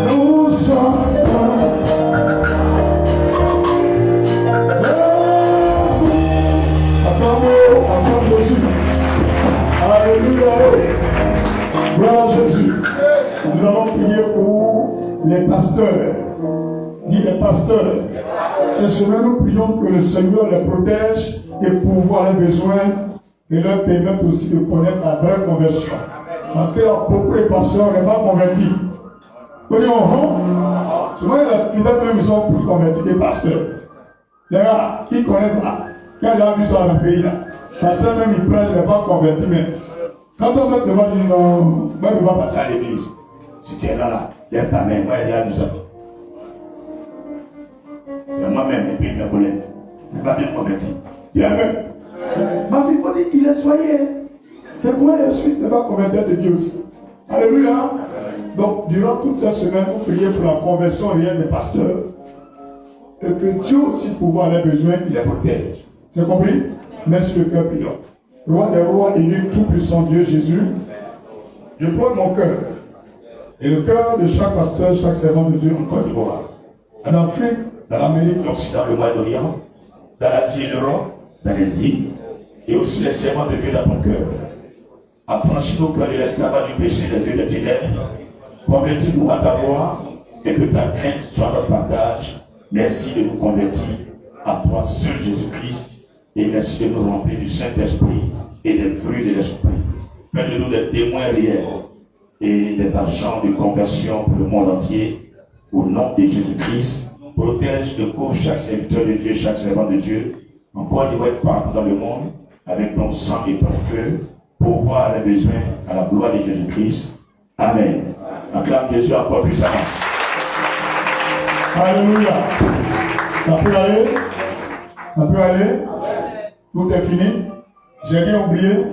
nous sommes acclame Jésus. Alléluia. Gloire à Jésus. Nous allons prier pour les pasteurs. Dis les pasteurs. Cette semaine, nous prions que le Seigneur les protège et pourvoie leurs besoins et leur permette aussi de connaître la vraie conversion. Parce qu'il y a beaucoup de pasteurs qui ne sont pas convertis. Vous dites, souvent, les leaders même ils sont plus convertis que les pasteurs. Les gars, qui connaissent ça? Quand il y a vu ça dans le pays, là, pasteur même il prend, il n'est pas converti, mais quand on va te dire non, moi je ne vais pas partir à l'église. Si tu es là, lève ta main, moi il y a vu ça. Et moi-même, et puis mes collègues, je ne vais pas bien converti. Dis Amen. Ma fille, il faut dire, il est soigné. C'est moi, je suis, ne pas convertir de Dieu aussi. Alléluia. Donc, durant toute cette semaine, vous priez pour la conversion réelle des pasteurs. Et que Dieu aussi, pour voir les besoins, il les protège. C'est compris? Mets sur le cœur, prions. Roi des rois, élu tout-puissant Dieu Jésus, je prends mon cœur et le cœur de chaque pasteur, chaque servant de Dieu en Côte d'Ivoire, en Afrique, dans l'Amérique, l'Occident, le Moyen-Orient, dans l'Asie et l'Europe, dans les îles, et aussi les servants de Dieu dans ton cœur. Affranchis nos cœurs de l'esclavage du péché des yeux des ténèbres, convertis-nous à ta voix, et que ta crainte soit notre partage. Merci de nous convertir à toi seul Jésus-Christ, et merci de nous remplir du Saint-Esprit et des fruits de l'Esprit. Fais de nous des témoins réels et des agents de conversion pour le monde entier. Au nom de Jésus-Christ, protège et couvre chaque serviteur de Dieu, chaque servant de Dieu, encore des voies partout dans le monde, avec ton sang et ton feu, pour voir les besoins à la gloire de Jésus-Christ. Amen. Acclame Jésus encore puissamment. Alléluia. Ça peut aller? Ça peut aller? Tout est fini? J'ai rien oublié?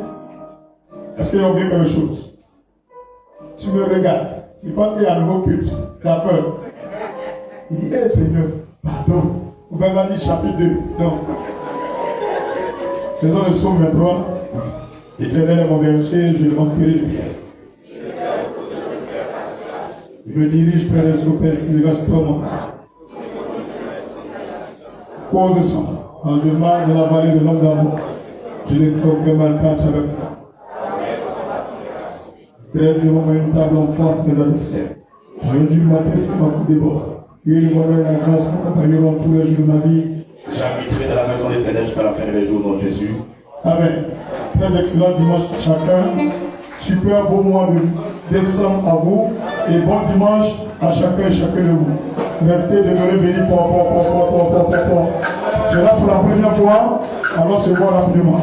Est-ce qu'il y a oublié quelque chose? Tu me regardes. Tu penses qu'il y a un nouveau culte. Tu as peur. Il dit, hé Seigneur, pardon. Vous pouvez pas dire chapitre 2. Non. Faisons le psaume 23. Éternel est mon berger, je le remplirai de bien. Je me dirige près des eaux paisibles, il reste mon âme. Cause de sang. Quand je marche dans la vallée de l'homme d'amour, je ne crains aucun mal car tu es avec toi. Dresse-moi une table en face des adversaires. Réduis ma tête sur ma coupe des bords. Et le bonheur et la grâce m'accompagneront tous les jours de ma vie. J'habiterai dans la maison de l'Éternel jusqu'à la fin des jours, mon Jésus. Amen. Très excellent dimanche à chacun. Super beau mois de décembre à vous. Et bon dimanche à chacun et chacun de vous. Restez demeurés bénis pour. Tu es là pour la première fois, alors se voir rapidement.